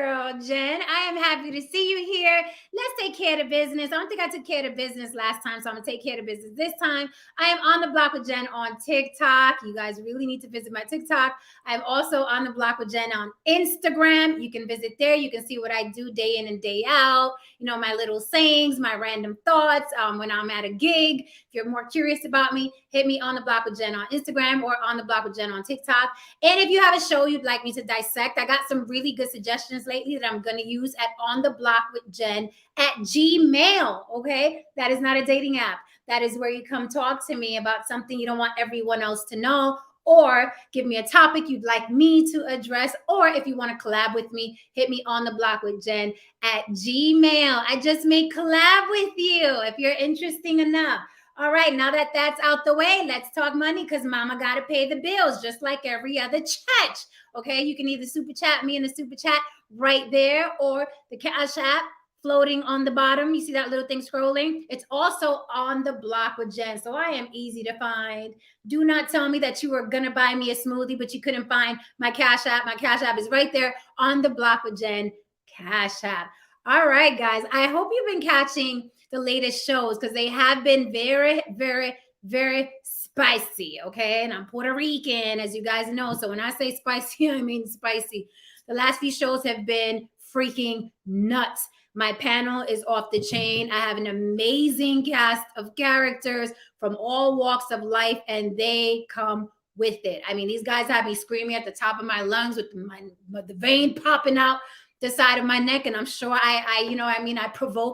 Girl, Jen, I am happy to see you here. Let's take care of business. I don't think I took care of business last time, so I'm gonna take care of business this time. I am on the block with Jen on TikTok. You guys really need to visit my TikTok. I'm also on the block with Jen on Instagram. You can visit there. You can see what I do day in and day out. You know, my little sayings, my random thoughts when I'm at a gig. If you're more curious about me, hit me on the block with Jen on Instagram or on the block with Jen on TikTok. And if you have a show you'd like me to dissect, I got some really good suggestions lately that I'm going to use at On the Block with Jen at Gmail. Okay. That is not a dating app. That is where you come talk to me about something you don't want everyone else to know, or give me a topic you'd like me to address, or if you want to collab with me, hit me on the block with Jen at Gmail. I just may collab with you if you're interesting enough. All right, now that that's out the way, let's talk money because mama got to pay the bills just like every other chat. Okay, you can either super chat me in the super chat right there or the Cash App floating on the bottom. You see that little thing scrolling? It's also on the block with Jen. So I am easy to find. Do not tell me that you were going to buy me a smoothie, but you couldn't find my Cash App. My Cash App is right there on the block with Jen. Cash App. All right, guys. I hope you've been catching the latest shows because they have been very, very, very spicy. Okay. And I'm Puerto Rican, as you guys know. So when I say spicy, I mean spicy. The last few shows have been freaking nuts. My panel is off the chain. I have an amazing cast of characters from all walks of life, and they come with it. I mean, these guys have me screaming at the top of my lungs with the vein popping out the side of my neck, and I'm sure I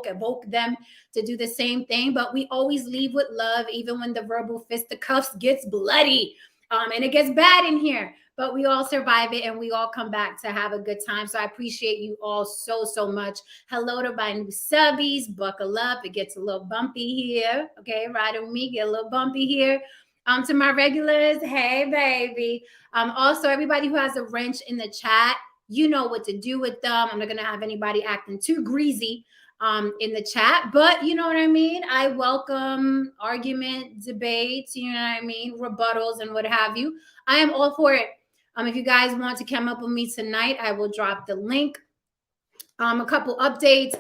evoke them to do the same thing. But we always leave with love, even when the verbal fisticuffs gets bloody, and it gets bad in here. But we all survive it and we all come back to have a good time. So I appreciate you all so, so much. Hello to my new subbies. Buckle up. It gets a little bumpy here. Okay, ride with me. Get a little bumpy here. To my regulars, hey, baby. Also, everybody who has a wrench in the chat, you know what to do with them. I'm not going to have anybody acting too greasy in the chat, but you know what I mean? I welcome argument, debates, you know what I mean? Rebuttals and what have you. I am all for it. If you guys want to come up with me tonight, I will drop the link. A couple updates.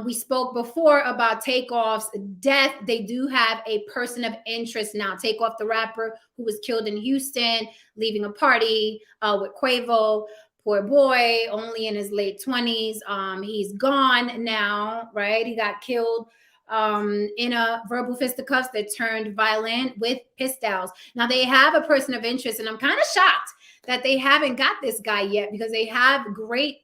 We spoke before about Takeoff's death. They do have a person of interest now. Takeoff, the rapper who was killed in Houston, leaving a party with Quavo. Poor boy, only in his late 20s. He's gone now, right? He got killed in a verbal fisticuffs that turned violent with pistols. Now they have a person of interest, and I'm kind of shocked that they haven't got this guy yet because they have great,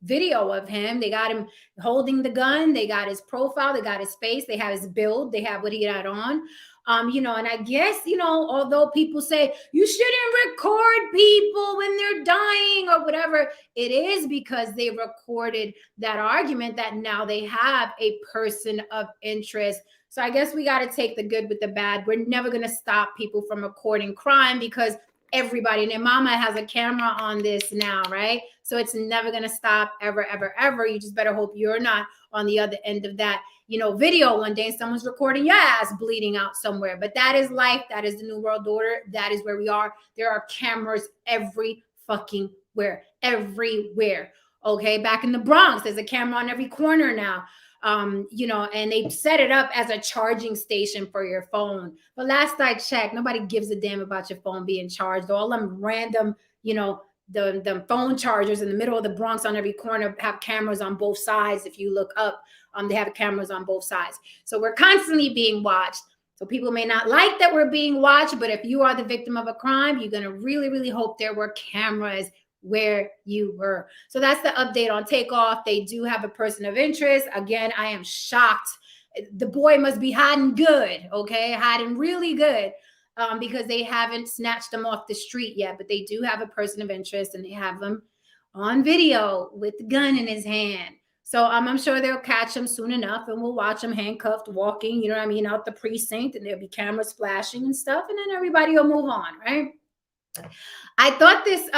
video of him. They got him holding the gun. They got his profile. They got his face. They have his build. They have what he had on. And I guess, although people say you shouldn't record people when they're dying or whatever, it is because they recorded that argument that now they have a person of interest. So I guess we got to take the good with the bad. We're never going to stop people from recording crime because everybody and their mama has a camera on this now, right? So it's never going to stop ever, ever, ever. You just better hope you're not on the other end of that, video one day and someone's recording your ass bleeding out somewhere. But that is life. That is the new world order. That is where we are. There are cameras every fucking where, everywhere. Okay. Back in the Bronx, there's a camera on every corner now. And they set it up as a charging station for your phone. But last I checked, nobody gives a damn about your phone being charged. All them random, the phone chargers in the middle of the Bronx on every corner have cameras on both sides. If you look up, they have cameras on both sides. So we're constantly being watched. So people may not like that we're being watched, but if you are the victim of a crime, you're going to really, really hope there were cameras where you were. So that's the update on Takeoff. They do have a person of interest. Again, I am shocked. The boy must be hiding good, okay? Hiding really good because they haven't snatched him off the street yet, but they do have a person of interest and they have him on video with the gun in his hand. So I'm sure they'll catch him soon enough and we'll watch him handcuffed walking, out the precinct, and there'll be cameras flashing and stuff, and then everybody will move on, right? I thought this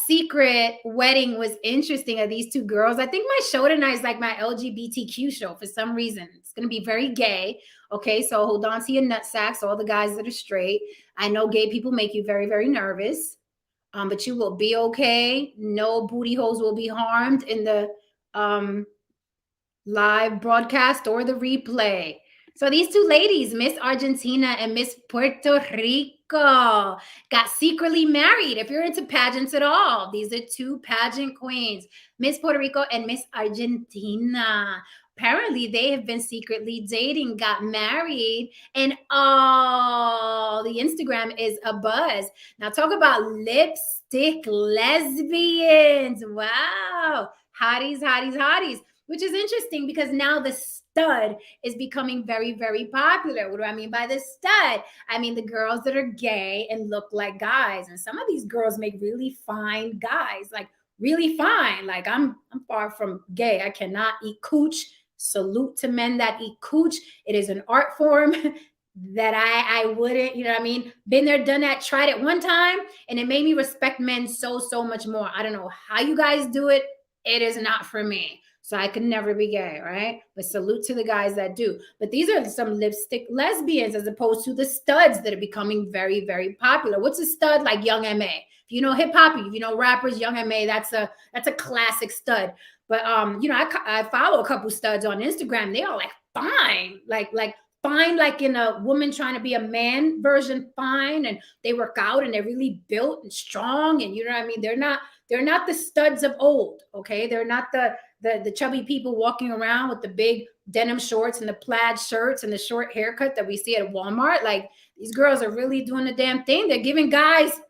secret wedding was interesting of these two girls. I think my show tonight is like my LGBTQ show for some reason. It's going to be very gay. Okay, so hold on to your nutsacks, all the guys that are straight. I know gay people make you very, very nervous. But you will be okay. No booty holes will be harmed in the um, live broadcast or the replay. So these two ladies, Miss Argentina and Miss Puerto Rico, got secretly married. If you're into pageants at all, these are two pageant queens, Miss Puerto Rico and Miss Argentina. Apparently, they have been secretly dating, got married, and all the Instagram is a buzz. Now, talk about lipstick lesbians. Wow. Hotties, hotties, hotties, which is interesting because now the stud is becoming very, very popular. What do I mean by the stud? I mean the girls that are gay and look like guys. And some of these girls make really fine guys, like really fine. Like I'm far from gay. I cannot eat cooch. Salute to men that eat cooch. It is an art form that I wouldn't, you know what I mean? Been there, done that, tried it one time, and it made me respect men so, so much more. I don't know how you guys do it. It is not for me. So I could never be gay, right? But salute to the guys that do. But these are some lipstick lesbians as opposed to the studs that are becoming very, very popular. What's a stud? Like Young M.A. If you know hip hop, if you know rappers, Young M.A. That's a classic stud. But you know, I follow a couple studs on Instagram. They are like fine, like fine, like in a woman trying to be a man version fine, and they work out and they're really built and strong, and you know what I mean. They're not the studs of old, okay? They're not the chubby people walking around with the big denim shorts and the plaid shirts and the short haircut that we see at Walmart. Like these girls are really doing the damn thing. They're giving guys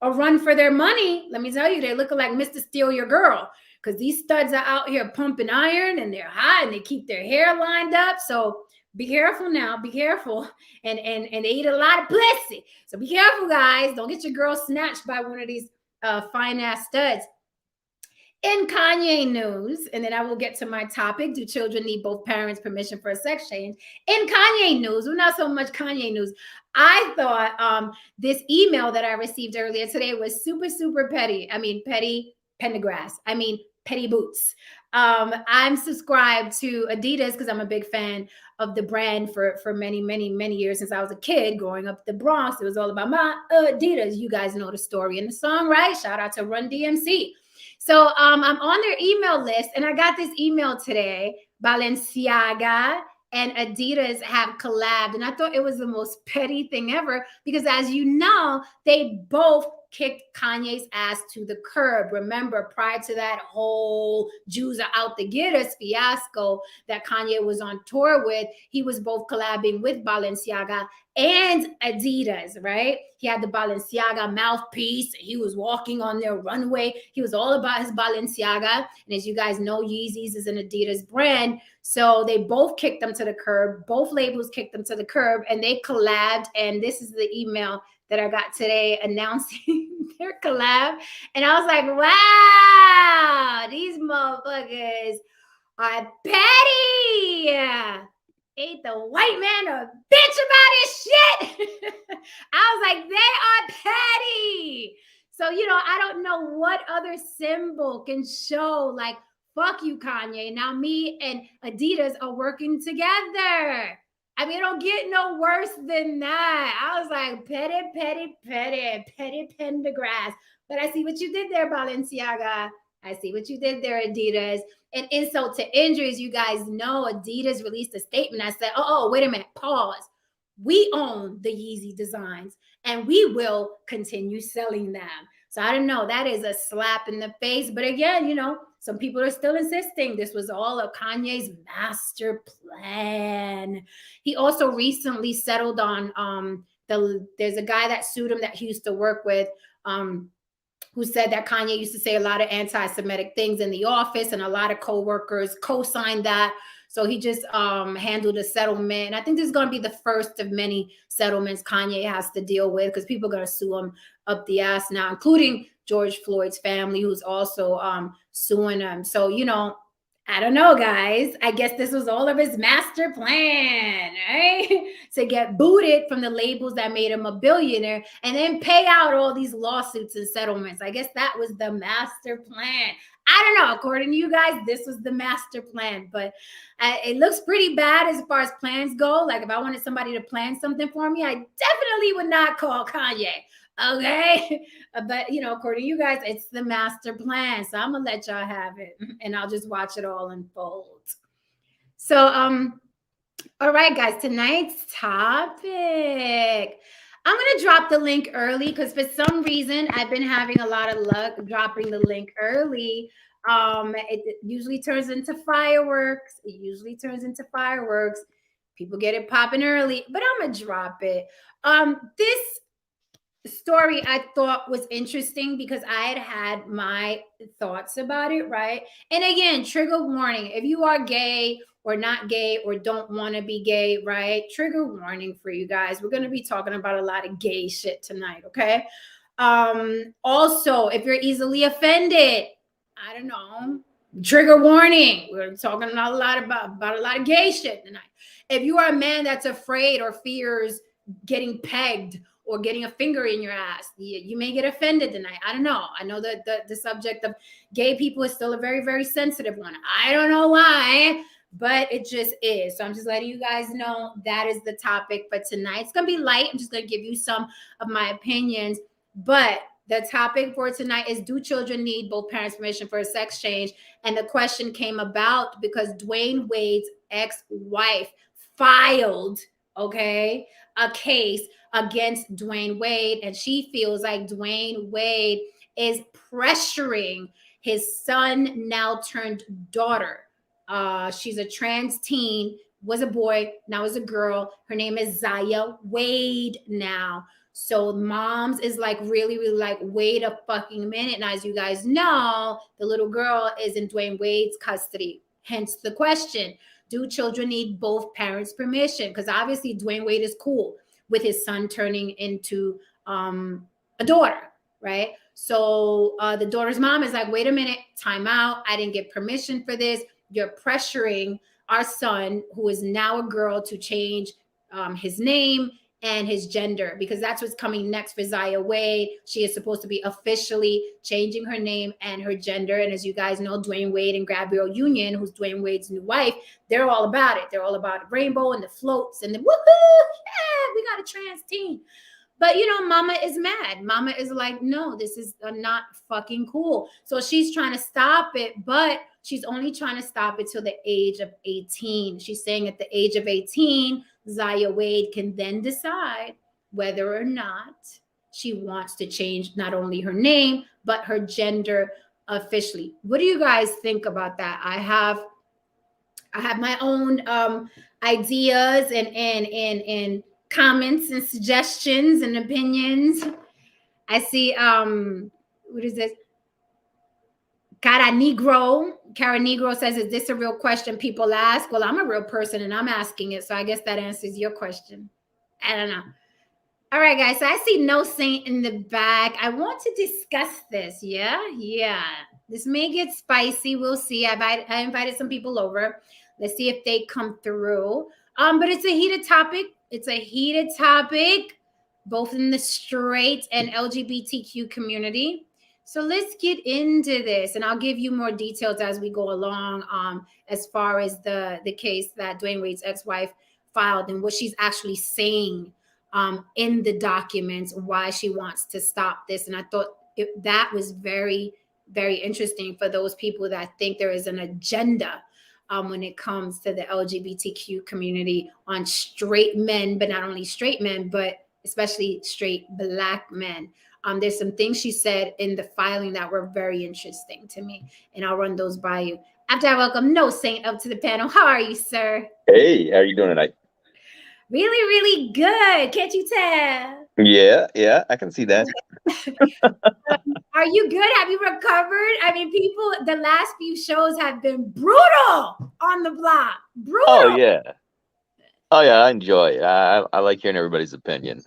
a run for their money. Let me tell you, they're looking like Mr. Steal Your Girl, because these studs are out here pumping iron and they're hot and they keep their hair lined up. So be careful now, be careful. And they eat a lot of pussy. So be careful, guys. Don't get your girl snatched by one of these fine ass studs. In Kanye news, and then I will get to my topic. Do children need both parents' permission for a sex change? In Kanye news, well, not so much Kanye news. I thought this email that I received earlier today was super, super petty. I mean, petty Pendergrass. I mean, petty boots. I'm subscribed to Adidas because I'm a big fan of the brand for many, many, many years since I was a kid growing up in the Bronx. It was all about my Adidas. You guys know the story in the song, right? Shout out to Run DMC. So I'm on their email list, and I got this email today. Balenciaga and Adidas have collabed, and I thought it was the most petty thing ever because, as you know, they both kicked Kanye's ass to the curb. Remember, prior to that whole Jews are out to get us fiasco that Kanye was on tour with, he was both collabing with Balenciaga and Adidas, right? He had the Balenciaga mouthpiece. He was walking on their runway. He was all about his Balenciaga. And as you guys know, Yeezys is an Adidas brand. So they both kicked them to the curb. Both labels kicked them to the curb, and they collabed. And this is the email that I got today announcing their collab. And I was like, wow, these motherfuckers are petty. Ain't the white man a bitch about his shit? I was like, they are petty. So, you know, I don't know what other symbol can show like, fuck you, Kanye. Now me and Adidas are working together. I mean, it don't get no worse than that. I was like, petty, petty, petty, petty Pendergrass. But I see what you did there, Balenciaga. I see what you did there, Adidas. And insult to injuries, you guys know Adidas released a statement. I said, oh, wait a minute, pause. We own the Yeezy designs and we will continue selling them. So I don't know. That is a slap in the face. But again, you know, some people are still insisting this was all of Kanye's master plan. He also recently settled on there's a guy that sued him that he used to work with, who said that Kanye used to say a lot of anti-Semitic things in the office, and a lot of co-workers co-signed that. So he just handled a settlement. And I think this is going to be the first of many settlements Kanye has to deal with, because people are going to sue him up the ass now, including George Floyd's family, who's also suing him. So, you know, I don't know, guys. I guess this was all of his master plan, right? To get booted from the labels that made him a billionaire and then pay out all these lawsuits and settlements. I guess that was the master plan. I don't know. According to you guys, this was the master plan, but it looks pretty bad as far as plans go. Like if I wanted somebody to plan something for me, I definitely would not call Kanye. Okay. But according to you guys, it's the master plan. So I'm gonna let y'all have it and I'll just watch it all unfold. So all right, guys, tonight's topic. I'm going to drop the link early because for some reason I've been having a lot of luck dropping the link early. It usually turns into fireworks. It usually turns into fireworks. People get it popping early, but I'm going to drop it. This story I thought was interesting because I had my thoughts about it, right? And again, trigger warning if you are gay or not gay or don't want to be gay, right? Trigger warning for you guys. We're going to be talking about a lot of gay shit tonight, okay? Also, if you're easily offended, I don't know, trigger warning. We're talking a lot about a lot of gay shit tonight. If you are a man that's afraid or fears getting pegged or getting a finger in your ass, you may get offended tonight. I don't know. I know that the subject of gay people is still a very, very sensitive one. I don't know why, but it just is. So I'm just letting you guys know that is the topic for tonight. It's going to be light. I'm just going to give you some of my opinions. But the topic for tonight is, do children need both parents' permission for a sex change? And the question came about because Dwyane Wade's ex-wife filed, okay, a case against Dwyane Wade, and she feels like Dwyane Wade is pressuring his son, now turned daughter. She's a trans teen, was a boy, now is a girl. Her name is Zaya Wade now. So moms is like really, really like, wait a fucking minute. Now, as you guys know, the little girl is in Dwyane Wade's custody. Hence the question, do children need both parents' permission? Because obviously Dwyane Wade is cool with his son turning into a daughter, right? So the daughter's mom is like, wait a minute, time out. I didn't get permission for this. You're pressuring our son, who is now a girl, to change his name and his gender, because that's what's coming next for Zaya Wade. She is supposed to be officially changing her name and her gender. And as you guys know, Dwyane Wade and Gabrielle Union, who's Dwyane Wade's new wife, they're all about it. They're all about the rainbow and the floats and the woohoo, yeah, we got a trans teen. But mama is mad. Mama is like, no, this is not fucking cool. So she's trying to stop it, but she's only trying to stop it till the age of 18. She's saying at the age of 18, Zaya Wade can then decide whether or not she wants to change not only her name, but her gender officially. What do you guys think about that? I have my own ideas and comments and suggestions and opinions. I see what is this? Cara Negro says, is this a real question people ask? Well, I'm a real person and I'm asking it. So I guess that answers your question. I don't know. All right, guys. So I see No Saint in the back. I want to discuss this. Yeah. This may get spicy. We'll see. I invited some people over. Let's see if they come through. But it's a heated topic. Both in the straight and LGBTQ community. So let's get into this, and I'll give you more details as we go along, as far as the case that Dwyane Wade's ex-wife filed and what she's actually saying in the documents, why she wants to stop this. And I thought that was very, very interesting for those people that think there is an agenda when it comes to the LGBTQ community on straight men, but not only straight men, but especially straight Black men. There's some things she said in the filing that were very interesting to me, and I'll run those by you. After I welcome No Saint up to the panel. How are you, sir? Hey, how are you doing tonight? Really, really good. Can't you tell? Yeah, I can see that. Are you good? Have you recovered? I mean, people, the last few shows have been brutal on the block. Brutal. Oh yeah, I enjoy it. I like hearing everybody's opinion.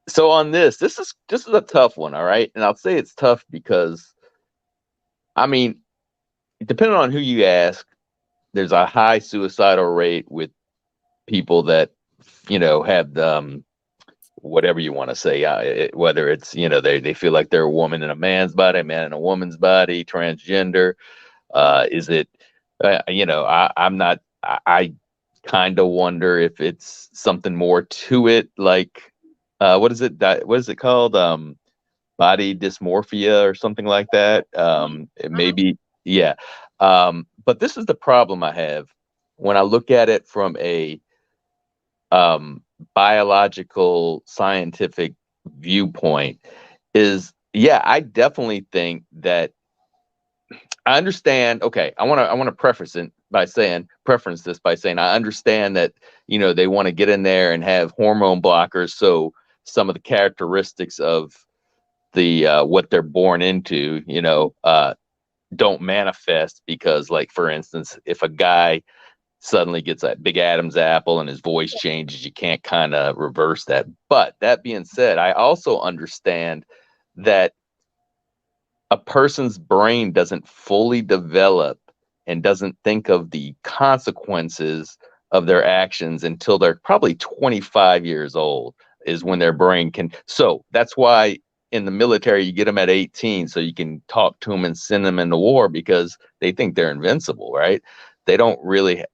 So on this is a tough one, all right, and I'll say it's tough because, I mean, depending on who you ask, there's a high suicidal rate with people that have whatever you want to say, whether it's they feel like they're a woman in a man's body, a man in a woman's body, transgender. Is it I'm not. I kind of wonder if it's something more to it, like what is it that what is it called? Body dysmorphia or something like that. It may be, yeah. But this is the problem I have when I look at it from a um, biological scientific viewpoint. Is yeah, I definitely think that I understand. Okay, I want to preference this by saying I understand that they want to get in there and have hormone blockers, so some of the characteristics of the what they're born into, don't manifest because, like, for instance, if a guy suddenly gets that big Adam's apple and his voice changes, you can't kind of reverse that. But that being said, I also understand that a person's brain doesn't fully develop and doesn't think of the consequences of their actions until they're probably 25 years old is when their brain can. So that's why in the military you get them at 18 so you can talk to them and send them into war because they think they're invincible, right? They don't really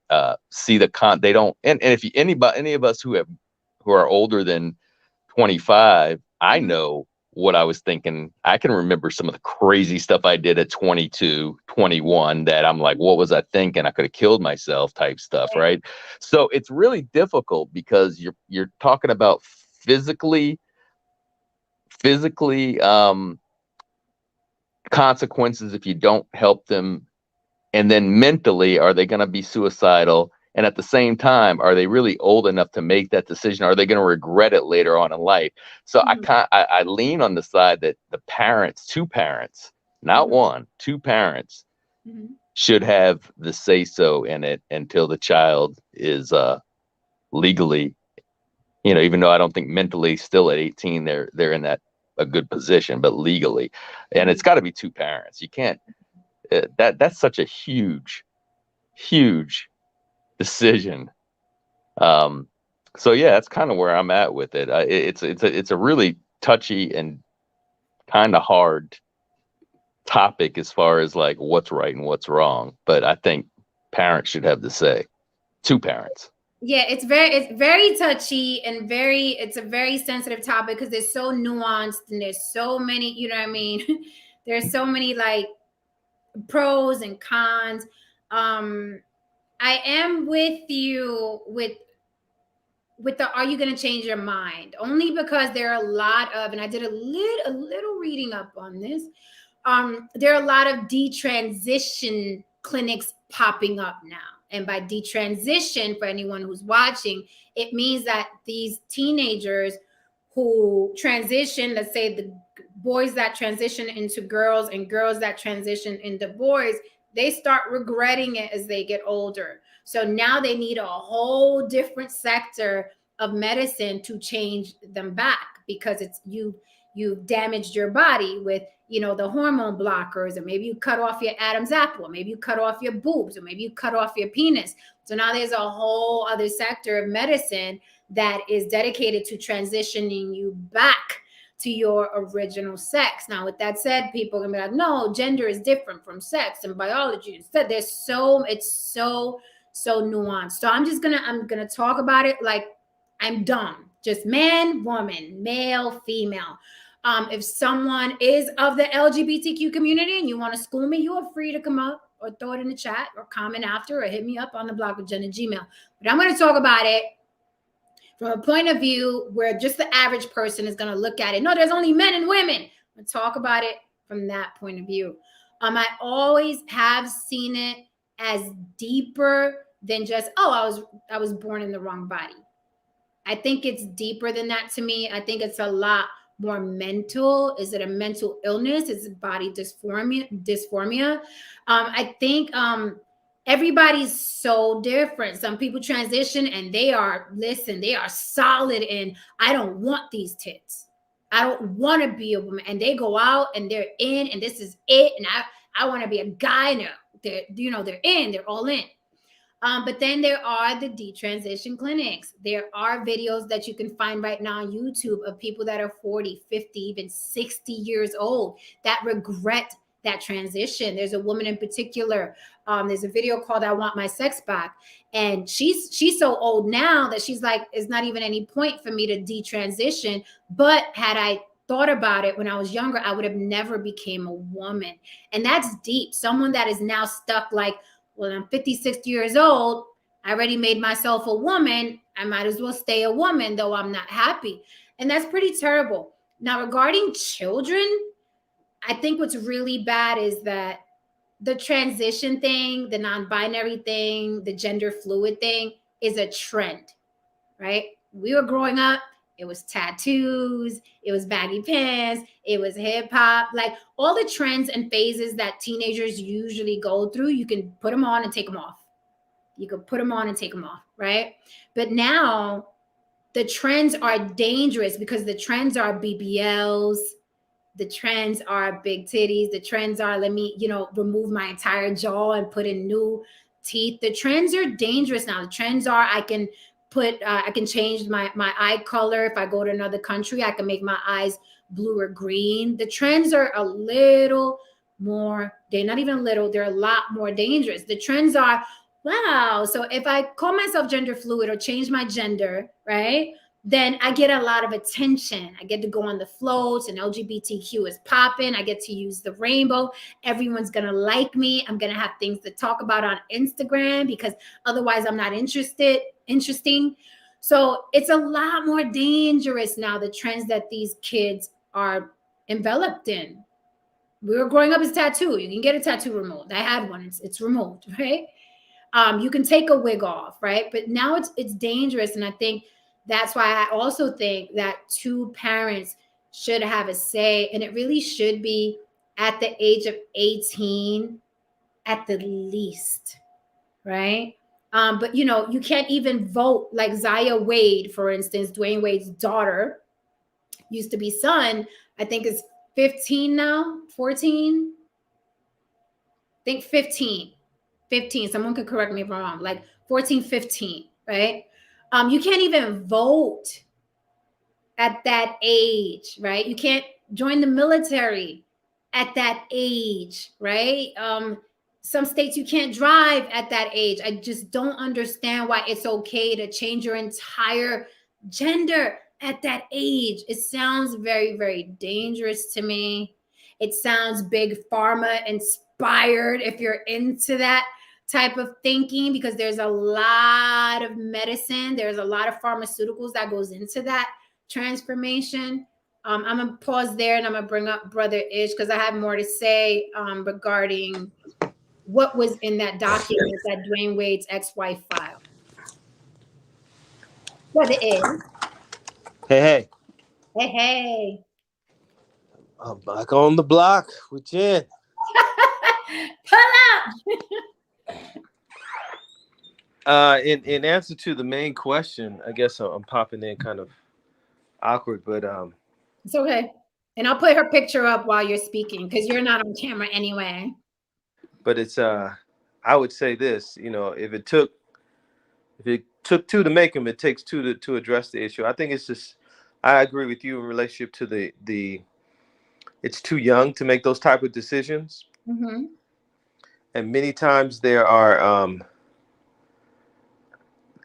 see they don't. And if any of us who are older than 25, I Mhm. know what I was thinking. I can remember some of the crazy stuff I did at 22, 21 that I'm like, what was I thinking? I could have killed myself type stuff, right? So it's really difficult because you're talking about physically consequences if you don't help them, and then mentally, are they going to be suicidal? And at the same time, are they really old enough to make that decision? Are they going to regret it later on in life? So Mhm. I lean on the side that the parents, two parents, not Mhm. one, two parents Mhm. should have the say so in it until the child is legally, even though I don't think mentally still at 18 they're in that a good position, but legally, and it's Mhm. got to be two parents. You can't that's such a huge decision. Um, so yeah, that's kind of where I'm at with it. It's a really touchy and kind of hard topic as far as like what's right and what's wrong. But I think parents should have the say. Two parents. Yeah, it's very touchy and it's a very sensitive topic because it's so nuanced and there's so many, you know what I mean? There's so many like pros and cons. Um I am with you with the are you going to change your mind? Only because there are a lot of, and I did a little reading up on this. There are a lot of detransition clinics popping up now. And by detransition, for anyone who's watching, it means that these teenagers who transition, let's say the boys that transition into girls and girls that transition into boys, they start regretting it as they get older. So now they need a whole different sector of medicine to change them back because you've damaged your body with the hormone blockers, or maybe you cut off your Adam's apple, maybe you cut off your boobs, or maybe you cut off your penis. So now there's a whole other sector of medicine that is dedicated to transitioning you back to your original sex. Now, with that said, people are gonna be like, no, gender is different from sex and biology. Instead, it's so nuanced. So I'm gonna talk about it like I'm dumb. Just man, woman, male, female. If someone is of the LGBTQ community and you want to school me, you are free to come up or throw it in the chat or comment after or hit me up on the blog with Jen and Gmail. But I'm going to talk about it from a point of view where just the average person is going to look at it. No, there's only men and women. I'm going to talk about it from that point of view. I always have seen it as deeper than just, oh, I was born in the wrong body. I think it's deeper than that to me. I think it's a lot more mental. Is it a mental illness? Is it body dysphoria? I think everybody's so different. Some people transition and they are solid and I don't want these tits. I don't want to be a woman. And they go out and they're in and this is it. And I want to be a guy. And they're in, they're all in. But then there are the detransition clinics. There are videos that you can find right now on YouTube of people that are 40, 50, even 60 years old that regret that transition. There's a woman in particular. There's a video called "I Want My Sex Back," and she's so old now that she's like, it's not even any point for me to detransition. But had I thought about it when I was younger, I would have never became a woman. And that's deep. Someone that is now stuck like, well, I'm 56 years old. I already made myself a woman. I might as well stay a woman, though I'm not happy. And that's pretty terrible. Now, regarding children, I think what's really bad is that the transition thing, the non-binary thing, the gender fluid thing is a trend, right? We were growing up, it was tattoos, it was baggy pants, it was hip hop, like all the trends and phases that teenagers usually go through, you can put them on and take them off. You could put them on and take them off, right? But now the trends are dangerous because the trends are BBLs, the trends are big titties, the trends are let me, remove my entire jaw and put in new teeth. The trends are dangerous now. The trends are I can change my eye color. If I go to another country, I can make my eyes blue or green. The trends are a little more, they're not even a little, they're a lot more dangerous. The trends are, wow, so if I call myself gender fluid or change my gender, right, then I get a lot of attention. I get to go on the floats and LGBTQ is popping. I get to use the rainbow. Everyone's going to like me. I'm going to have things to talk about on Instagram because otherwise I'm not interesting. So it's a lot more dangerous now, the trends that these kids are enveloped in. We were growing up as tattoo. You can get a tattoo removed. I had one. It's removed, right? You can take a wig off, right? But now it's dangerous. And I think that's why I also think that two parents should have a say, and it really should be at the age of 18 at the least, right? But you can't even vote like Zaya Wade, for instance, Dwyane Wade's daughter, used to be son, I think is 15 now, 14. I think 15. Someone could correct me if I'm wrong, like 14, 15, right? You can't even vote at that age, right? You can't join the military at that age, right? Some states you can't drive at that age. I just don't understand why it's okay to change your entire gender at that age. It sounds very, very dangerous to me. It sounds big pharma inspired if you're into that type of thinking, because there's a lot of medicine, there's a lot of pharmaceuticals that goes into that transformation. I'm gonna pause there and I'm gonna bring up Brother Ish because I have more to say regarding what was in that document that Dwyane Wade's ex-wife filed. Brother Ish. Hey. Hey. I'm back on the block with Jen. Pull up. In answer to the main question, I guess I'm popping in kind of awkward, but it's okay. And I'll put her picture up while you're speaking because you're not on camera anyway. But it's I would say this, if it took two to make them, it takes two to address the issue. I think it's just, I agree with you in relationship to the it's too young to make those type of decisions. Mm-hmm. And many times there are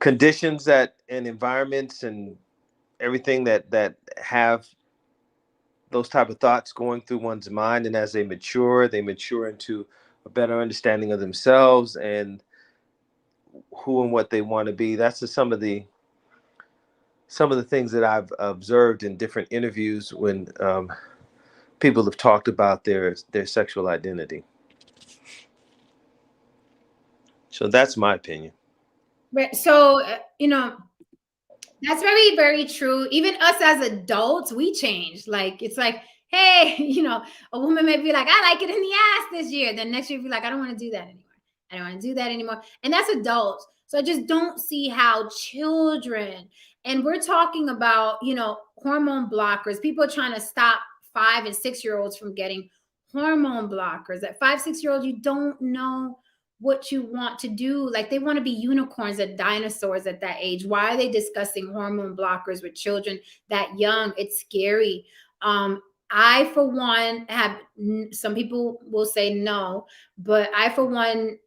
conditions and environments and everything that have those type of thoughts going through one's mind, and as they mature into a better understanding of themselves and who and what they want to be. That's just some of the things that I've observed in different interviews when people have talked about their sexual identity. So that's my opinion. So that's very, very true. Even us as adults, we change. Like, it's like, hey, a woman may be like, I like it in the ass this year. Then next year, be like, I don't want to do that anymore. I don't want to do that anymore. And that's adults. So I just don't see how children, and we're talking about, hormone blockers, people are trying to stop 5 and 6 year olds from getting hormone blockers. At 5, 6 year olds, you don't know what you want to do. Like, they want to be unicorns and dinosaurs at that age. Why are they discussing hormone blockers with children that young? It's scary. I, for one, have, some people will say no, but I, for one,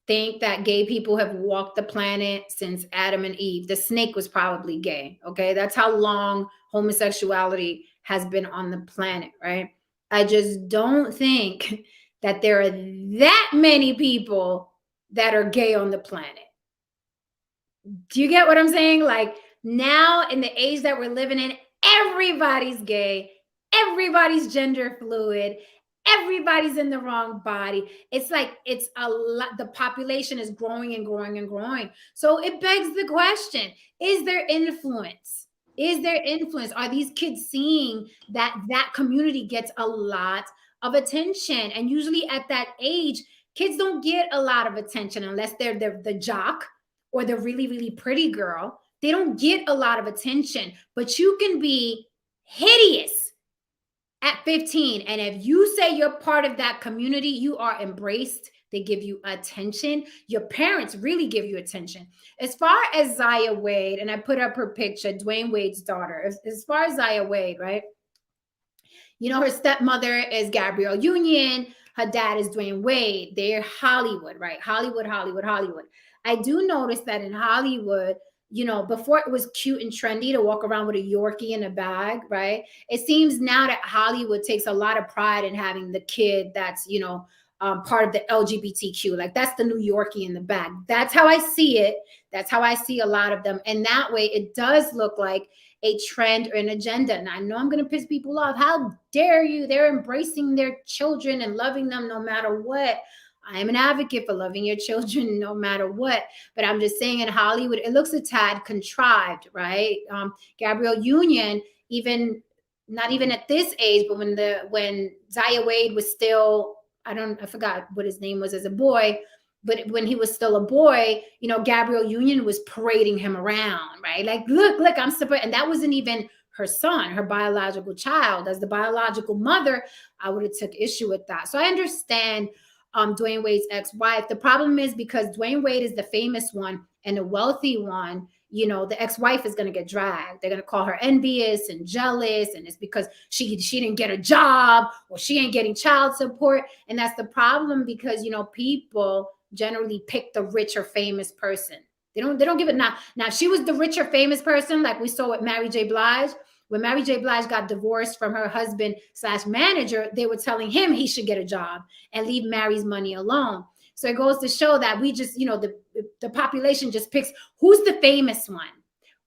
think that gay people have walked the planet since Adam and Eve. The snake was probably gay. Okay. That's how long homosexuality has been on the planet, right? I just don't think that there are that many people that are gay on the planet. Do you get what I'm saying? Like, now in the age that we're living in, everybody's gay, everybody's gender fluid, everybody's in the wrong body. It's like, it's a lot, the population is growing and growing and growing. So it begs the question, is there influence? Is there influence? Are these kids seeing that that community gets a lot of attention? And usually at that age, kids don't get a lot of attention unless they're the jock or the really, really pretty girl. They don't get a lot of attention, but you can be hideous at 15. And if you say you're part of that community, you are embraced. They give you attention. Your parents really give you attention. As far as Zaya Wade, and I put up her picture, Dwyane Wade's daughter, as far as Zaya Wade, right? You know, her stepmother is Gabrielle Union. Her dad is Dwyane Wade. They're Hollywood, right? Hollywood, Hollywood, Hollywood. I do notice that in Hollywood, you know, before it was cute and trendy to walk around with a Yorkie in a bag, right? It seems now that Hollywood takes a lot of pride in having the kid that's, you know, part of the LGBTQ. Like, that's the new Yorkie in the bag. That's how I see it. That's how I see a lot of them. And that way it does look like a trend or an agenda. And I know I'm going to piss people off. How dare you? They're embracing their children and loving them no matter what. I am an advocate for loving your children no matter what. But I'm just saying, in Hollywood, it looks a tad contrived, right? Gabrielle Union, even not even at this age, but when Zaya Wade was still, I forgot what his name was as a boy, but when he was still a boy, you know, Gabrielle Union was parading him around, right? Like, look, I'm surprised. And that wasn't even her son, her biological child. As the biological mother, I would have took issue with that. So I understand Dwyane Wade's ex-wife. The problem is, because Dwyane Wade is the famous one and the wealthy one, you know, the ex-wife is going to get dragged. They're going to call her envious and jealous. And it's because she didn't get a job, or she ain't getting child support. And that's the problem, because, you know, people generally pick the rich or famous person. They don't give it. Now, if she was the rich or famous person, like we saw with Mary J. Blige, when Mary J. Blige got divorced from her husband / manager, they were telling him he should get a job and leave Mary's money alone. So it goes to show that we just, you know, the population just picks who's the famous one,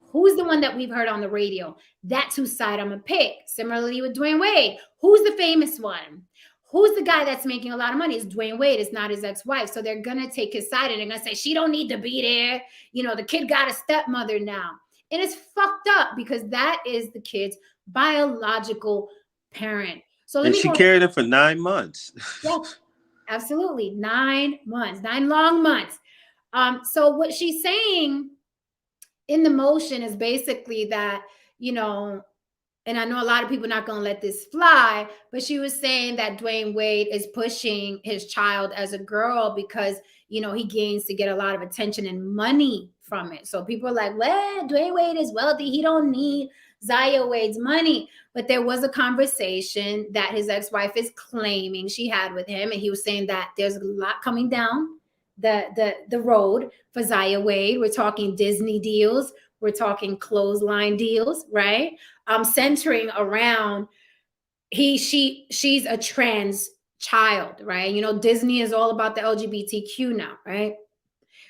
who's the one that we've heard on the radio. That's whose side I'm gonna pick. Similarly with Dwyane Wade, who's the famous one? Who's the guy that's making a lot of money? It's Dwyane Wade. It's not his ex-wife. So they're gonna take his side and they're gonna say she don't need to be there. You know, the kid got a stepmother now. And it's fucked up, because that is the kid's biological parent. So she carried it for 9 months. Yeah, absolutely. 9 months, 9 long months. So what she's saying in the motion is basically that, you know, and I know a lot of people are not going to let this fly, but she was saying that Dwyane Wade is pushing his child as a girl because, you know, he gains to get a lot of attention and money from it. So people are like, well, Dwyane Wade is wealthy. He don't need Zaya Wade's money. But there was a conversation that his ex-wife is claiming she had with him. And he was saying that there's a lot coming down the road for Zaya Wade. We're talking Disney deals. We're talking clothesline deals, right? Centering around she's a trans child, right? You know, Disney is all about the LGBTQ now, right?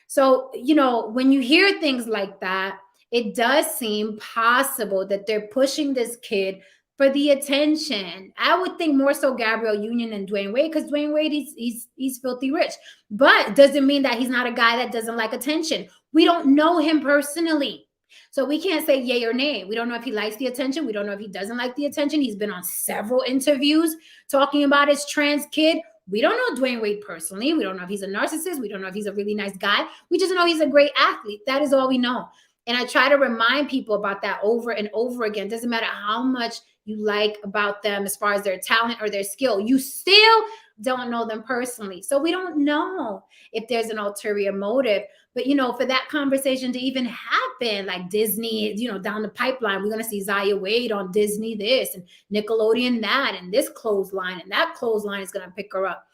So, you know, when you hear things like that, it does seem possible that they're pushing this kid for the attention. I would think more so Gabrielle Union and Dwyane Wade, because Dwyane Wade, he's filthy rich. But doesn't mean that he's not a guy that doesn't like attention. We don't know him personally. So we can't say yay or nay. We don't know if he likes the attention. We don't know if he doesn't like the attention. He's been on several interviews talking about his trans kid. We don't know Dwyane Wade personally. We don't know if he's a narcissist. We don't know if he's a really nice guy. We just know he's a great athlete. That is all we know. And I try to remind people about that over and over again. It doesn't matter how much you like about them as far as their talent or their skill. You still don't know them personally. So we don't know if there's an ulterior motive. But, you know, for that conversation to even happen, like Disney, you know, down the pipeline, we're going to see Zaya Wade on Disney this and Nickelodeon that, and this clothesline and that clothesline is going to pick her up.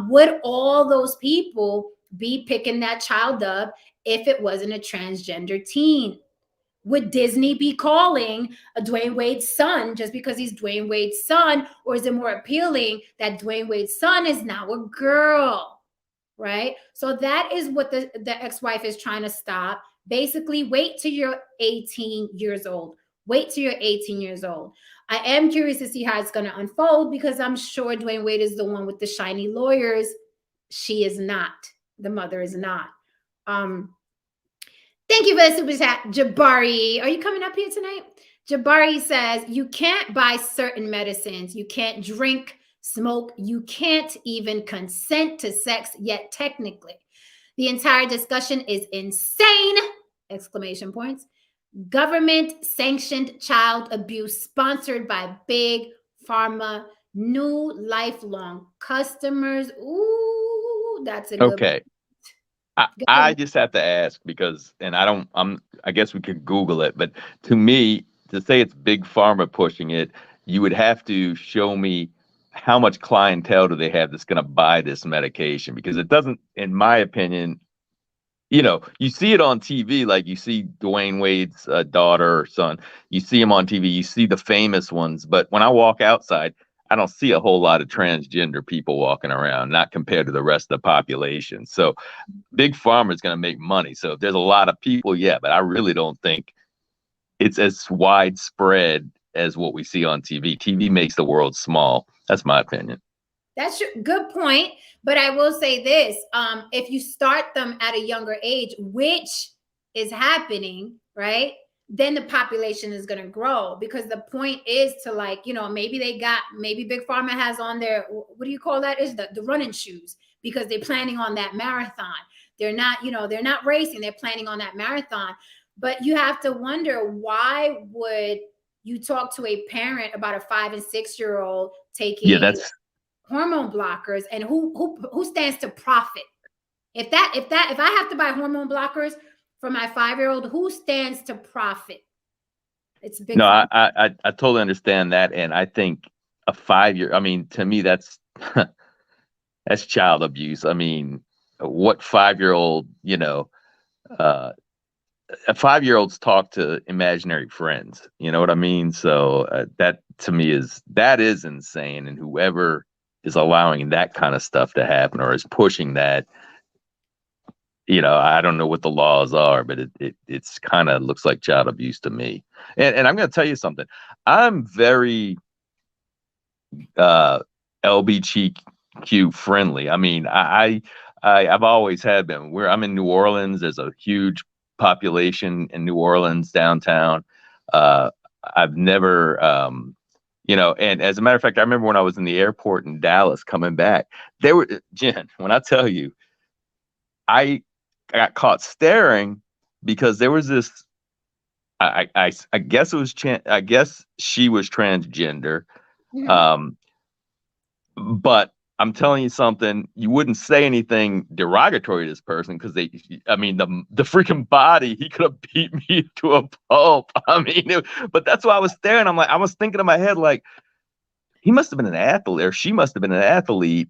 Would all those people be picking that child up if it wasn't a transgender teen? Would Disney be calling a Dwyane Wade's son just because he's Dwyane Wade's son? Or is it more appealing that Dwyane Wade's son is now a girl? Right? So that is what the ex-wife is trying to stop. Basically, wait till you're 18 years old. Wait till you're 18 years old. I am curious to see how it's going to unfold because I'm sure Dwyane Wade is the one with the shiny lawyers. She is not. The mother is not. Thank you for the super chat, Jabari. Are you coming up here tonight? Jabari says, you can't buy certain medicines. You can't drink, smoke. You can't even consent to sex yet technically. The entire discussion is insane! Exclamation points. Government sanctioned child abuse sponsored by big pharma, new lifelong customers. Ooh, that's a good Okay. I just have to ask because, and I guess we could Google it, but to me, to say it's big pharma pushing it, you would have to show me how much clientele do they have that's going to buy this medication, because it doesn't, in my opinion, you know, you see it on TV, like you see Dwyane Wade's daughter or son, you see him on TV, you see the famous ones, but when I walk outside, I don't see a whole lot of transgender people walking around, not compared to the rest of the population. So big pharma is going to make money. So if there's a lot of people, yeah, but I really don't think it's as widespread as what we see on TV. TV makes the world small. That's my opinion. That's your good point. But I will say this, if you start them at a younger age, which is happening, right? Then the population is going to grow, because the point is to, like, you know, maybe Big Pharma has on their, what do you call that? Is the running shoes, because they're planning on that marathon. They're not, you know, they're not racing. They're planning on that marathon. But you have to wonder, why would you talk to a parent about a 5 and 6 year old taking hormone blockers, and who stands to profit? If I have to buy hormone blockers for my 5-year-old, who stands to profit? It's big. No, I totally understand that, and I think a 5-year, I mean, to me, that's that's child abuse. I mean, what 5-year-old, you know, 5-year-olds talk to imaginary friends, you know what I mean? So that to me is insane, and whoever is allowing that kind of stuff to happen or is pushing that, you know, I don't know what the laws are, but it's kind of looks like child abuse to me. And I'm going to tell you something. I'm very LGBTQ friendly. I mean, I've always had been. I'm in New Orleans. There's a huge population in New Orleans downtown. I've never, you know, and as a matter of fact, I remember when I was in the airport in Dallas coming back, Jen, when I tell you, I got caught staring because there was this, I guess it was, I guess she was transgender. Mm-hmm. But I'm telling you something, you wouldn't say anything derogatory to this person because I mean, the freaking body, he could have beat me to a pulp. I mean, but that's why I was staring. I'm like, I was thinking in my head, like, he must have been an athlete, or she must have been an athlete.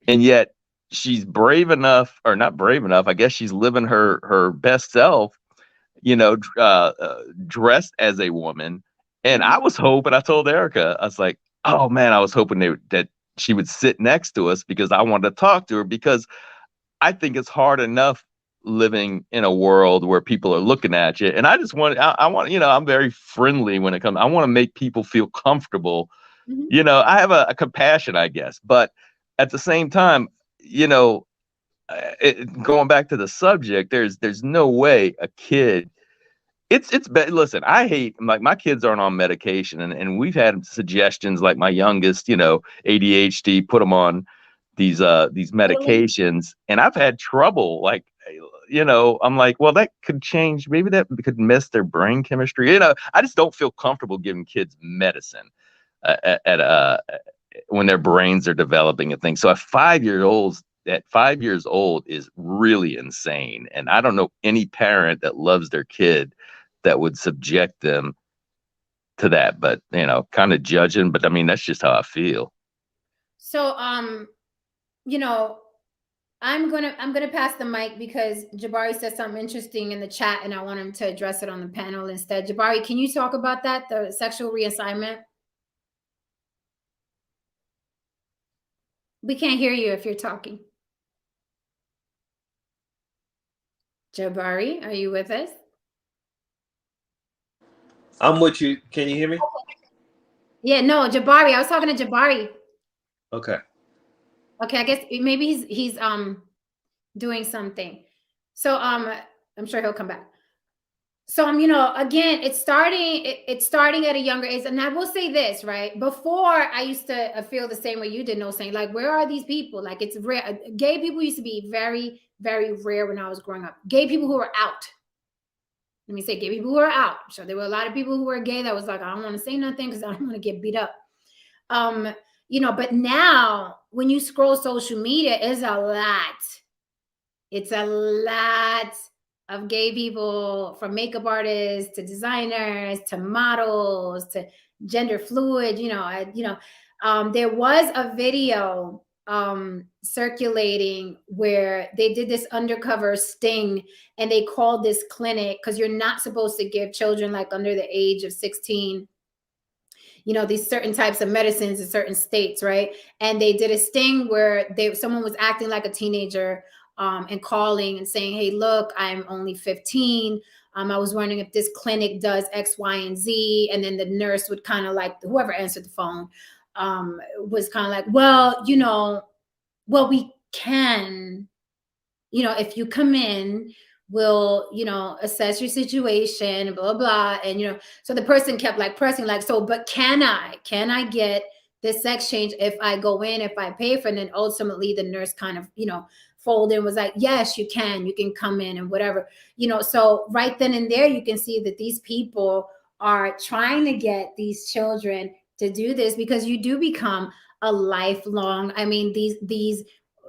And yet she's brave enough, or not brave enough, I guess she's living her best self, you know, dressed as a woman. And I was hoping, I told Erica, I was like, oh man, I was hoping that she would sit next to us, because I wanted to talk to her, because I think it's hard enough living in a world where people are looking at you. And I just want, I want, you know, I'm very friendly when it comes, I want to make people feel comfortable. Mm-hmm. You know, I have a compassion, I guess, but at the same time, you know, going back to the subject, there's no way a kid, it's bad. Listen, I hate, like, my kids aren't on medication, and we've had suggestions, like my youngest, you know, ADHD, put them on these medications, and I've had trouble, like, you know, I'm like, well, that could change, maybe that could mess their brain chemistry, you know. I just don't feel comfortable giving kids medicine when their brains are developing and things. So at 5 years old is really insane. And I don't know any parent that loves their kid that would subject them to that, but kind of judging, but I mean, that's just how I feel. So, you know, I'm gonna pass the mic because Jabari said something interesting in the chat, and I want him to address it on the panel instead. Jabari, can you talk about that, the sexual reassignment? We can't hear you if you're talking. Jabari, are you with us? I'm with you. Can you hear me? Yeah, no, Jabari. I was talking to Jabari. Okay. Okay, I guess maybe he's doing something. So I'm sure he'll come back. So again, it's starting at a younger age. And I will say this, right? Before, I used to feel the same way you did, saying like, where are these people? Like, it's rare. Gay people used to be very, very rare when I was growing up. Gay people who were out. Let me say gay people who are out. So there were a lot of people who were gay that was like, I don't want to say nothing because I don't want to get beat up. But now when you scroll social media, it's a lot. It's a lot of gay people, from makeup artists to designers to models to gender fluid. There was a video circulating where they did this undercover sting, and they called this clinic, because you're not supposed to give children like under the age of 16 these certain types of medicines in certain states, right? And they did a sting where someone was acting like a teenager, and calling and saying, hey, look, I'm only 15. I was wondering if this clinic does X, Y, and Z. And then the nurse would kind of like, whoever answered the phone was kind of like, well, we can, if you come in, we'll, assess your situation, blah, blah. And, so the person kept like pressing, like, so, but can I get this sex change if I go in, if I pay for it? And then ultimately the nurse kind of, folded and was like, yes, you can come in and whatever, so right then and there, you can see that these people are trying to get these children to do this, because you do become a lifelong, I mean, these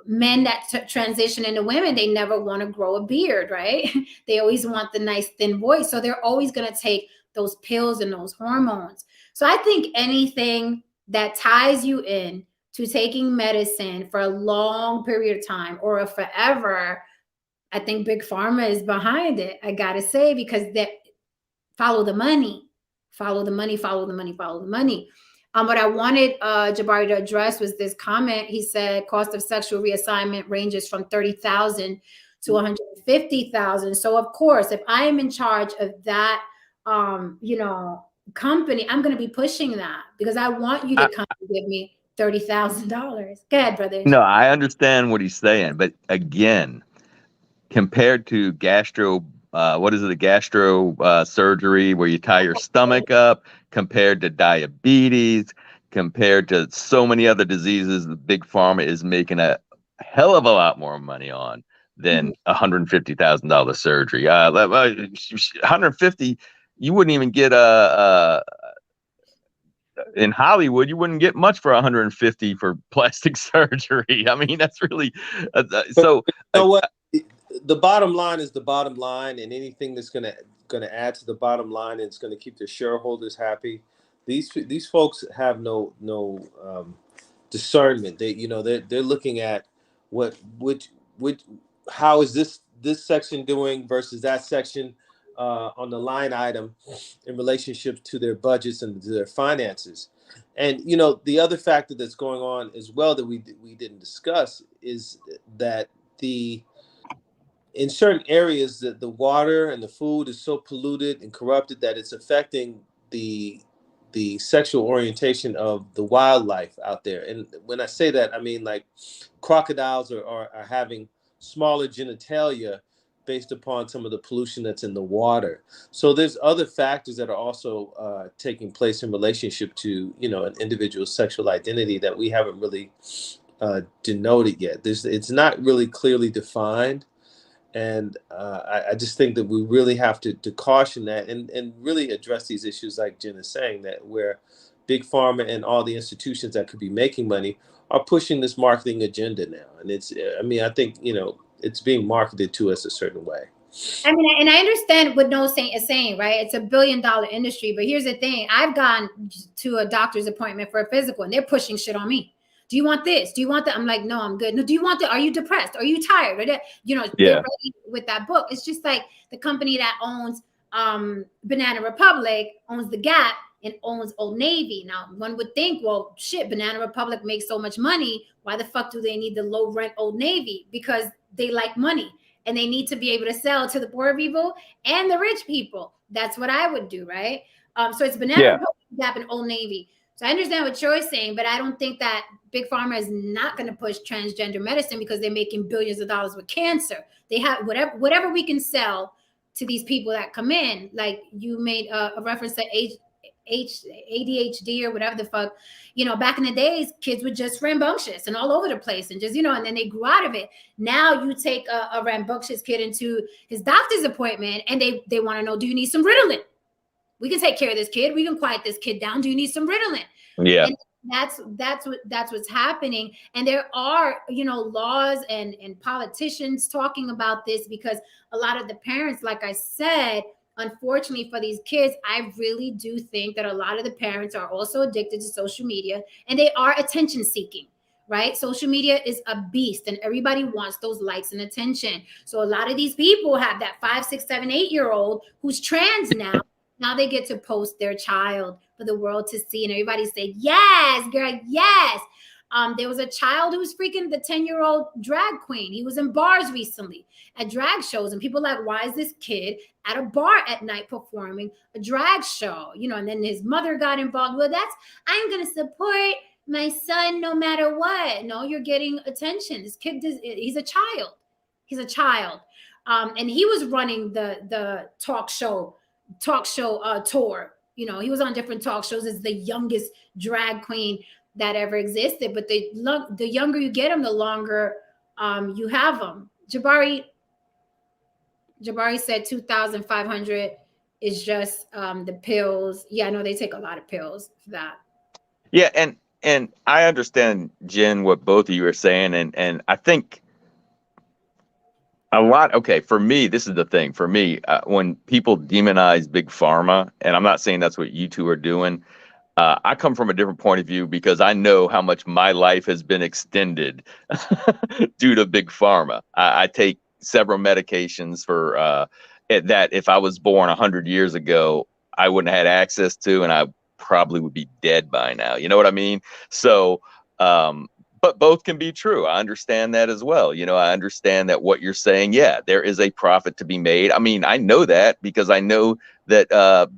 men that transition into women, they never want to grow a beard, right? They always want the nice thin voice. So they're always going to take those pills and those hormones. So I think anything that ties you in to taking medicine for a long period of time or a forever, I think Big Pharma is behind it. I got to say, because they follow the money, follow the money, follow the money, follow the money. What I wanted Jabari to address was this comment. He said cost of sexual reassignment ranges from $30,000 to $150,000. So of course, if I am in charge of that, company, I'm going to be pushing that, because I want you to come and give me $30,000. Go ahead, brother. No, I understand what he's saying, but again, compared to a gastro surgery where you tie your stomach up, compared to diabetes, compared to so many other diseases, the Big Pharma is making a hell of a lot more money on than $150,000 surgery. 150, you wouldn't even get in Hollywood, you wouldn't get much for 150 for plastic surgery. I mean, that's really so. You know what? The bottom line is the bottom line, and anything that's going to add to the bottom line and it's going to keep the shareholders happy. These folks have no discernment. They're looking at how is this section doing versus that section on the line item in relationship to their budgets and to their finances. And the other factor that's going on as well that we didn't discuss is that in certain areas that the water and the food is so polluted and corrupted that it's affecting the sexual orientation of the wildlife out there. And when I say that, I mean like crocodiles are having smaller genitalia based upon some of the pollution that's in the water. So there's other factors that are also taking place in relationship to an individual's sexual identity that we haven't really denoted yet. It's not really clearly defined. And I just think that we really have to caution that and really address these issues like Jen is saying, that where big pharma and all the institutions that could be making money are pushing this marketing agenda now. And it's, I mean, I think, it's being marketed to us a certain way. I mean, and I understand what No Saint is saying, right? It's $1 billion industry, but here's the thing: I've gone to a doctor's appointment for a physical, and they're pushing shit on me. Do you want this? Do you want that? I'm like, no, I'm good. No, do you want that? Are you depressed? Are you tired? Or they're ready with that book. It's just like the company that owns Banana Republic owns the Gap and owns Old Navy. Now, one would think, well, shit, Banana Republic makes so much money. Why the fuck do they need the low rent Old Navy? Because they like money. And they need to be able to sell to the poor people and the rich people. That's what I would do, right? So it's Banana Republic, Gap, and Old Navy. So I understand what you're saying, but I don't think that Big Pharma is not going to push transgender medicine because they're making billions of dollars with cancer. They have whatever we can sell to these people that come in. Like you made a reference to ADHD or whatever the fuck. Back in the days, kids were just rambunctious and all over the place and just, and then they grew out of it. Now you take a rambunctious kid into his doctor's appointment and they want to know, do you need some Ritalin? We can take care of this kid. We can quiet this kid down. Do you need some Ritalin? Yeah. And that's what's happening. And there are, laws and politicians talking about this because a lot of the parents, like I said, unfortunately for these kids, I really do think that a lot of the parents are also addicted to social media and they are attention seeking, right? Social media is a beast and everybody wants those likes and attention. So a lot of these people have that 5, 6, 7, 8-year-old who's trans now. Now they get to post their child for the world to see and everybody say, yes, girl, yes. There was a child who was freaking the 10-year-old drag queen. He was in bars recently at drag shows and people like, why is this kid at a bar at night performing a drag show? And then his mother got involved. Well, I'm going to support my son no matter what. No, you're getting attention. This kid, he's a child. He's a child. And he was running the talk show tour. He was on different talk shows as the youngest drag queen that ever existed. But the younger you get them, the longer you have them. Jabari said 2,500 is just the pills. Yeah, I know they take a lot of pills for that. Yeah, and I understand, Jen, what both of you are saying, and I think a lot. Okay, for me, this is the thing. For me, when people demonize big pharma, and I'm not saying that's what you two are doing. I come from a different point of view because I know how much my life has been extended due to big pharma. I take several medications for that if I was born 100 years ago, I wouldn't have had access to, and I probably would be dead by now. You know what I mean? So, but both can be true. I understand that as well. I understand that what you're saying, yeah, there is a profit to be made. I mean, I know that because I know that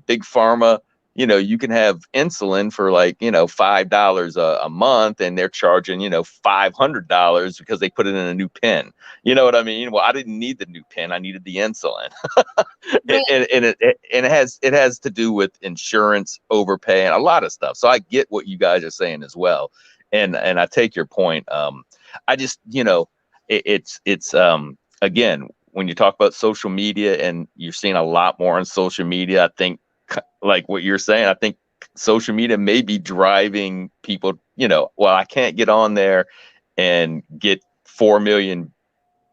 big pharma, you can have insulin for like, $5 a month and they're charging, $500 because they put it in a new pen. You know what I mean? Well, I didn't need the new pen. I needed the insulin. Right. and it has to do with insurance, overpaying, a lot of stuff. So I get what you guys are saying as well. And I take your point. I just, it's again, when you talk about social media and you're seeing a lot more on social media, I think like what you're saying, I think social media may be driving people, well, I can't get on there and get 4 million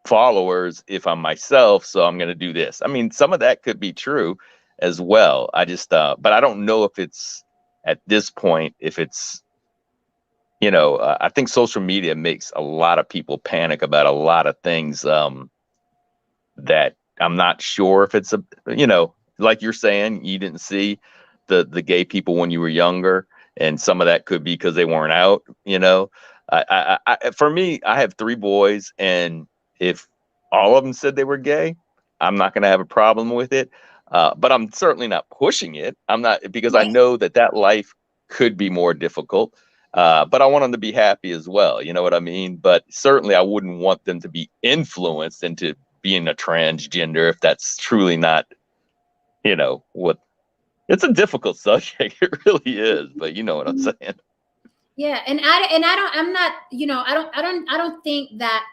followers if I'm myself. So I'm going to do this. I mean, some of that could be true as well. I just, but I don't know if it's at this point, if it's, I think social media makes a lot of people panic about a lot of things that I'm not sure if it's like you're saying, you didn't see the gay people when you were younger, and some of that could be because they weren't out. For me, I have 3 boys, and if all of them said they were gay, I'm not going to have a problem with it. But I'm certainly not pushing it. I'm not, because I know that life could be more difficult. But I want them to be happy as well. You know what I mean? But certainly I wouldn't want them to be influenced into being a transgender if that's truly not, what. It's a difficult subject. It really is, but you know what I'm saying. Yeah, and I don't think that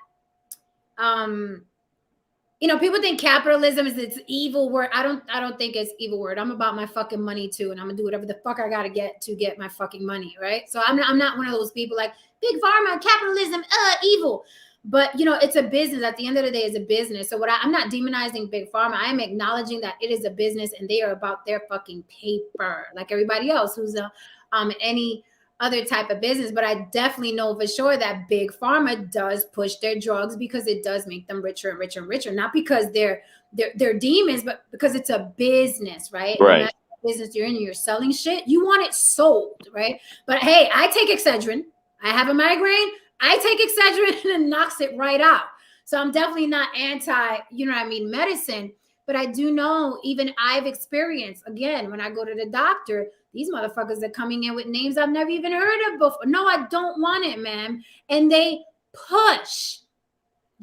you know, people think capitalism is this evil word. I don't think it's evil word. I'm about my fucking money too, and I'm gonna do whatever the fuck I gotta get to get my fucking money, right? So I'm not one of those people like big pharma, capitalism, evil. But you know, it's a business. At the end of the day, it's a business. So I'm not demonizing big pharma. I am acknowledging that it is a business, and they are about their fucking paper, like everybody else who's any other type of business. But I definitely know for sure that big pharma does push their drugs because it does make them richer and richer and richer, not because they're demons, but because it's a business, right? Right. No matter what business you're in, you're selling shit, you want it sold, right? But hey, I take Excedrin. I have a migraine, I take Excedrin and it knocks it right out. So I'm definitely not anti, you know what I mean, medicine. But I do know, even I've experienced, again, when I go to the doctor, these motherfuckers are coming in with names I've never even heard of before. No, I don't want it, ma'am. And they push.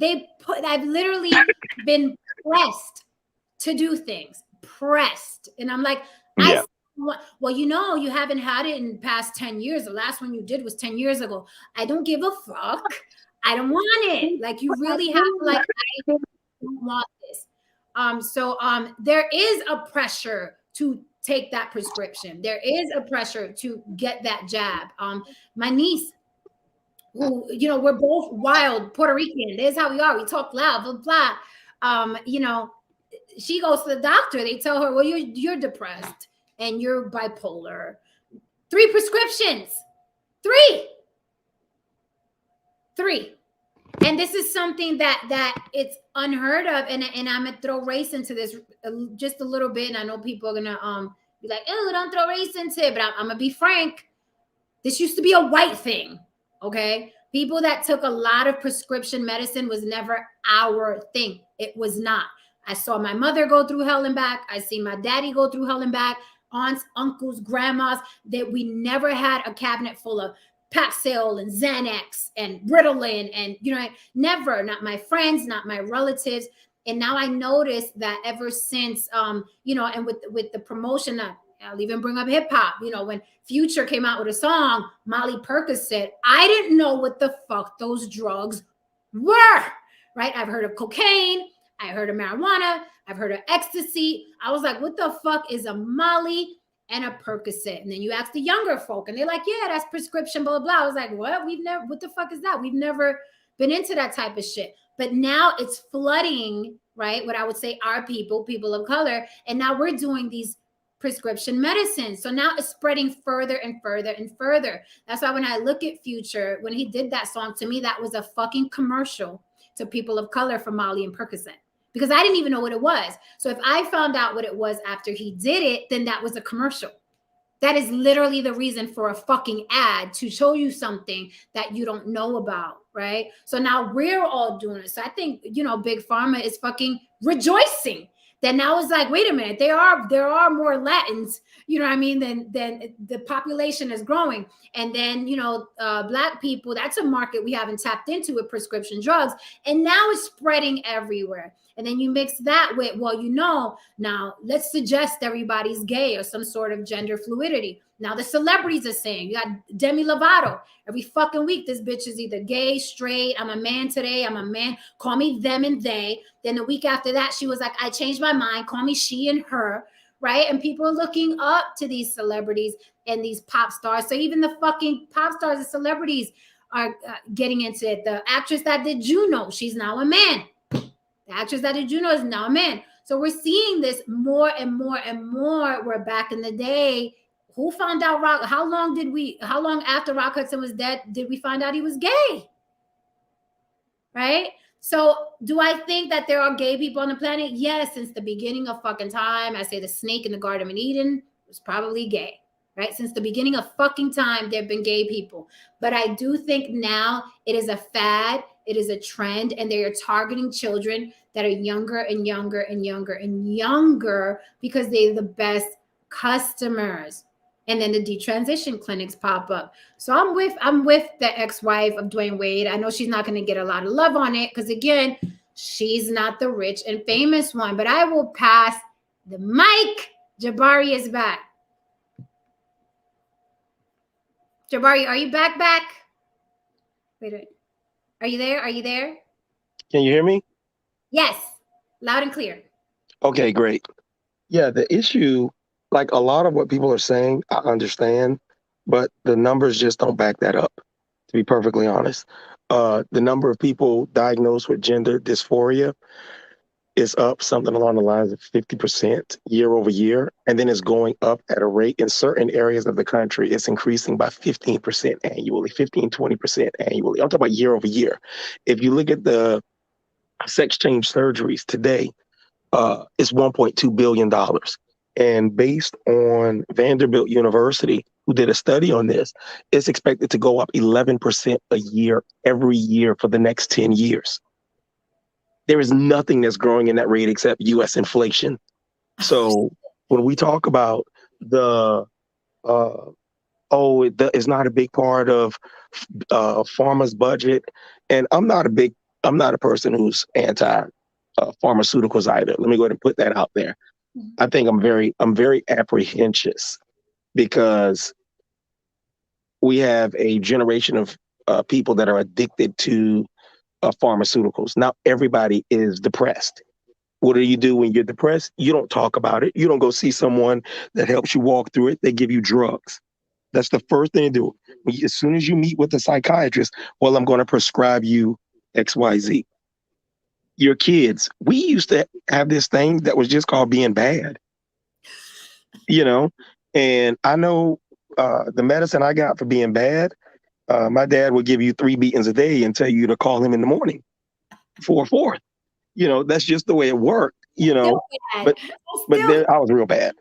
I've literally been pressed to do things. Pressed. And I'm like, Yeah. well, you know, you haven't had it in the past 10 years. The last one you did was 10 years ago. I don't give a fuck. I don't want it. Like, you really have to, like, I don't want this. There is a pressure to take that prescription. There is a pressure to get that jab. My niece, who, you know, we're both wild Puerto Rican. This is how we are. We talk loud, blah, blah. You know, she goes to the doctor. They tell her, well, you're depressed and you're bipolar. 3 prescriptions. 3. And this is something that it's unheard of. And I'm gonna throw race into this just a little bit. And I know people are gonna be like, oh, don't throw race into it. But I'm gonna be frank. This used to be a white thing. Okay. People that took a lot of prescription medicine was never our thing. It was not. I saw my mother go through hell and back. I see my daddy go through hell and back. Aunts, uncles, grandmas, that we never had a cabinet full of Paxil and Xanax and Ritalin, and you know, never, not my friends, not my relatives. And now I notice that ever since you know, and with the promotion, I'll even bring up hip hop, you know, when Future came out with a song, Molly Percocet, I didn't know what the fuck those drugs were, right? I've heard of cocaine, I heard of marijuana, I've heard of ecstasy. I was like, what the fuck is a Molly and a Percocet? And then you ask the younger folk and they're like, yeah, that's prescription, blah, blah, blah. I was like, what the fuck is that? We've never been into that type of shit. But now it's flooding, right? What I would say our people of color. And now we're doing these prescription medicine. So now it's spreading further and further and further. That's why when I look at Future, when he did that song, to me, that was a fucking commercial to people of color for Molly and Percocet, because I didn't even know what it was. So if I found out what it was after he did it, then that was a commercial. That is literally the reason for a fucking ad, to show you something that you don't know about, right? So now we're all doing it. So I think, you know, Big Pharma is fucking rejoicing that now it's like, wait a minute, there are more Latins, you know what I mean, then the population is growing. And then, you know, Black people, that's a market we haven't tapped into with prescription drugs. And now it's spreading everywhere. And then you mix that with, well, you know, now let's suggest everybody's gay or some sort of gender fluidity. Now the celebrities are saying, you got Demi Lovato. Every fucking week, this bitch is either gay, straight, I'm a man today, I'm a man, call me them and they. Then the week after that, she was like, I changed my mind, call me she and her, right? And people are looking up to these celebrities and these pop stars. So even the fucking pop stars and celebrities are getting into it. The actress that did Juno, she's now a man. The actress that did Juno is now a man. So we're seeing this more and more and more. Where back in the day, who found out Rock? How long after Rock Hudson was dead did we find out he was gay? Right? So do I think that there are gay people on the planet? Yes, since the beginning of fucking time. I say the snake in the Garden of Eden was probably gay, right? Since the beginning of fucking time, there have been gay people. But I do think now it is a fad, it is a trend, and they are targeting children that are younger and younger and younger and younger because they're the best customers. And then the detransition clinics pop up. So I'm with the ex-wife of Dwyane Wade. I know she's not going to get a lot of love on it because, again, she's not the rich and famous one. But I will pass the mic. Jabari is back. Jabari, are you back? Wait. Are you there? Can you hear me? Yes. Loud and clear. Okay, great. Yeah, the issue, like a lot of what people are saying, I understand, but the numbers just don't back that up, to be perfectly honest. The number of people diagnosed with gender dysphoria is up something along the lines of 50% year over year. And then it's going up at a rate in certain areas of the country. It's increasing by 15% annually, 15, 20% annually. I'm talking about year over year. If you look at the sex change surgeries today, it's $1.2 billion. And based on Vanderbilt University, who did a study on this, it's expected to go up 11% a year every year for the next 10 years. There is nothing that's growing in that rate except US inflation. So when we talk about the, uh, it's not a big part of pharma's budget, and I'm not a person who's anti pharmaceuticals either. Let me go ahead and put that out there. I think I'm very apprehensive because we have a generation of people that are addicted to pharmaceuticals. Now everybody is depressed. What do you do when you're depressed? You don't talk about it. You don't go see someone that helps you walk through it. They give you drugs. That's the first thing to do. As soon as you meet with a psychiatrist, well, I'm going to prescribe you XYZ. Your kids, we used to have this thing that was just called being bad, you know? And I know the medicine I got for being bad, my dad would give you 3 beatings a day and tell you to call him in the morning for a fourth. That's just the way it worked, Still bad. but Still. there I was real bad.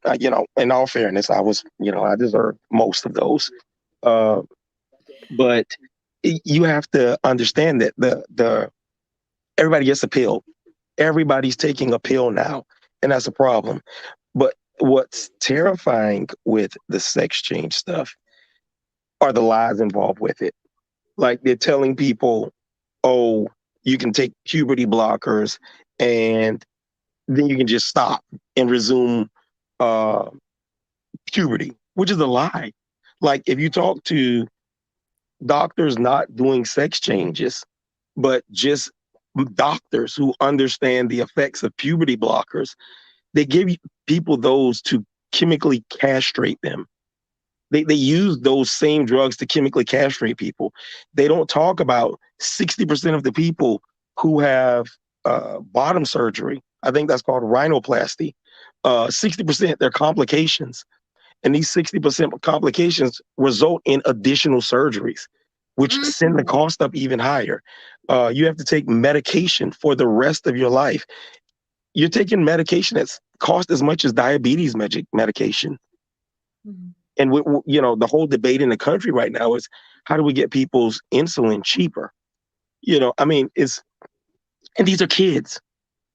In all fairness, I was, I deserved most of those. Uh, but you have to understand that the everybody gets a pill. Everybody's taking a pill now, and that's a problem. But what's terrifying with the sex change stuff are the lies involved with it. Like they're telling people, oh, you can take puberty blockers and then you can just stop and resume uh, puberty, which is a lie. Like if you talk to doctors not doing sex changes, but just doctors who understand the effects of puberty blockers, they give people those to chemically castrate them. They use those same drugs to chemically castrate people. They don't talk about 60% of the people who have bottom surgery. I think that's called rhinoplasty. 60% they're complications. And these 60% complications result in additional surgeries, which send the cost up even higher. You have to take medication for the rest of your life. You're taking medication that's cost as much as diabetes medication. Mhm. And the whole debate in the country right now is how do we get people's insulin cheaper? I mean, and these are kids.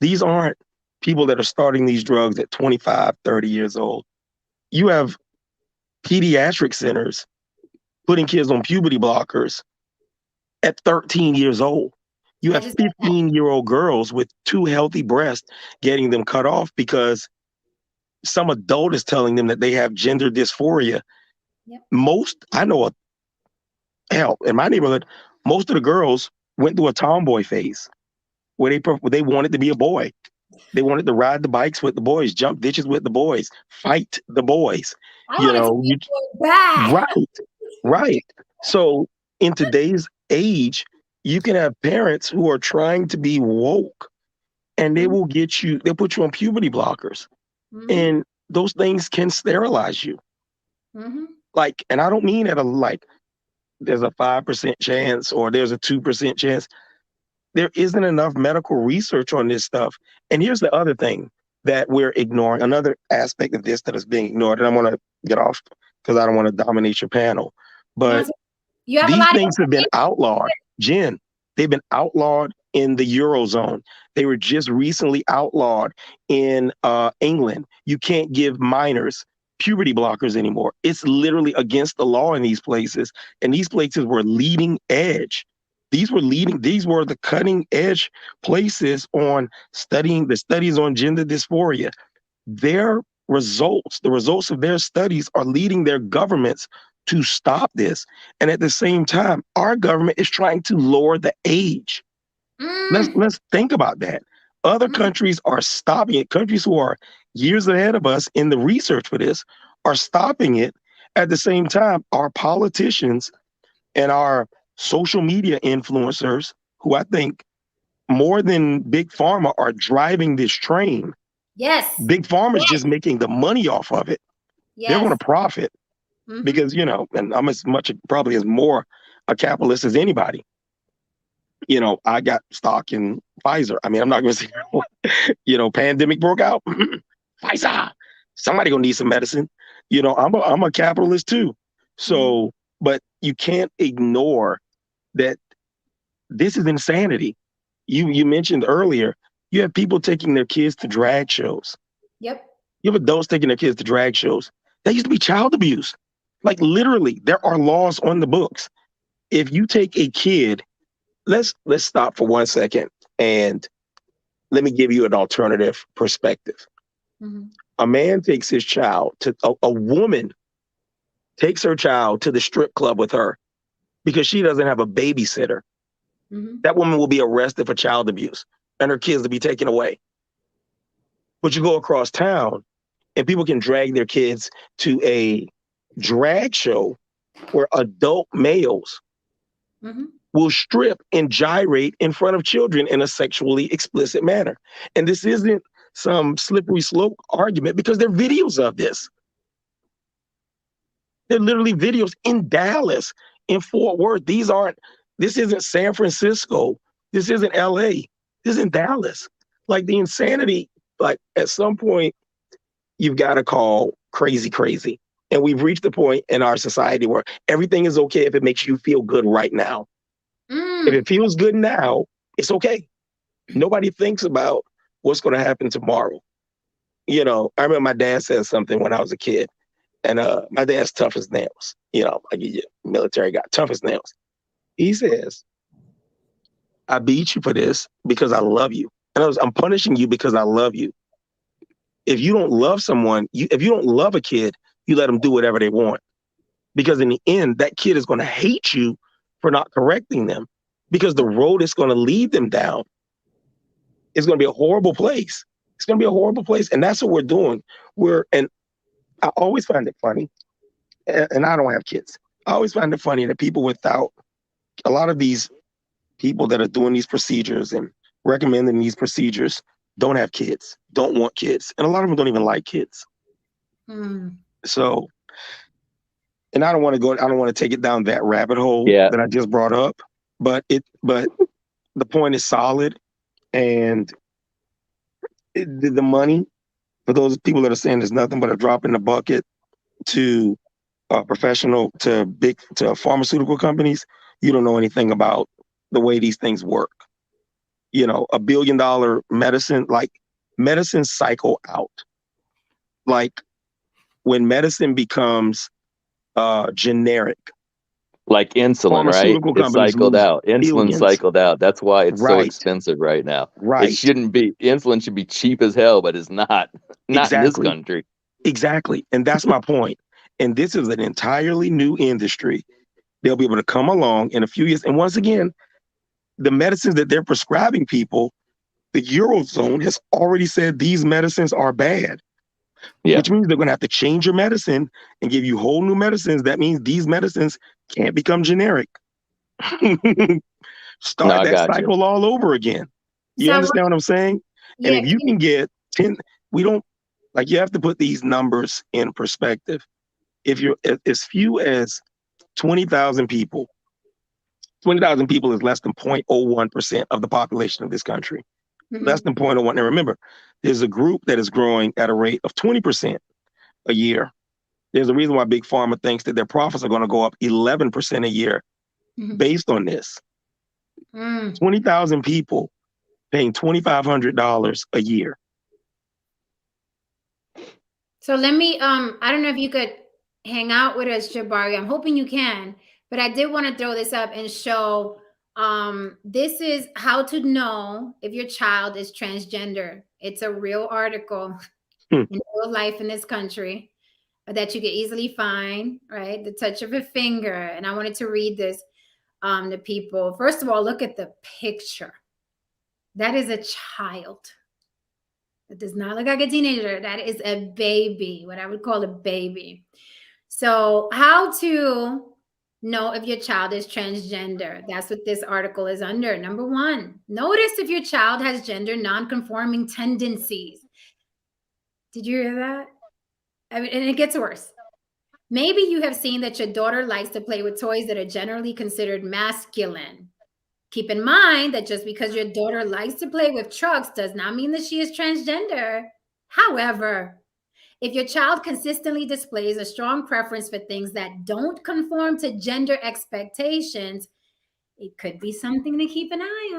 These aren't people that are starting these drugs at 25, 30 years old. You have pediatric centers putting kids on puberty blockers at 13 years old. You I have just 15-year-old girls with 2 healthy breasts getting them cut off because some adult is telling them that they have gender dysphoria. Yep. I know, hell, in my neighborhood, most of the girls went through a tomboy phase where they wanted to be a boy. They wanted to ride the bikes with the boys, jump ditches with the boys, fight the boys. I You wanted to know, be you bad. right, right. So in today's age, you can have parents who are trying to be woke, and they'll put you on puberty blockers, Mm-hmm. and those things can sterilize you. Mm-hmm. Like, and I don't mean there's a 5% chance or there's a 2% chance. There isn't enough medical research on this stuff. And here's the other thing that we're ignoring, another aspect of this that is being ignored. And I want to get off because I don't want to dominate your panel. No, But you have a these lot things have been of outlawed. Jen, they've been outlawed in the Eurozone. They were just recently outlawed in England. You can't give minors puberty blockers anymore. It's literally against the law in these places. And these places were leading edge. These were the cutting edge places on studying the studies on gender dysphoria. The results of their studies are leading their governments to stop this. And at the same time, our government is trying to lower the age. Mm. Let's think about that. Other countries are stopping it. Countries who are years ahead of us in the research for this are stopping it. At the same time, our politicians and our social media influencers, who I think more than Big Pharma are driving this train. Yes. Big Pharma is just making the money off of it. They're going to profit because, you know, and I'm as much probably as more a capitalist as anybody. You know, I got stock in Pfizer. I mean, I'm not going to say, you know, pandemic broke out. Pfizer, somebody gonna need some medicine. You know, I'm a capitalist too. So, but you can't ignore that this is insanity. You mentioned earlier, you have people taking their kids to drag shows. Yep. You have adults taking their kids to drag shows. That used to be child abuse. Like literally, there are laws on the books. If you take a kid, let's stop for 1 second and let me give you an alternative perspective. A man takes his child to a woman takes her child to the strip club with her because she doesn't have a babysitter. That woman will be arrested for child abuse and her kids will be taken away. But you go across town and people can drag their kids to a drag show where adult males will strip and gyrate in front of children in a sexually explicit manner. And this isn't some slippery slope argument because there are videos of this. There are literally videos in Dallas, in Fort Worth. This isn't San Francisco. This isn't LA. This is in Dallas. Like the insanity, like at some point, you've got to call crazy, crazy. And we've reached the point in our society where everything is okay if it makes you feel good right now. If it feels good now, it's okay. Nobody thinks about what's going to happen tomorrow. You know, I remember my dad said something when I was a kid, and my dad's tough as nails. You know, like a military guy, tough as nails. He says, I beat you for this because I love you. And I'm punishing you because I love you. If you don't love someone, if you don't love a kid, you let them do whatever they want. Because in the end, that kid is going to hate you for not correcting them. Because the road it's going to lead them down is going to be a horrible place. It's going to be a horrible place. And that's what we're doing. And I always find it funny, and I don't have kids. I always find it funny that people without, a lot of these people that are doing these procedures and recommending these procedures don't have kids, don't want kids. And a lot of them don't even like kids. So, and I don't want to take it down that rabbit hole that I just brought up, but the point is solid. And the money, for those people that are saying there's nothing but a drop in the bucket to to pharmaceutical companies, you don't know anything about the way these things work. You know, $1 billion medicine, like medicine cycle out. Like when medicine becomes generic. Like insulin, right? It's cycled out. Insulin cycled out. That's why it's so expensive right now. Right. It shouldn't be. Insulin should be cheap as hell, but it's not. Not in this country. Exactly. And that's my point. And this is an entirely new industry. They'll be able to come along in a few years. And once again, the medicines that they're prescribing people, the Eurozone has already said these medicines are bad. Yeah. Which means they're going to have to change your medicine and give you whole new medicines. That means these medicines can't become generic. Start that cycle all over again. You understand what I'm saying? Yeah. And if you can get 10, you have to put these numbers in perspective. If you're as few as 20,000 people, 20,000 people is less than 0.01% of the population of this country. Less than 0.01. And remember, there's a group that is growing at a rate of 20% a year. There's a reason why Big Pharma thinks that their profits are going to go up 11% a year based on this. 20,000 people paying $2,500 a year. So let me, I don't know if you could hang out with us, Jabari. I'm hoping you can, but I did want to throw this up and show, this is how to know if your child is transgender. It's a real article in real life in this country that you can easily find, right? The touch of a finger. And I wanted to read this to people. First of all, look at the picture. That is a child. That does not look like a teenager. That is a baby, what I would call a baby. So, how to know if your child is transgender? That's what this article is under. Number one, notice if your child has gender nonconforming tendencies. Did you hear that? I mean, and it gets worse. Maybe you have seen that your daughter likes to play with toys that are generally considered masculine. Keep in mind that just because your daughter likes to play with trucks does not mean that she is transgender. However, if your child consistently displays a strong preference for things that don't conform to gender expectations, it could be something to keep an eye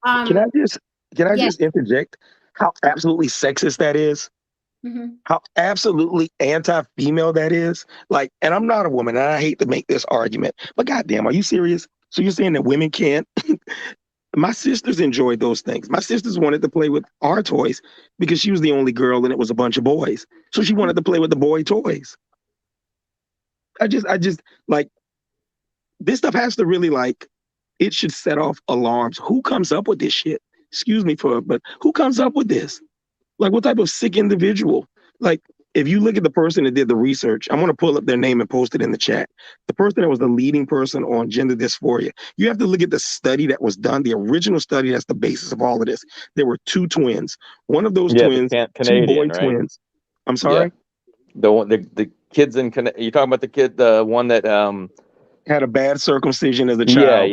on. Can I just can I Yes. just interject how absolutely sexist that is? Mhm. How absolutely anti-female that is. Like, and I'm not a woman, and I hate to make this argument, but goddamn, are you serious? So you're saying that women can't? My sisters enjoyed those things. My sisters wanted to play with our toys because she was the only girl and it was a bunch of boys. So she wanted to play with the boy toys. I just like this stuff has to really like it should set off alarms. Who comes up with this shit? Excuse me but who comes up with this? Like, what type of sick individual? Like, if you look at the person that did the research, I'm going to pull up their name and post it in the chat. The person that was the leading person on gender dysphoria. You have to look at the study that was done, the original study that's the basis of all of this. There were two twins. One of those Yeah, twins, the two boy Canadian, right? twins. I'm Yeah, sorry? the kids in you talking about the kid, the one that Had a bad circumcision as a yeah, child.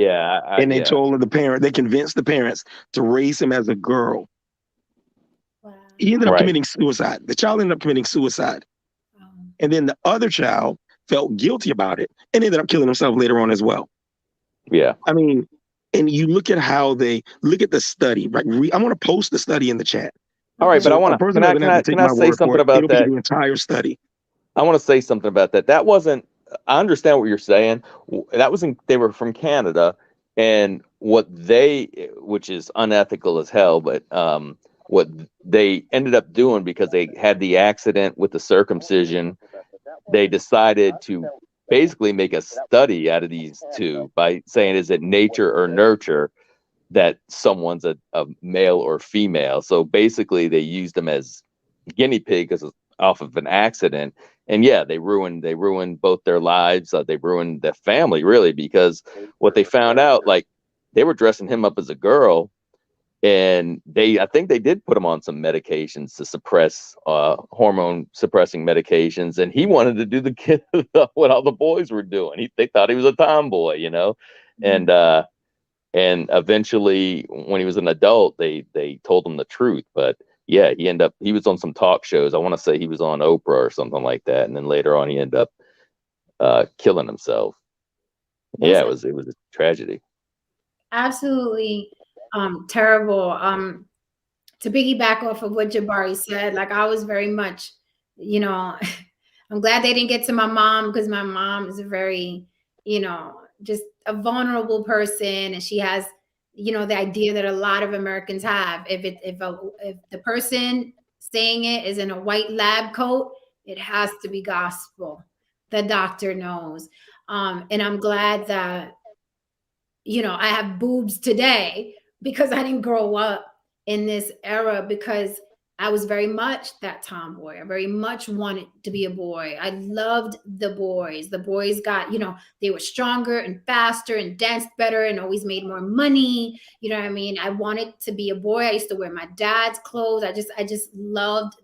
And they yeah. told the parent, they convinced the parents to raise him as a girl. Wow. He ended up Right. committing suicide. The child ended up committing suicide. Um, And then the other child felt guilty about it and ended up killing himself later on as well. Yeah. I mean, and you look at how they look at the study, right? I'm going to post the study in the chat. All right, but So I a want to person doesn't have to take can I my say word for something it. about It'll be that? the entire study. I want to say something about that. That wasn't. I understand what you're saying. That wasn't. They were from Canada, and which is unethical as hell, but what they ended up doing because they had the accident with the circumcision, they decided to basically make a study out of these two by saying, is it nature or nurture that someone's a male or female? So basically, they used them as guinea pig off of an accident, and yeah, they ruined both their lives. They ruined their family really, because what they found out, like, they were dressing him up as a girl, and I think they did put him on some medications to suppress hormone suppressing medications, and he wanted to do the kid what all the boys were doing. They thought he was a tomboy, and and eventually when he was an adult, they told him the truth. But yeah, he was on some talk shows. I want to say he was on Oprah or something like that, and then later on he ended up killing himself. Yeah, that's it was a tragedy. absolutely terrible. To piggyback off of what Jabari said, like I was very much, you know, I'm glad they didn't get to my mom because my mom is a very, just a vulnerable person, and she has, the idea that a lot of Americans have. If the person saying it is in a white lab coat, it has to be gospel. The doctor knows, and I'm glad that I have boobs today because I didn't grow up in this era, because I was very much that tomboy. I very much wanted to be a boy. I loved the boys. The boys got, they were stronger and faster and danced better and always made more money. You know what I mean? I wanted to be a boy. I used to wear my dad's clothes. I just loved,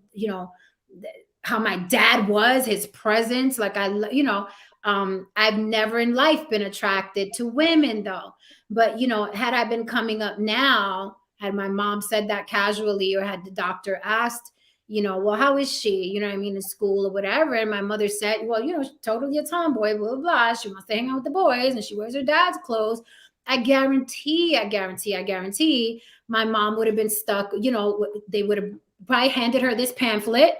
how my dad was, his presence. Like I've never in life been attracted to women though. But had I been coming up now, had my mom said that casually, or had the doctor asked, well, how is she? You know what I mean, in school or whatever. And my mother said, well, she's totally a tomboy, blah, blah, blah. She wants to hang out with the boys and she wears her dad's clothes. I guarantee my mom would have been stuck, they would have probably handed her this pamphlet.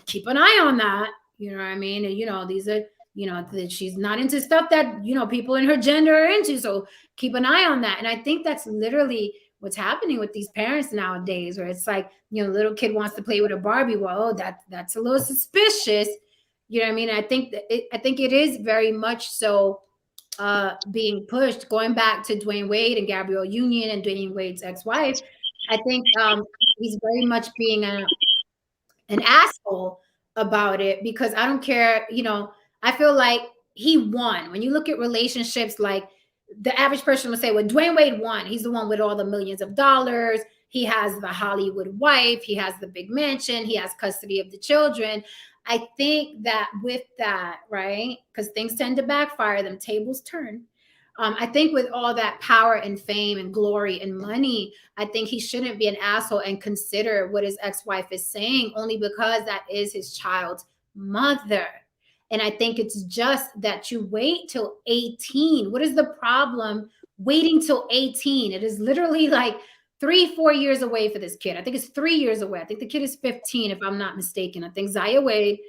Keep an eye on that. You know what I mean? And these are, that she's not into stuff that, people in her gender are into. So keep an eye on that. And I think that's literally what's happening with these parents nowadays, where it's like, little kid wants to play with a Barbie. Well, that's a little suspicious. You know what I mean? I think it is very much so being pushed. Going back to Dwyane Wade and Gabrielle Union and Dwyane Wade's ex-wife, I think he's very much being an asshole about it, because I don't care, I feel like he won. When you look at relationships, like the average person would say, well, Dwyane Wade won. He's the one with all the millions of dollars. He has the Hollywood wife. He has the big mansion. He has custody of the children. I think that with that, right? Because things tend to backfire, them tables turn. I think with all that power and fame and glory and money, I think he shouldn't be an asshole and consider what his ex-wife is saying, only because that is his child's mother. And I think it's just that you wait till 18. What is the problem waiting till 18? It is literally like 3-4 years away for this kid. I think it's 3 years away. I think the kid is 15, if I'm not mistaken. I think Zaya Wade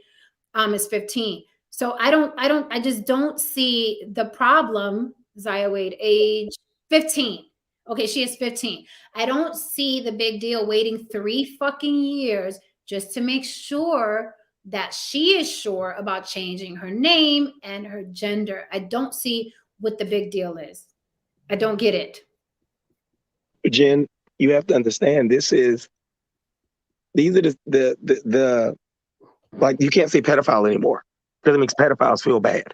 is 15. So I just don't see the problem. Zaya Wade, age 15. Okay, she is 15. I don't see the big deal waiting 3 fucking years just to make sure that she is sure about changing her name and her gender. I don't see what the big deal is. I don't get it. Jen, you have to understand, these are the like, you can't say pedophile anymore because it makes pedophiles feel bad.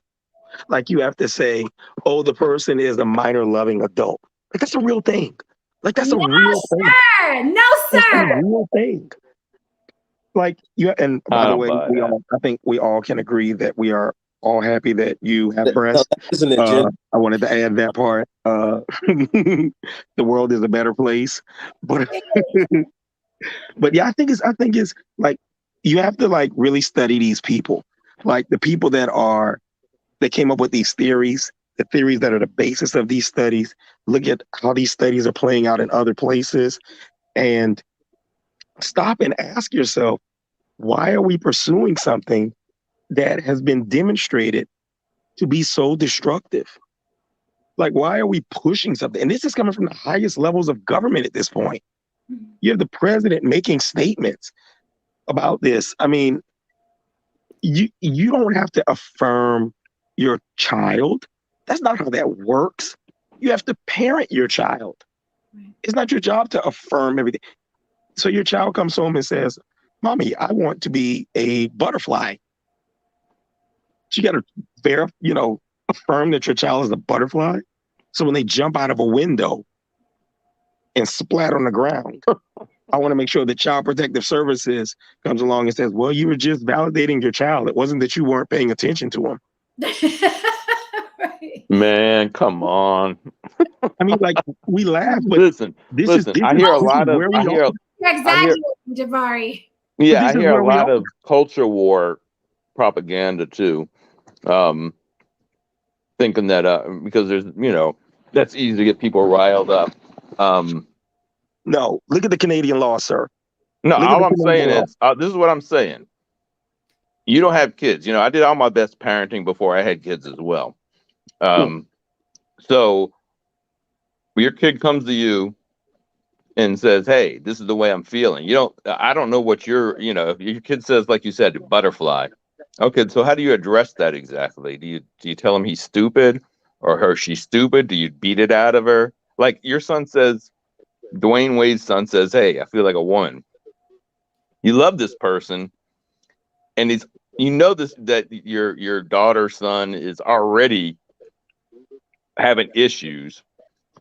Like, you have to say, oh, the person is a minor loving adult. Like, that's a real thing. Like, that's a real thing. No, That's a sir. real thing. Like, and by the way, I think we all can agree that we are all happy that you have breasts. Isn't it, Jen? I wanted to add that part. The world is a better place, but but yeah, I think it's like, you have to like really study these people, like the people that came up with these theories, the theories that are the basis of these studies. Look at how these studies are playing out in other places, and stop and ask yourself, why are we pursuing something that has been demonstrated to be so destructive? Like, why are we pushing something? And this is coming from the highest levels of government at this point. You have the president making statements about this. I mean, you don't have to affirm your child. That's not how that works. You have to parent your child. It's not your job to affirm everything. So your child comes home and says, Mommy, I want to be a butterfly. You got to affirm that your child is a butterfly. So when they jump out of a window and splat on the ground, I want to make sure that Child Protective Services comes along and says, well, you were just validating your child. It wasn't that you weren't paying attention to him. Right. Man, come on. I mean, like, we laugh, but listen. I hear a lot of Exactly, Jabari. Yeah, I hear a lot of culture war propaganda too. Thinking that because there's that's easy to get people riled up. No, look at the Canadian law, sir. No, all I'm saying is this is what I'm saying. You don't have kids. I did all my best parenting before I had kids as well. So your kid comes to you and says, hey, this is the way I'm feeling. I don't know what if your kid says, like you said, butterfly. Okay, so how do you address that exactly? Do you tell him he's stupid or she's stupid? Do you beat it out of her? Like your son says, Dwyane Wade's son says, hey, I feel like a woman. You love this person, and this that your daughter's son is already having issues.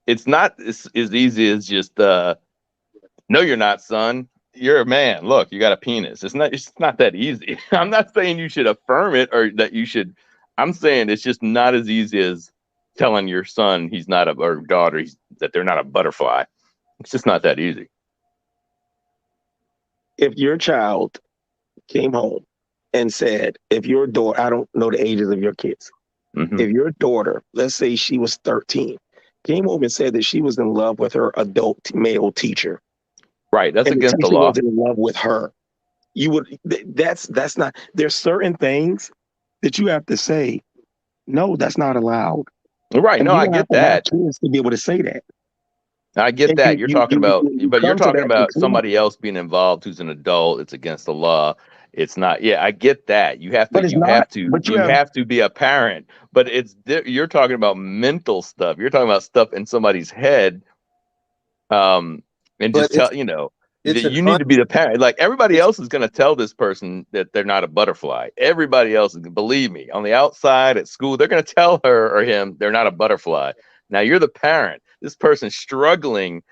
It's not as easy as just no, you're not, son. You're a man. Look, you got a penis. It's not that easy. I'm not saying you should affirm it or that you should. I'm saying it's just not as easy as telling your son he's not or daughter that they're not a butterfly. It's just not that easy. If your child came home and said, if your daughter, I don't know the ages of your kids. Mm-hmm. If your daughter, let's say she was 13, came home and said that she was in love with her adult male teacher. Right, that's against the law. Was in love with her. You would. That's not. There's certain things that you have to say. No, that's not allowed. Right. And no, I get that. To be able to say that. I get that. You're talking about somebody else being involved who's an adult. It's against the law. It's not. Yeah, I get that. You have to. But it's You not. have to. But you You have. have to be a parent. But you're talking about mental stuff. You're talking about stuff in somebody's head. And But just tell that it's an you need to be the parent. Like everybody it's else is going to tell this person that they're not a butterfly. Everybody else, believe me, on the outside at school, they're going to tell her or him they're not a butterfly. Now you're the parent. This person's struggling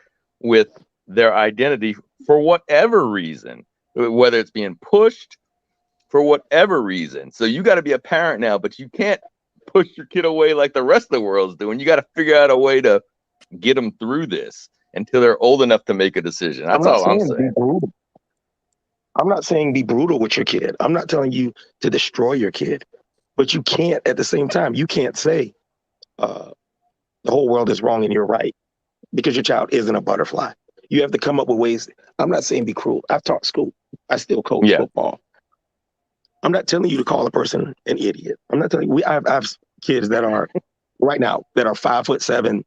with their identity for whatever reason, whether it's being pushed for whatever reason. So you got to be a parent now, but you can't push your kid away like the rest of the world's doing. You got to figure out a way to get them through this until they're old enough to make a decision. That's all I'm saying. Be brutal. I'm not saying be brutal with your kid. I'm not telling you to destroy your kid, but you can't at the same time. You can't say the whole world is wrong and you're right because your child isn't a butterfly. You have to come up with ways. I'm not saying be cruel. I've taught school. I still coach football. I'm not telling you to call a person an idiot. I'm not telling you. I have kids that are right now that are 5'7",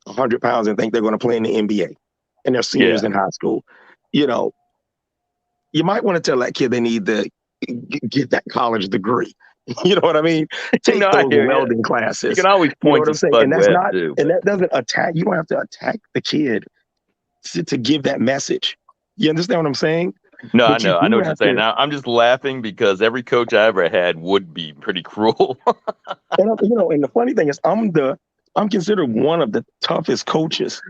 100 pounds and think they're going to play in the NBA, and they're seniors in high school. You know, you might want to tell that kid they need to get that college degree. You know what I mean? Take those welding classes. You can always point you know what I'm saying? And that's not, too, and that doesn't attack. You don't have to attack the kid to give that message. You understand what I'm saying? No, I know what you're saying. Now I'm just laughing because every coach I ever had would be pretty cruel. And and the funny thing is, I'm considered one of the toughest coaches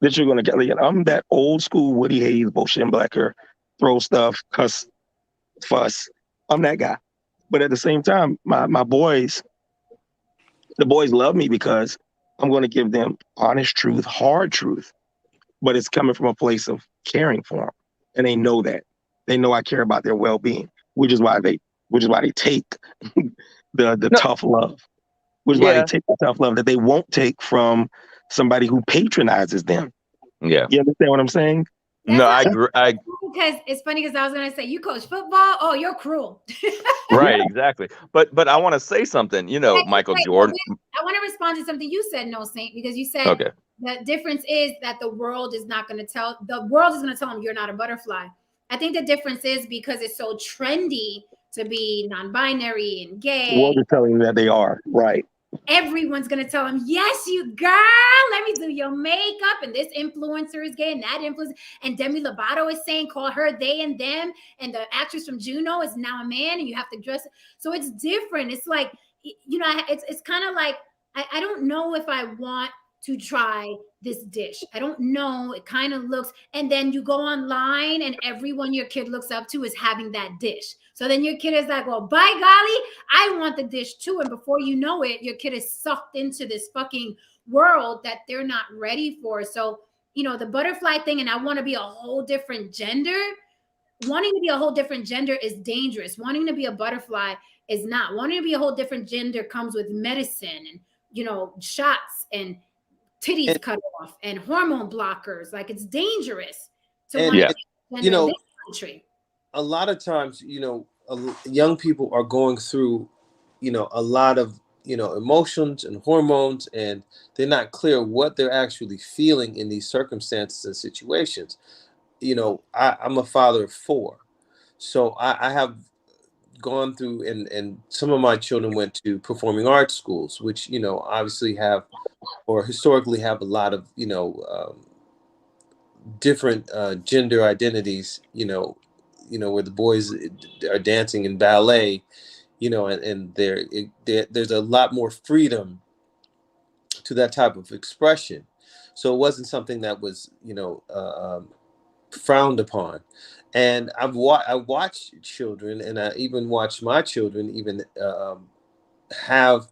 that you're going to get. Like, I'm that old school Woody Hayes, Bo Schembechler, throw stuff, cuss, fuss. I'm that guy. But at the same time, my boys, the boys love me because I'm going to give them honest truth, hard truth, but it's coming from a place of caring for them, and they know that. They know I care about their well-being, which is why they take the tough love. Which is why they take the tough love that they won't take from somebody who patronizes them. Yeah. You understand what I'm saying? No, I agree. Because it's funny because I was going to say, you coach football? Oh, you're cruel. Right, exactly. But I want to say something, Michael Jordan. I want to respond to something you said, No Saint, because you said the difference is that the world is going to tell them you're not a butterfly. I think the difference is because it's so trendy to be non-binary and gay. The world is telling them that they are, right. Everyone's going to tell them, yes, you girl, let me do your makeup. And this influencer is gay and that influencer. And Demi Lovato is saying, call her they and them. And the actress from Juno is now a man and you have to dress. So it's different. It's like, it's kind of like, I don't know if I want to try this dish. I don't know. It kind of looks, and then you go online and everyone your kid looks up to is having that dish. So then your kid is like, well, by golly, I want the dish too. And before you know it, your kid is sucked into this fucking world that they're not ready for. So, the butterfly thing, and I want to be a whole different gender. Wanting to be a whole different gender is dangerous. Wanting to be a butterfly is not. Wanting to be a whole different gender comes with medicine and, shots and titties cut off and hormone blockers. Like, it's dangerous to want to be in this country. A lot of times, young people are going through, a lot of, emotions and hormones, and they're not clear what they're actually feeling in these circumstances and situations. I'm a father of 4. So I have gone through, and some of my children went to performing arts schools, which, obviously have, or historically have, a lot of, different gender identities, where the boys are dancing in ballet, and there's a lot more freedom to that type of expression. So it wasn't something that was, frowned upon. And I watched children, and I even watched my children even have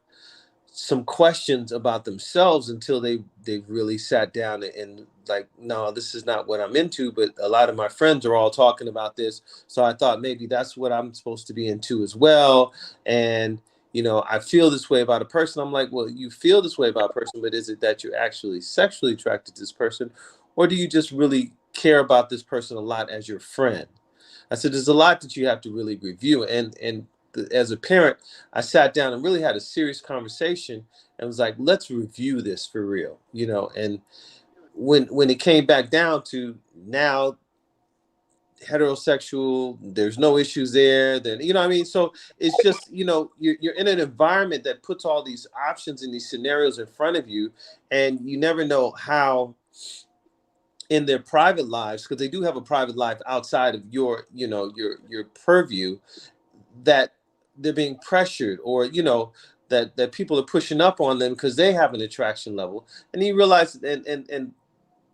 some questions about themselves until they really sat down and like, no, this is not what I'm into, but a lot of my friends are all talking about this, so I thought maybe that's what I'm supposed to be into as well. And I feel this way about a person. I'm like, well, you feel this way about a person, but is it that you're actually sexually attracted to this person, or do you just really care about this person a lot as your friend? I said, there's a lot that you have to really review. And as a parent, I sat down and really had a serious conversation and was like, let's review this for real, And when it came back down to now, heterosexual, there's no issues there, then you know what I mean. So it's just, you know, you're in an environment that puts all these options and these scenarios in front of you, and you never know how in their private lives, because they do have a private life outside of your, you know, your purview, that they're being pressured, or you know, that people are pushing up on them because they have an attraction level, and you realize, and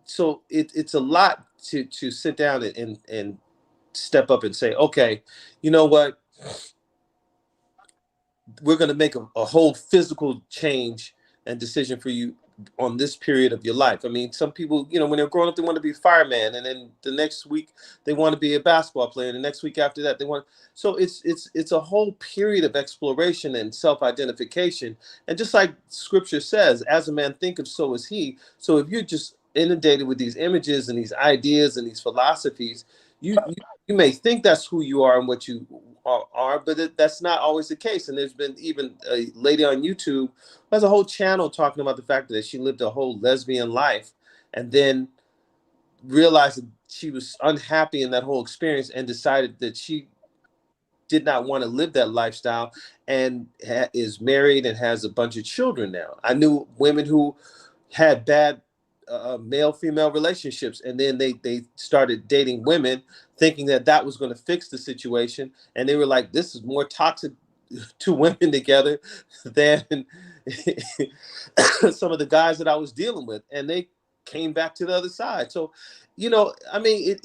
so it's a lot to sit down and step up and say, okay, you know what, we're going to make a whole physical change and decision for you on this period of your life. I mean, some people, you know, when they're growing up, they want to be a fireman, and then the next week they want to be a basketball player, and the next week after that they want. So it's a whole period of exploration and self-identification. And just like Scripture says, "As a man thinketh, so is he." So if you're just inundated with these images and these ideas and these philosophies, you may think that's who you are and what you are, but that's not always the case. And there's been even a lady on YouTube who has a whole channel talking about the fact that she lived a whole lesbian life, and then realized that she was unhappy in that whole experience, and decided that she did not want to live that lifestyle, and is married and has a bunch of children now. I knew women who had bad male female relationships, and then they started dating women thinking that that was going to fix the situation, and they were like, this is more toxic to women together than some of the guys that I was dealing with, and they came back to the other side. So, you know, I mean,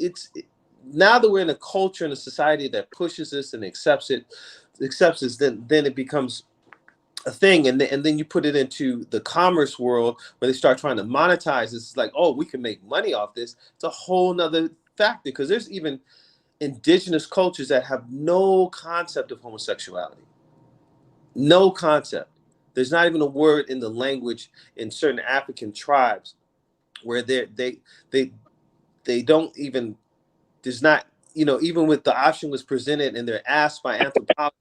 now that we're in a culture and a society that pushes this and accepts this, then it becomes a thing, and then you put it into the commerce world where they start trying to monetize this. It's like, oh, we can make money off this. It's a whole nother factor, because there's even indigenous cultures that have no concept of homosexuality. No concept. There's not even a word in the language in certain African tribes where they don't even, there's not, you know, even with the option was presented and they're asked by anthropologists,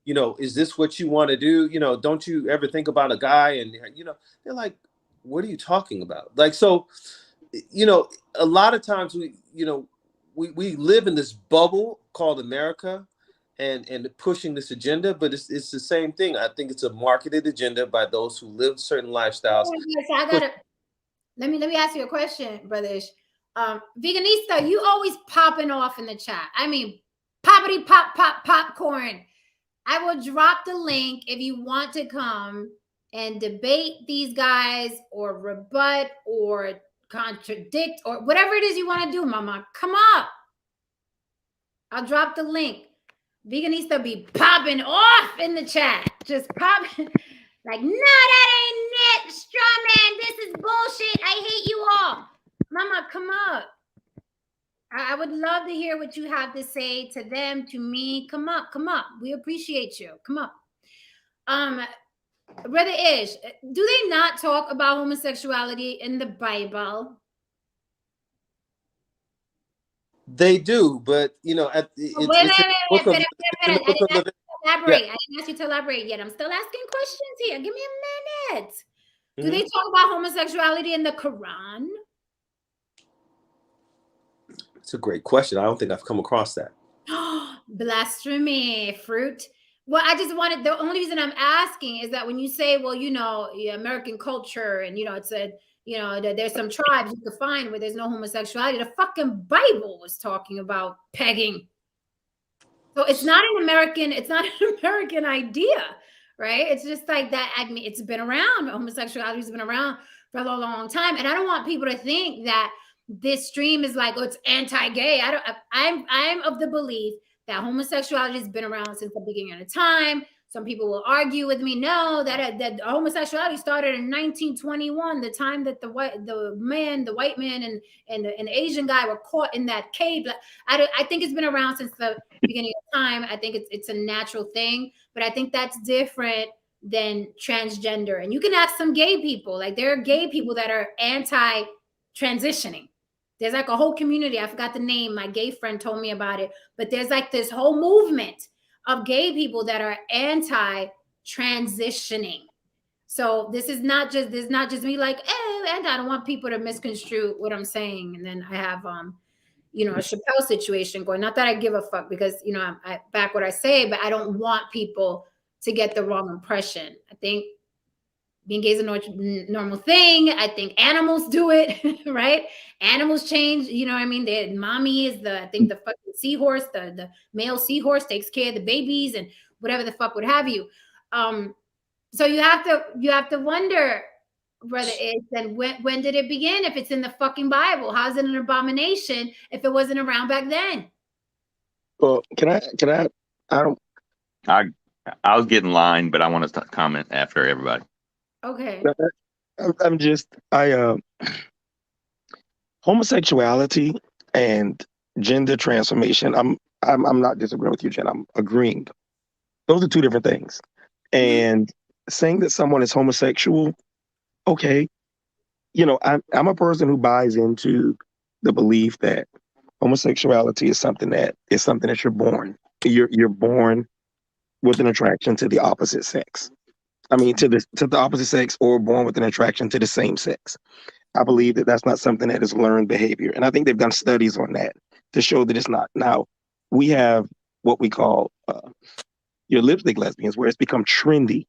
you know, is this what you want to do? You know, don't you ever think about a guy? And, you know, they're like, what are you talking about? Like, so, you know, a lot of times we live in this bubble called America, and pushing this agenda, but it's the same thing. I think it's a marketed agenda by those who live certain lifestyles. Yes, I gotta let me ask you a question, brother Ish. Veganista, you always popping off in the chat. I mean, poppity pop popcorn. I will drop the link if you want to come and debate these guys, or rebut, or contradict, or whatever it is you want to do, mama. Come up. I'll drop the link. Veganista be popping off in the chat. Just popping. Like, no, that ain't it, straw man. This is bullshit. I hate you all. Mama, come up. I would love to hear what you have to say to them, to me. Come up, come up. We appreciate you. Come up. Brother Ish, do they not talk about homosexuality in the Bible? They do, but you know, Wait. I didn't ask you to elaborate yet. I'm still asking questions here. Give me a minute. Do they talk about homosexuality in the Quran? It's a great question. I don't think I've come across that. Blasphemy, fruit. Well, I just wanted, the only reason I'm asking is that when you say, well, you know, American culture, and you know, it said, you know, that there's some tribes you could find where there's no homosexuality. The fucking Bible was talking about pegging. So it's not an American idea, right? It's just like that. I mean, it's been around. Homosexuality has been around for a long time. And I don't want people to think that this stream is like, oh, it's anti-gay. I'm of the belief that homosexuality has been around since the beginning of time. Some people will argue with me, no, that homosexuality started in 1921, the time that the white man and the Asian guy were caught in that cave. I think it's been around since the beginning of time. I think it's a natural thing, but I think that's different than transgender. And you can ask some gay people, like there are gay people that are anti-transitioning. There's like a whole community. I forgot the name. My gay friend told me about it, but there's like this whole movement of gay people that are anti-transitioning. So this is not just me like, and I don't want people to misconstrue what I'm saying. And then I have you know, a Chappelle situation going. Not that I give a fuck, because, you know, I back what I say, but I don't want people to get the wrong impression. I think being gay is a normal thing. I think animals do it, right? Animals change. You know what I mean? Mommy is I think the fucking seahorse, the male seahorse takes care of the babies and whatever the fuck would have you. So you have to wonder, brother Is, and when did it begin? If it's in the fucking Bible, how's it an abomination if it wasn't around back then? Well, I don't, I'll get in line, but I want to comment after everybody. Okay. I'm just, homosexuality and gender transformation. I'm not disagreeing with you, Jen. I'm agreeing. Those are two different things. And saying that someone is homosexual, okay, you know, I'm a person who buys into the belief that homosexuality is something that you're born. You're born with an attraction to the opposite sex. I mean, to the opposite sex, or born with an attraction to the same sex. I believe that that's not something that is learned behavior, and I think they've done studies on that to show that it's not. Now, we have what we call your lipstick lesbians, where it's become trendy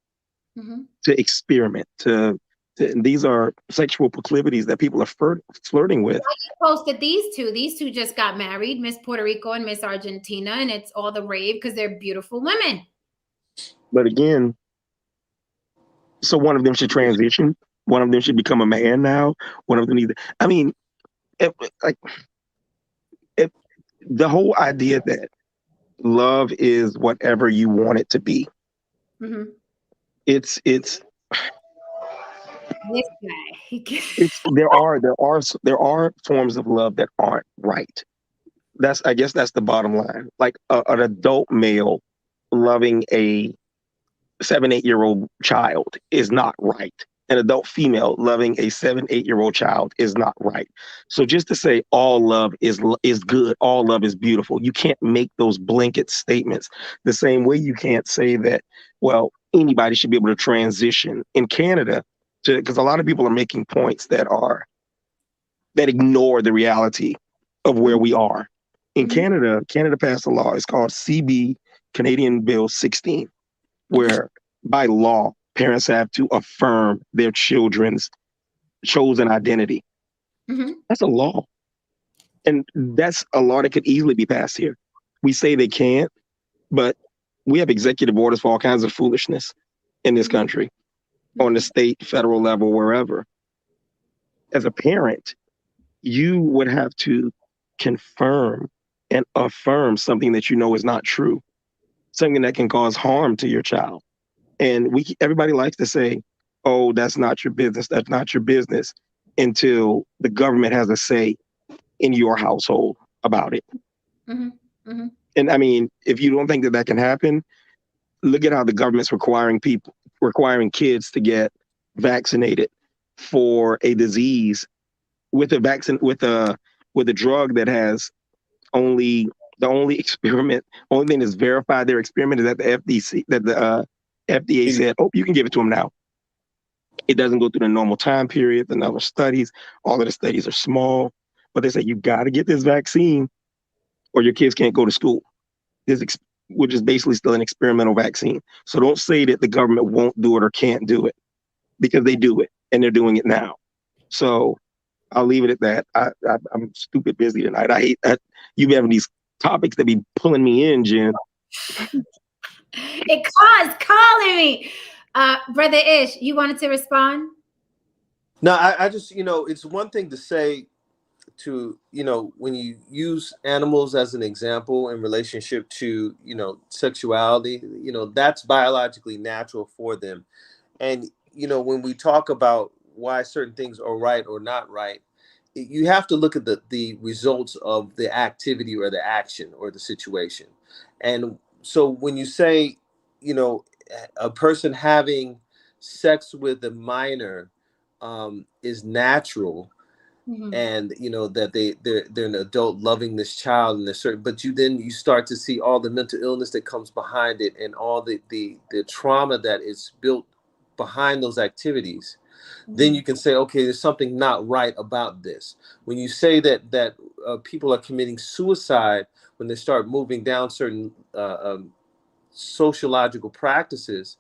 to experiment. And these are sexual proclivities that people are flirting with. I posted these two. These two just got married, Miss Puerto Rico and Miss Argentina, and it's all the rave because they're beautiful women. But again, so one of them should transition. One of them should become a man now. One of them needs. I mean, the whole idea that love is whatever you want it to be. It's this guy. there are forms of love that aren't right. I guess that's the bottom line. Like an adult male loving a 7-8-year-old child is not right. An adult female loving a 7-8-year-old child is not right. So just to say all love is good, all love is beautiful, you can't make those blanket statements. The same way you can't say that, well, anybody should be able to transition in Canada, because a lot of people are making points that ignore the reality of where we are. In Canada passed a law. It's called CB, Canadian Bill 16, where by law, parents have to affirm their children's chosen identity. That's a law. And that's a law that could easily be passed here. We say they can't, but we have executive orders for all kinds of foolishness in this country, on the state, federal level, wherever. As a parent, you would have to confirm and affirm something that you know is not true, something that can cause harm to your child. And everybody likes to say, oh, that's not your business. That's not your business, until the government has a say in your household about it. And I mean, if you don't think that can happen, look at how the government's requiring kids to get vaccinated for a disease with a drug that has only thing that's verified their experiment is that the FDA said, oh, you can give it to them now. It doesn't go through the normal time period, the number of studies. All of the studies are small, but they say you got to get this vaccine or your kids can't go to school. Which is basically still an experimental vaccine. So don't say that the government won't do it or can't do it, because they do it, and they're doing it now. So I'll leave it at that. I'm stupid busy tonight. I hate that you having these topics that be pulling me in, Jen. It calling me. Brother Ish, you wanted to respond? No, I just, it's one thing to say to, when you use animals as an example in relationship to, sexuality, that's biologically natural for them. And, when we talk about why certain things are right or not right, you have to look at the results of the activity or the action or the situation. And so when you say, a person having sex with a minor is natural, and that they're an adult loving this child, and they're certain, but you start to see all the mental illness that comes behind it, and all the trauma that is built behind those activities. then you can say, okay, there's something not right about this. When you say that people are committing suicide when they start moving down certain sociological practices,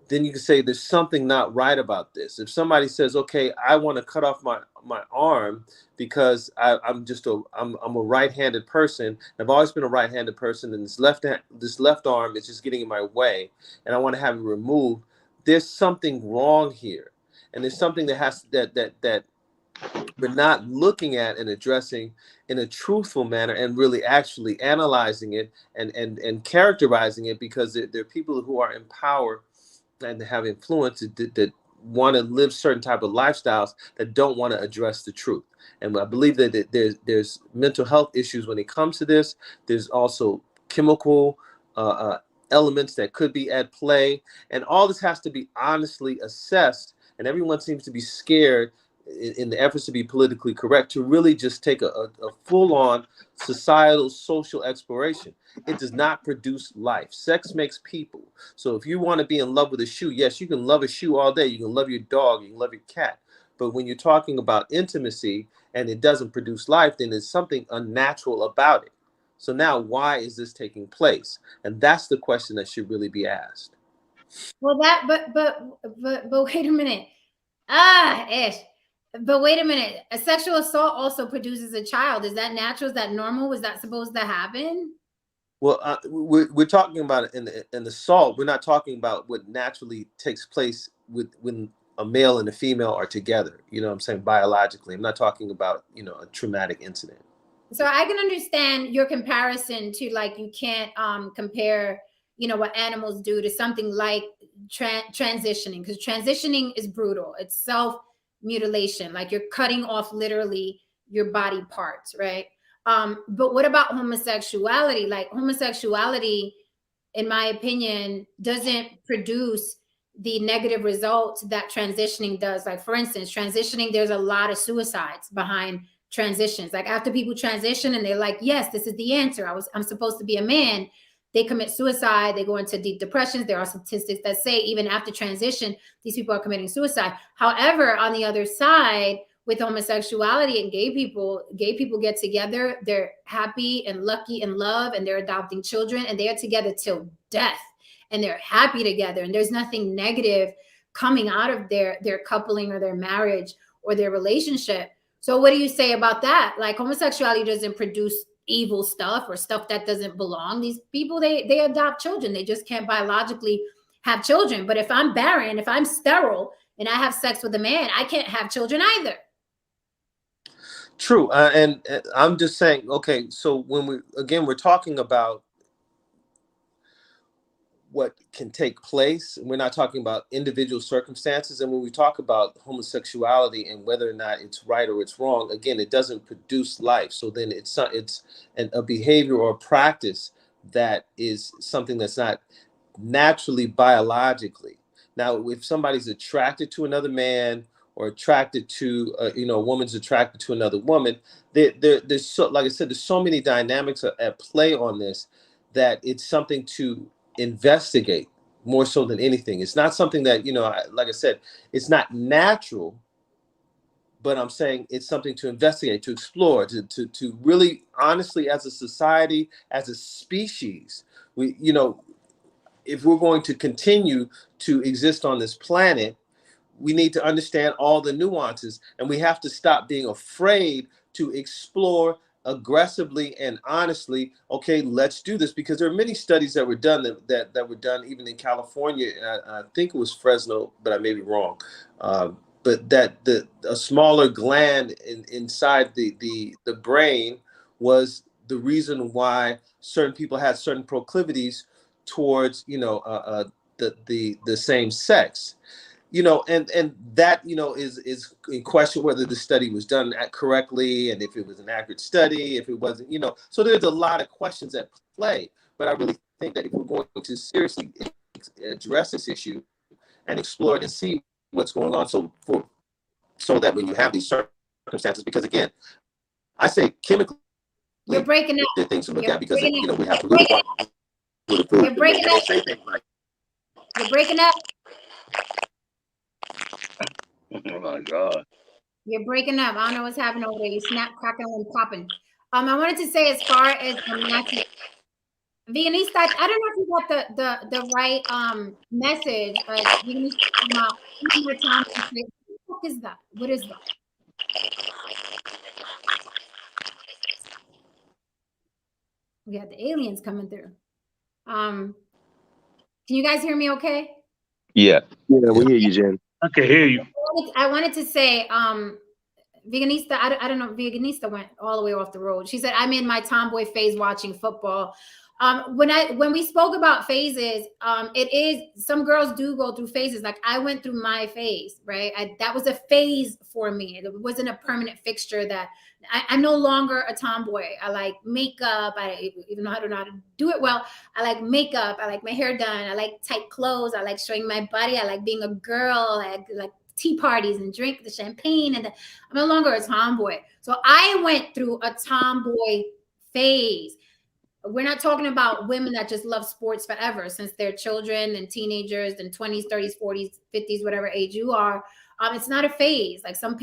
then you can say there's something not right about this. If somebody says, okay, I want to cut off my arm because I'm a right-handed person. I've always been a right-handed person, and this left arm is just getting in my way, and I want to have it removed. There's something wrong here, and there's something that we're not looking at and addressing in a truthful manner, and really actually analyzing it and characterizing it, because there are people who are in power and have influence that want to live certain type of lifestyles that don't want to address the truth. And I believe that there's mental health issues when it comes to this. There's also chemical elements that could be at play, and all this has to be honestly assessed. And everyone seems to be scared in the efforts to be politically correct to really just take a full-on societal social exploration. It does not produce life. Sex makes people. So if you want to be in love with a shoe, yes, you can love a shoe all day. You can love your dog, you can love your cat. But when you're talking about intimacy and it doesn't produce life, then there's something unnatural about it. So now, why is this taking place? And that's the question that should really be asked. Well, but wait a minute. Ish. But wait a minute. A sexual assault also produces a child. Is that natural? Is that normal? Was that supposed to happen? Well, we're talking about an assault. We're not talking about what naturally takes place when a male and a female are together. You know what I'm saying? Biologically. I'm not talking about, a traumatic incident. So I can understand your comparison to, like, you can't compare, what animals do to something like transitioning, because transitioning is brutal. It's self-mutilation. Like, you're cutting off literally your body parts, right? But what about homosexuality? Like, homosexuality, in my opinion, doesn't produce the negative results that transitioning does. Like, for instance, transitioning, there's a lot of suicides behind transitions. Like, after people transition and they're like, yes, this is the answer, I'm supposed to be a man, they commit suicide, they go into deep depressions. There are statistics that say even after transition, these people are committing suicide. However, on the other side, with homosexuality and gay people get together, they're happy and lucky in love, and they're adopting children, and they are together till death, and they're happy together, and there's nothing negative coming out of their coupling or their marriage or their relationship. So what do you say about that? Like, homosexuality doesn't produce evil stuff or stuff that doesn't belong. These people, they adopt children. They just can't biologically have children. But if I'm barren, if I'm sterile, and I have sex with a man, I can't have children either. True. And I'm just saying, okay, so when we're talking about what can take place, we're not talking about individual circumstances. And when we talk about homosexuality and whether or not it's right or it's wrong, again, it doesn't produce life. So then it's a behavior or a practice that is something that's not naturally biologically. Now, if somebody's attracted to another man, or attracted to, a woman's attracted to another woman, there's so, like I said, there's so many dynamics at play on this, that it's something to investigate more so than anything. It's not something that, like I said, it's not natural, but I'm saying it's something to investigate, to explore, to really honestly, as a society, as a species, we, if we're going to continue to exist on this planet, we need to understand all the nuances, and we have to stop being afraid to explore aggressively and honestly. Okay, let's do this, because there are many studies that were done that were done even in California. I think it was Fresno, but I may be wrong. But that a smaller gland inside the brain was the reason why certain people had certain proclivities towards the same sex. And that, is in question whether the study was done correctly, and if it was an accurate study, if it wasn't, so there's a lot of questions at play. But I really think that if we're going to seriously address this issue and explore it and see what's going on, so that when you have these circumstances, because again, I say chemically, you're breaking up. There are things to look at, because we have to really you're breaking up. You're breaking up. Oh my God. You're breaking up. I don't know what's happening over there. You snap, cracking, and popping. I wanted to say as far as the Veganista, I don't know if you got the right message. Veganista, what the fuck is that? What is that? We got the aliens coming through. Can you guys hear me okay? Yeah. Yeah, we hear you, Jen. I can hear you. I wanted to say, Veganista, I don't know, Veganista went all the way off the road. She said, I'm in my tomboy phase watching football. When we spoke about phases, it is, some girls do go through phases. Like I went through my phase, right? That was a phase for me. It wasn't a permanent fixture that I'm no longer a tomboy. I like makeup. Even though I don't know how to do it well, I like makeup. I like my hair done. I like tight clothes. I like showing my body. I like being a girl. I like tea parties and drink the champagne. I'm no longer a tomboy. So I went through a tomboy phase. We're not talking about women that just love sports forever since they're children and teenagers and 20s, 30s, 40s, 50s, whatever age you are. It's not a phase. Like some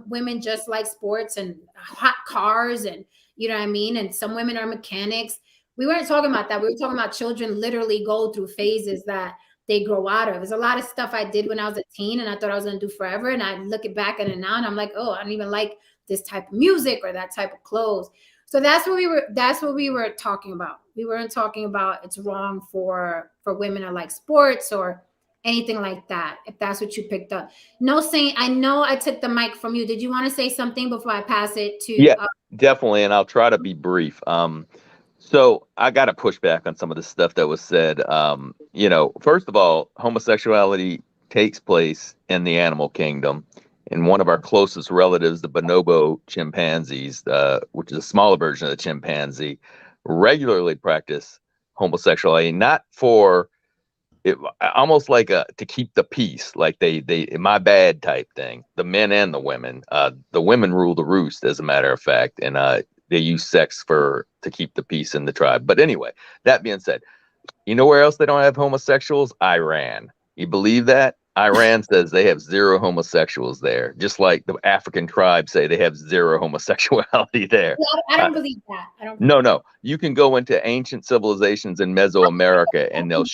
women just like sports and hot cars and, you know what I mean? And some women are mechanics. We weren't talking about that. We were talking about children literally go through phases that they grow out of. There's a lot of stuff I did when I was a teen and I thought I was going to do forever. And I look back at it now and I'm like, oh, I don't even like this type of music or that type of clothes. So that's what we were talking about. We weren't talking about it's wrong for women to like sports or anything like that, if that's what you picked up. No, Saint, I know I took the mic from you. Did you want to say something before I pass it to? Yeah, definitely. And I'll try to be brief. So I got to push back on some of the stuff that was said. First of all, homosexuality takes place in the animal kingdom. And one of our closest relatives, the bonobo chimpanzees, which is a smaller version of the chimpanzee, regularly practice homosexuality, not for it, almost like to keep the peace, like they my bad type thing. The men and the women rule the roost, as a matter of fact, and they use sex to keep the peace in the tribe. But anyway, that being said, you know where else they don't have homosexuals? Iran. You believe that? Iran says they have 0 homosexuals there, just like the African tribes say they have 0 homosexuality there. I don't believe that. No. You can go into ancient civilizations in Mesoamerica and they'll.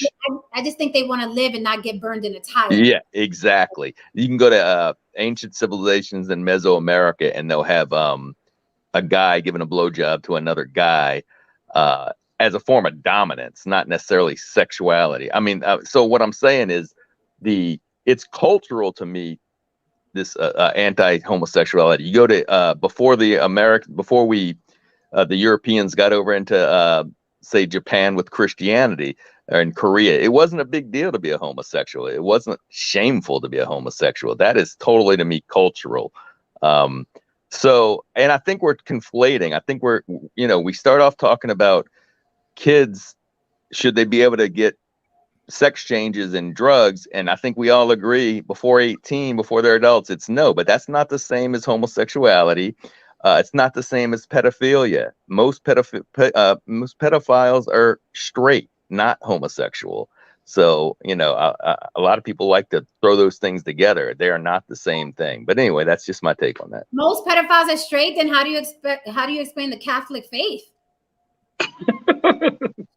I just think they want to live and not get burned in a tire. Yeah, exactly. You can go to ancient civilizations in Mesoamerica and they'll have a guy giving a blowjob to another guy as a form of dominance, not necessarily sexuality. I mean, so what I'm saying is it's cultural to me, this anti-homosexuality. You go to before the Europeans got over into say Japan with Christianity, or in Korea, it wasn't a big deal to be a homosexual. It wasn't shameful to be a homosexual. That is totally, to me, cultural. So, and I think we're conflating. I think we start off talking about kids, should they be able to get sex changes and drugs? And I think we all agree before 18, before they're adults, it's no. But that's not the same as homosexuality. It's not the same as pedophilia. Most pedophiles are straight, not homosexual. So, a lot of people like to throw those things together. They are not the same thing. But anyway, that's just my take on that. Most pedophiles are straight. Then how do you explain the Catholic faith?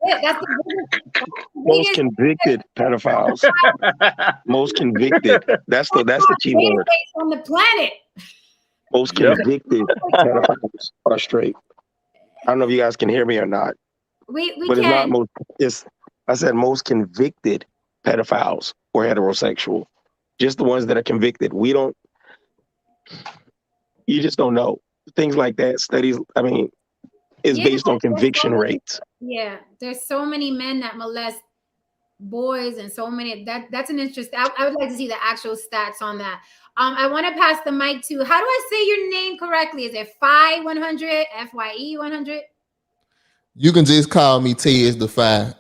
That's most convicted pedophiles. Most convicted. That's the key word. On the planet. Most convicted pedophiles are straight. I don't know if you guys can hear me or not. We but can. It's not most. I said most convicted pedophiles or heterosexual. Just the ones that are convicted. You just don't know. Things like that. Studies, is based on conviction rates. Yeah, there's so many men that molest boys and so many. That's an interesting. I would like to see the actual stats on that. I want to pass the mic to, how do I say your name correctly? Is it Phi 100, FYE 100? You can just call me Tez the Phi.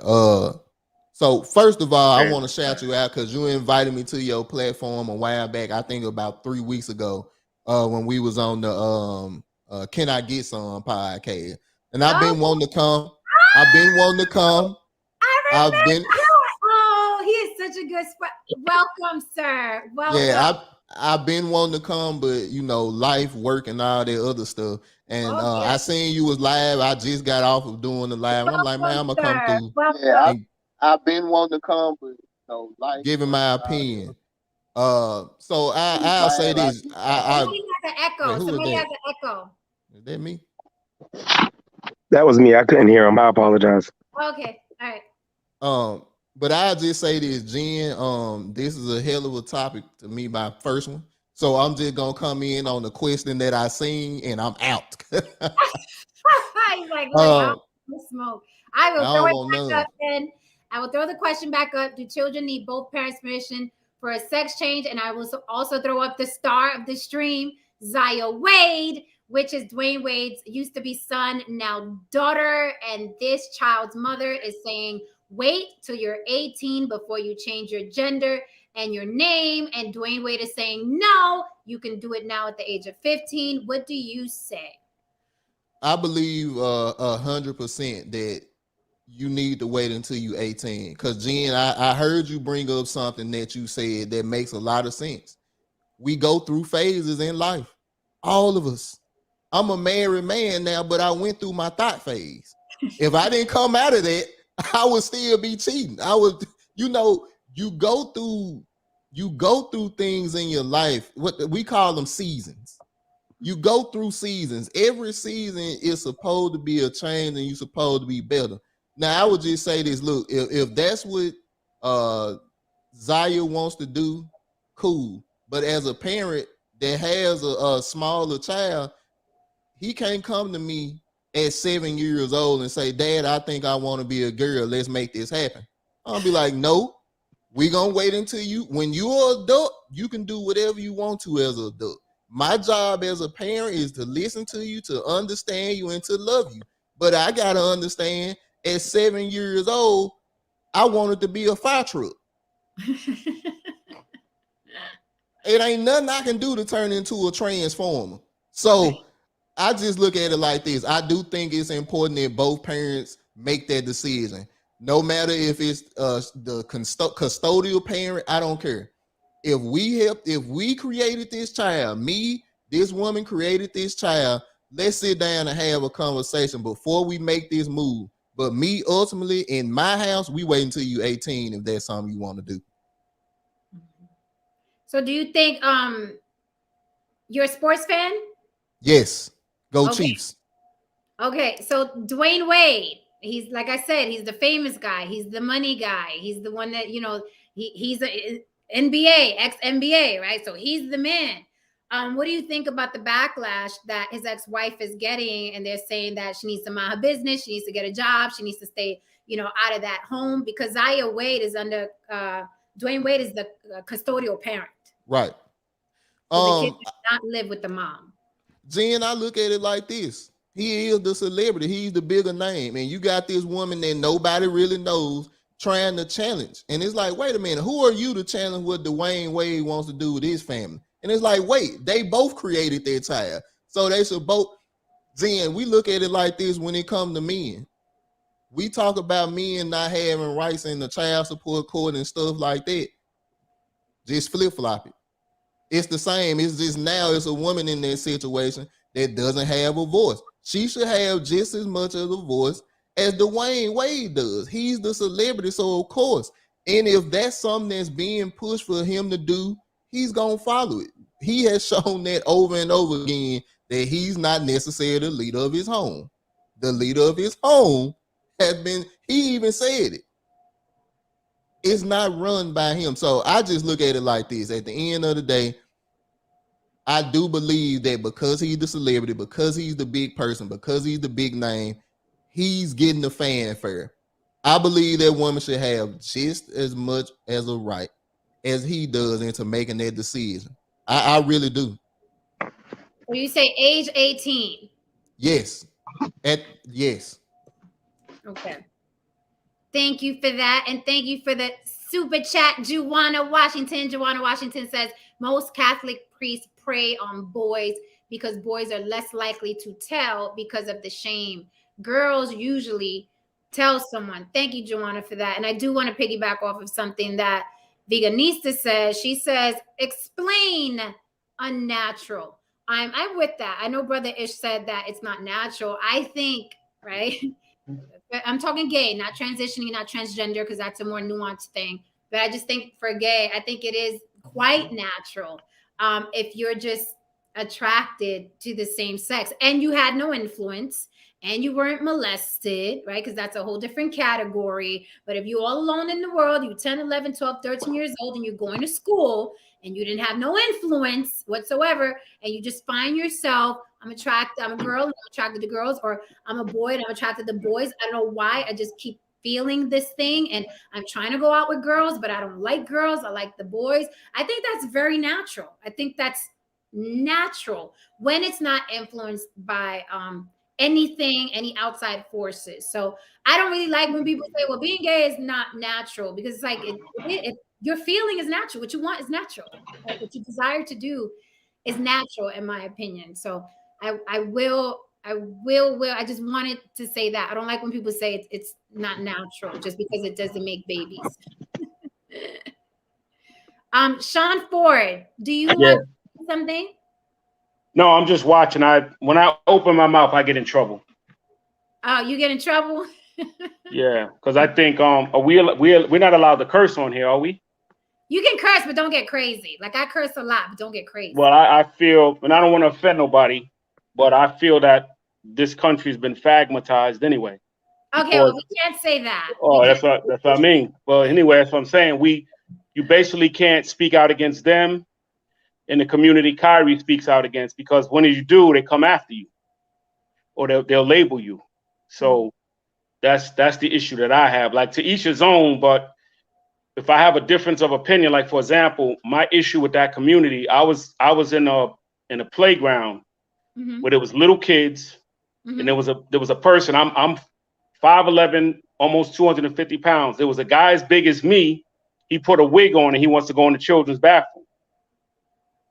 So first of all, I want to shout you out because you invited me to your platform a while back. I think about 3 weeks ago, when we was on the Can I Get Some podcast, and I've been wanting to come. I've been wanting to come. Oh, he is such a good spot. Welcome, sir. Welcome. Yeah, I've been wanting to come, but you know, life, work, and all that other stuff. And Okay. I seen you was live. I just got off of doing the live, and I'm like, man, I'm gonna come Sir. through Welcome. Yeah, and I've been wanting to come, but life, giving work, my and all that opinion. other So I'll stuff. say Glad I this. get I Somebody has an wait, echo. who is Somebody has that? an echo. Is that me? That was me. I couldn't hear him. I apologize. Okay. All right. But I'll just say this, Jen. This is a hell of a topic to me, my first one. So I'm just gonna come in on the question that I seen, and I'm out. He's like, look, I um, don't want smoke. I I will throw don't it want back none. up then. I will throw the question back up. Do children need both parents' permission for a sex change? And I will also throw up the star of the stream, Zaya Wade, which is Dwyane Wade's used to be son, now daughter. And this child's mother is saying, wait till you're 18 before you change your gender and your name. And Dwyane Wade is saying, no, you can do it now at the age of 15. What do you say? I believe 100% that you need to wait until you 18. Because Jen, I heard you bring up something that you said that makes a lot of sense. We go through phases in life, all of us. I'm a married man now, but I went through my thought phase. If I didn't come out of that, I would still be cheating. I would, you know, you go through things in your life. What we call them seasons. You go through seasons. Every season is supposed to be a change, and you're supposed to be better. Now, I would just say this: look, if that's what uh Zaya wants to do, cool. But as a parent that has a smaller child, he can't come to me at 7 years old and say, Dad, I think I want to be a girl. Let's make this happen. I'll be like, no, we gonna wait until when you're an adult, you can do whatever you want to as an adult. My job as a parent is to listen to you, to understand you, and to love you. But I gotta understand at 7 years old, I wanted to be a fire truck. It ain't nothing I can do to turn into a transformer. So I just look at it like this. I do think it's important that both parents make that decision. No matter if it's the custodial parent, I don't care. If we created this child, this woman created this child, let's sit down and have a conversation before we make this move. But me, ultimately, in my house, we wait until you 18 if that's something you want to do. So do you think you're a sports fan? Yes. Go Okay. Chiefs. Okay, so Dwyane Wade, he's like I said, he's the famous guy, he's the money guy, he's the one that he's a NBA, ex NBA, right? So he's the man. What do you think about the backlash that his ex-wife is getting? And they're saying that she needs to mind her business, she needs to get a job, she needs to stay, out of that home because Zaya Wade is under Dwyane Wade is the custodial parent. Right. So the kid does not live with the mom. Jen, I look at it like this. He is the celebrity. He's the bigger name. And you got this woman that nobody really knows trying to challenge. And it's like, wait a minute, who are you to challenge what Dwyane Wade wants to do with his family? And it's like, wait, they both created their child. So they should both. Jen, we look at it like this when it comes to men. We talk about men not having rights in the child support court and stuff like that. Just flip-flop it. It's the same. It's just now it's a woman in that situation that doesn't have a voice. She should have just as much of a voice as Dwyane Wade does. He's the celebrity, so of course. And if that's something that's being pushed for him to do, he's gonna follow it. He has shown that over and over again that he's not necessarily the leader of his home. The leader of his home has been, he even said it. It's not run by him. So I just look at it like this. At the end of the day, I do believe that because he's the celebrity, because he's the big person, because he's the big name, he's getting the fanfare. I believe that woman should have just as much as a right as he does into making that decision. I really do. So you say age 18. Yes. Yes. Okay. Thank you for that. And thank you for the super chat, Juwana Washington. Juwana Washington says most Catholic priests prey on boys because boys are less likely to tell because of the shame. Girls usually tell someone. Thank you, Juwana, for that. And I do want to piggyback off of something that Veganista says, she says, explain unnatural. I'm with that. I know Brother Ish said that it's not natural. I think, right? I'm talking gay, not transitioning, not transgender, because that's a more nuanced thing. But I just think for gay, I think it is quite natural. If you're just attracted to the same sex and you had no influence and you weren't molested, right? Because that's a whole different category. But if you're all alone in the world, you're 10, 11, 12, 13 years old, and you're going to school and you didn't have no influence whatsoever, and you just find yourself, I'm a girl, and I'm attracted to girls, or I'm a boy and I'm attracted to boys. I don't know why. I just keep feeling this thing, and I'm trying to go out with girls, but I don't like girls. I like the boys. I think that's very natural. I think that's natural when it's not influenced by anything, any outside forces. So I don't really like when people say, well, being gay is not natural, because it's like your feeling is natural. What you want is natural. Like what you desire to do is natural, in my opinion. So I will. I just wanted to say that. I don't like when people say it's not natural just because it doesn't make babies. Sean Ford, do you want to say something? No, I'm just watching. When I open my mouth, I get in trouble. Oh, you get in trouble? Yeah, because I think we're not allowed to curse on here, are we? You can curse, but don't get crazy. Like I curse a lot, but don't get crazy. Well, I feel, and I don't want to offend nobody, but I feel that this country's been phagmatized anyway. Okay, well, we can't say that. Oh, that's what I mean. Well, anyway, that's what I'm saying. You basically can't speak out against them in the community Kyrie speaks out against, because when you do, they come after you, or they'll label you. So that's the issue that I have. Like, to each his own, but if I have a difference of opinion, like for example, my issue with that community, I was in a playground where there was little kids, and there was a person. I'm 5'11", almost 250 pounds. There was a guy as big as me. He put a wig on and he wants to go in the children's bathroom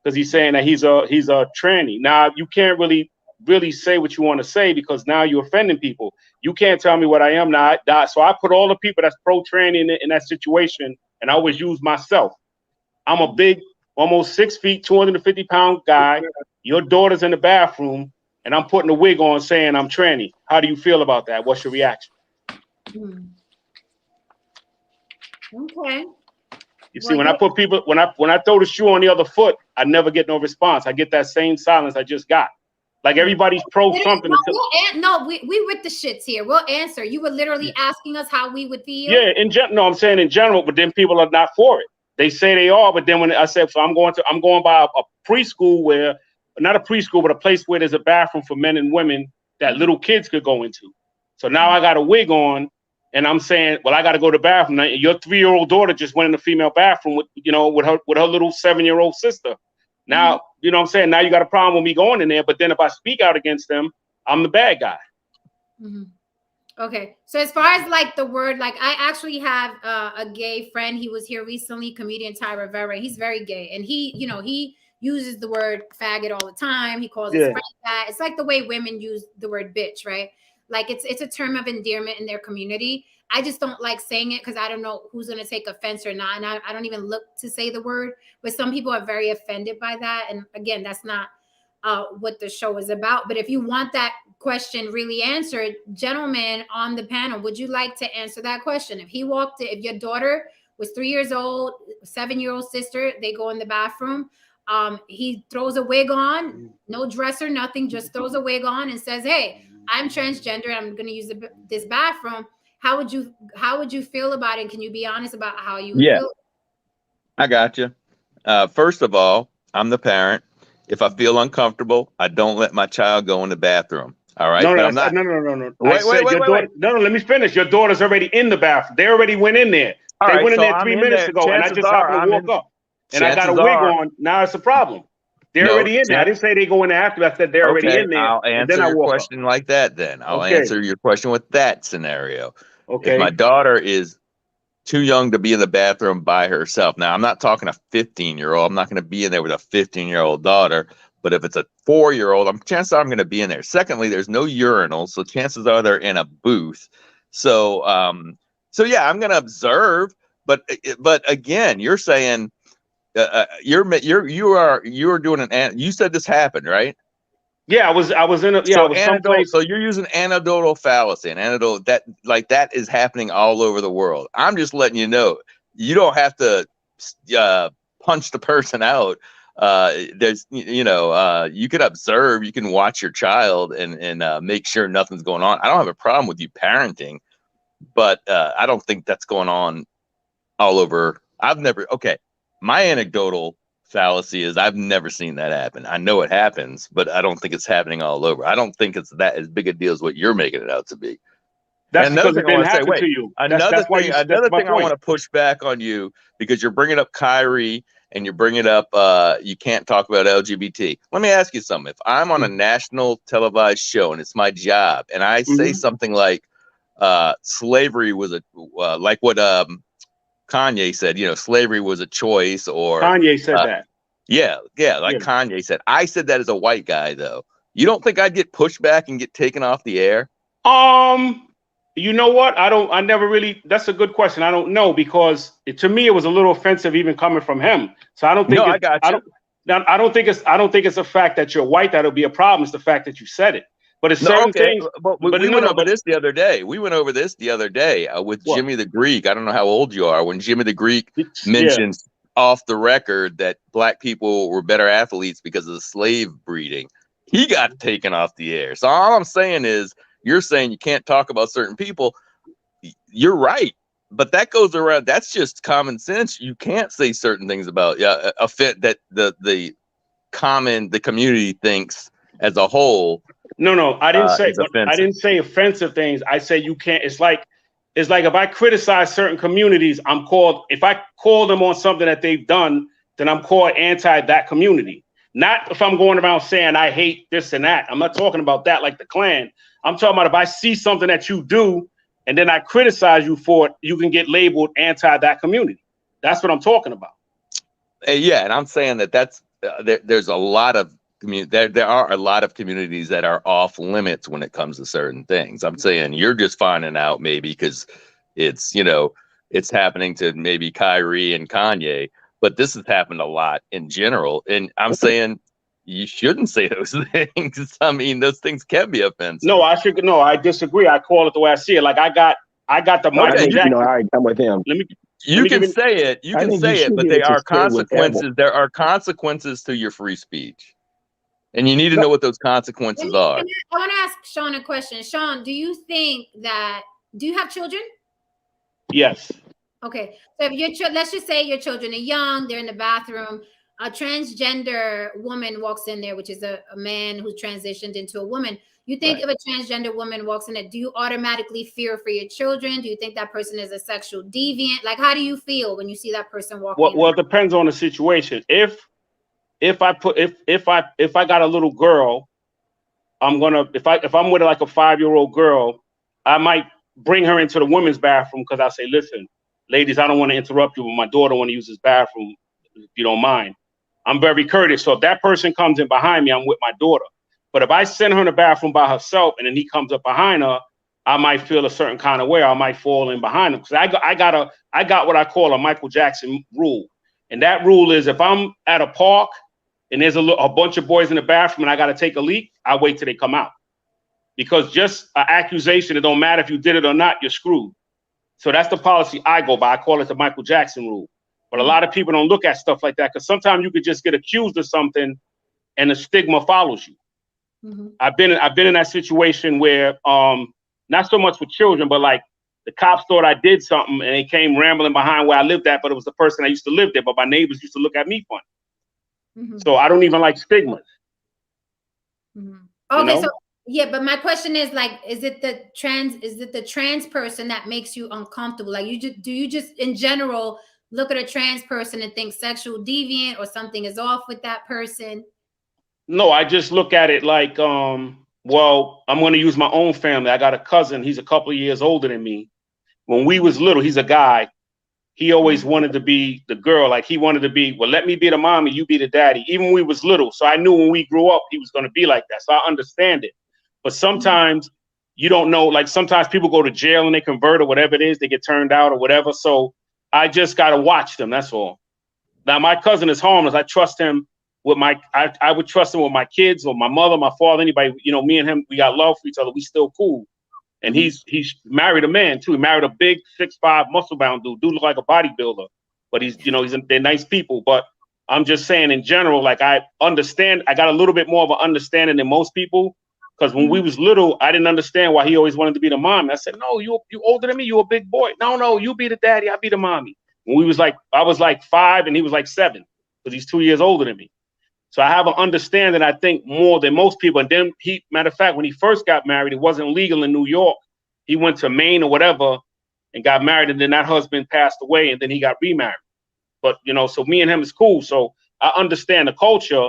because he's saying that he's a tranny. Now you can't really say what you want to say, because now you're offending people. You can't tell me what I am now. So I put all the people that's pro tranny in that situation, and I always use myself. I'm a big, almost 6 feet, 250 pound guy. Your daughter's in the bathroom, and I'm putting a wig on saying I'm tranny. How do you feel about that? What's your reaction? Okay. You see, when I throw the shoe on the other foot, I never get no response. I get that same silence I just got. Like everybody's pro something. No, we with the shits here. We'll answer. You were literally asking us how we would feel. Yeah, I'm saying in general, but then people are not for it. They say they are, but then when I said, so I'm going by a preschool where, not a preschool, but a place where there's a bathroom for men and women that little kids could go into. So now I got a wig on, and I'm saying, well, I got to go to the bathroom. Now, your 3-year-old daughter just went in the female bathroom with her little 7-year-old sister. Now, you know what I'm saying? Now you got a problem with me going in there, but then if I speak out against them, I'm the bad guy. Okay. So as far as like the word, like I actually have a gay friend. He was here recently, comedian Ty Rivera. He's very gay, and he uses the word faggot all the time. He calls his friends that. It's like the way women use the word bitch, right? Like it's a term of endearment in their community. I just don't like saying it because I don't know who's going to take offense or not. And I don't even look to say the word, but some people are very offended by that. And again, that's not what the show is about. But if you want that question really answered, gentlemen on the panel, would you like to answer that question? If your daughter was 3 years old, 7-year-old sister, they go in the bathroom, he throws a wig on, no dress or nothing, just throws a wig on and says, hey, I'm transgender, I'm going to use this bathroom. How would you feel about it? Can you be honest about how you would feel? I got you. First of all, I'm the parent. If I feel uncomfortable, I don't let my child go in the bathroom. All right. No, but I'm not. No. Wait. No, let me finish. Your daughter's already in the bathroom. They already went in there. They went in there 3 minutes ago, and I just happened to walk up. And I got a wig on. Now it's a problem. They're already in there. I didn't say they go in there after. I said they're already in there. I'll answer your question like that then. I'll answer your question with that scenario. Okay. If my daughter is too young to be in the bathroom by herself. Now, I'm not talking a 15-year-old. I'm not going to be in there with a 15-year-old daughter. But if it's a 4-year-old, chances are I'm going to be in there. Secondly, there's no urinals, so chances are they're in a booth. So yeah, I'm going to observe. But again, you're saying you are doing you said this happened, right? Yeah, I was in a, yeah, I was someplace. So you're using anecdotal fallacy, and anecdotal that is happening all over the world. I'm just letting you know, you don't have to punch the person out. There's you can observe, you can watch your child and make sure nothing's going on. I don't have a problem with you parenting, but I don't think that's going on all over. My anecdotal fallacy is I've never seen that happen. I know it happens, but I don't think it's happening all over. I don't think it's that as big a deal as what you're making it out to be. That's because it didn't happen to you. Another thing I want to push back on you, because you're bringing up Kyrie and you're bringing up you can't talk about LGBT. Let me ask you something. If I'm on a national televised show and it's my job, and I say something like slavery was like what Kanye said, slavery was a choice, or Kanye said that. Yeah, Kanye said. I said that as a white guy, though. You don't think I'd get pushed back and get taken off the air? You know what? I never really. That's a good question. I don't know, because to me it was a little offensive even coming from him. So I don't think. I got you. I don't think it's a fact that you're white that'll be a problem. It's the fact that you said it. But it's certain things. But we went over this the other day. We went over this the other day with what? Jimmy the Greek. I don't know how old you are. When Jimmy the Greek mentions off the record that black people were better athletes because of the slave breeding, he got taken off the air. So all I'm saying is, you're saying you can't talk about certain people. You're right. But that goes around. That's just common sense. You can't say certain things about a fit that the community thinks as a whole. No, I didn't say. I didn't say offensive things. I say you can't. It's like if I criticize certain communities, I'm called. If I call them on something that they've done, then I'm called anti that community. Not if I'm going around saying I hate this and that. I'm not talking about that like the Klan. I'm talking about if I see something that you do and then I criticize you for it, you can get labeled anti that community. That's what I'm talking about. Yeah, and I'm saying that's there's a lot of there are a lot of communities that are off limits when it comes to certain things. I'm saying you're just finding out maybe because it's it's happening to maybe Kyrie and Kanye, but this has happened a lot in general. And I'm saying you shouldn't say those things. I mean, those things can be offensive. No, I disagree. I call it the way I see it. Like I got the Michael Jackson. I'm with him. You can say it, but there are consequences. There are consequences to your free speech. And you need to know what those consequences are. I want to ask Sean a question. Sean, do you have children? Yes. Okay. So if let's just say your children are young, they're in the bathroom, a transgender woman walks in there, which is a man who transitioned into a woman. You think if a transgender woman walks in there, do you automatically fear for your children? Do you think that person is a sexual deviant? Like, how do you feel when you see that person walking in? Well, it depends on the situation. If I got a little girl, if I'm with like a 5-year-old girl, I might bring her into the women's bathroom because I say, listen, ladies, I don't want to interrupt you, but my daughter want to use this bathroom, if you don't mind. I'm very courteous. So if that person comes in behind me, I'm with my daughter. But if I send her in the bathroom by herself and then he comes up behind her, I might feel a certain kind of way. I might fall in behind him because I got what I call a Michael Jackson rule. And that rule is if I'm at a park and there's a bunch of boys in the bathroom and I got to take a leak, I wait till they come out. Because just an accusation, it don't matter if you did it or not, you're screwed. So that's the policy I go by. I call it the Michael Jackson rule. But a lot of people don't look at stuff like that because sometimes you could just get accused of something and the stigma follows you. Mm-hmm. I've been in that situation where not so much with children, but like the cops thought I did something and they came rambling behind where I lived at, but it was the person I used to live there. But my neighbors used to look at me funny. Mm-hmm. So I don't even like stigmas. Mm-hmm. Okay, so yeah, but my question is like, is it the trans person that makes you uncomfortable? Like do you just in general look at a trans person and think sexual deviant or something is off with that person? No, I just look at it like, well, I'm going to use my own family. I got a cousin. He's a couple of years older than me. When we was little, he's a guy. He always wanted to be the girl. Like he wanted to be, well, let me be the mommy, you be the daddy. Even when we was little. So I knew when we grew up, he was going to be like that. So I understand it. But sometimes you don't know, like sometimes people go to jail and they convert or whatever it is, they get turned out or whatever. So I just got to watch them. That's all. Now, my cousin is harmless. I trust him with I would trust him with my kids or my mother, my father, anybody. You know, me and him, we got love for each other. We still cool. And he's married a man too. He married a big 6'5" muscle bound dude. Dude look like a bodybuilder, but they're nice people. But I'm just saying in general, like I understand, I got a little bit more of an understanding than most people. Because when we was little, I didn't understand why he always wanted to be the mom. I said, no, you older than me. You a big boy. No, you be the daddy. I be the mommy. When I was like 5 and he was like 7 because he's 2 years older than me. So I have an understanding, I think, more than most people. And then matter of fact, when he first got married, it wasn't legal in New York. He went to Maine or whatever and got married. And then that husband passed away and then he got remarried. But, so me and him is cool. So I understand the culture,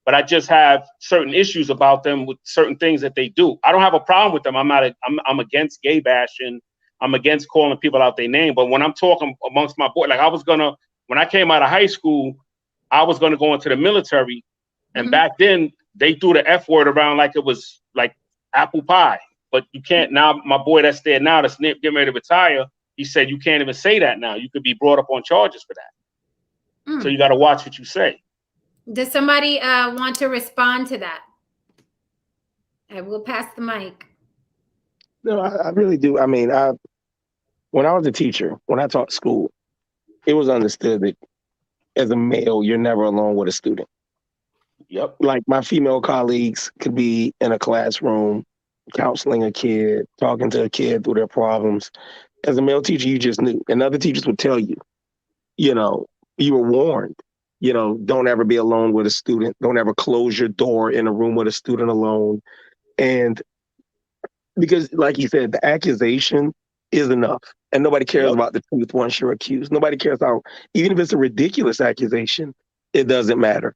but I just have certain issues about them with certain things that they do. I don't have a problem with them. I'm against gay bashing. I'm against calling people out their name. But when I'm talking amongst my boys, like when I came out of high school, I was going to go into the military. And back then they threw the F word around like it was like apple pie. But you can't now. My boy that's there now, that's getting ready to retire, he said, you can't even say that now. You could be brought up on charges for that. So you got to watch what you say. Does somebody want to respond to that? I will pass the mic. No, I really do. I mean, when I was a teacher, when I taught school, it was understood that as a male, you're never alone with a student. Yep. Like my female colleagues could be in a classroom, counseling a kid, talking to a kid through their problems. As a male teacher, you just knew. And other teachers would tell you, you were warned, don't ever be alone with a student. Don't ever close your door in a room with a student alone. And because, like you said, the accusation is enough. And nobody cares about the truth once you're accused. Nobody cares even if it's a ridiculous accusation, it doesn't matter.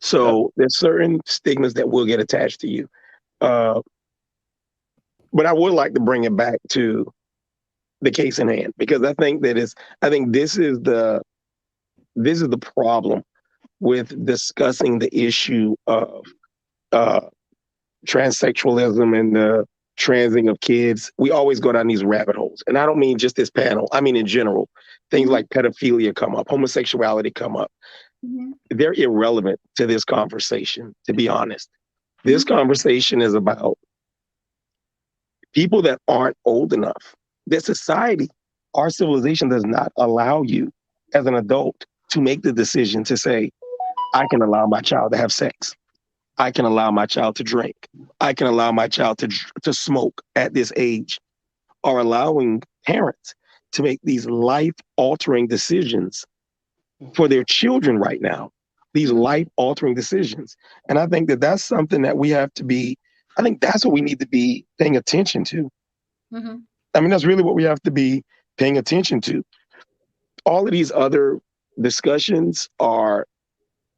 So there's certain stigmas that will get attached to you. But I would like to bring it back to the case in hand, because I think this is the problem with discussing the issue of transsexualism and the transing of kids. We always go down these rabbit holes. And I don't mean just this panel. I mean, in general, things like pedophilia come up, homosexuality come up. They're irrelevant to this conversation, to be honest. This conversation is about people that aren't old enough. That society, our civilization does not allow you as an adult to make the decision to say, I can allow my child to have sex. I can allow my child to drink. I can allow my child to smoke at this age, or allowing parents to make these life-altering decisions for their children right now, these life-altering decisions. And I think that that's something that we have to be, I think that's what we need to be paying attention to. I mean, that's really what we have to be paying attention to. All of these other discussions are,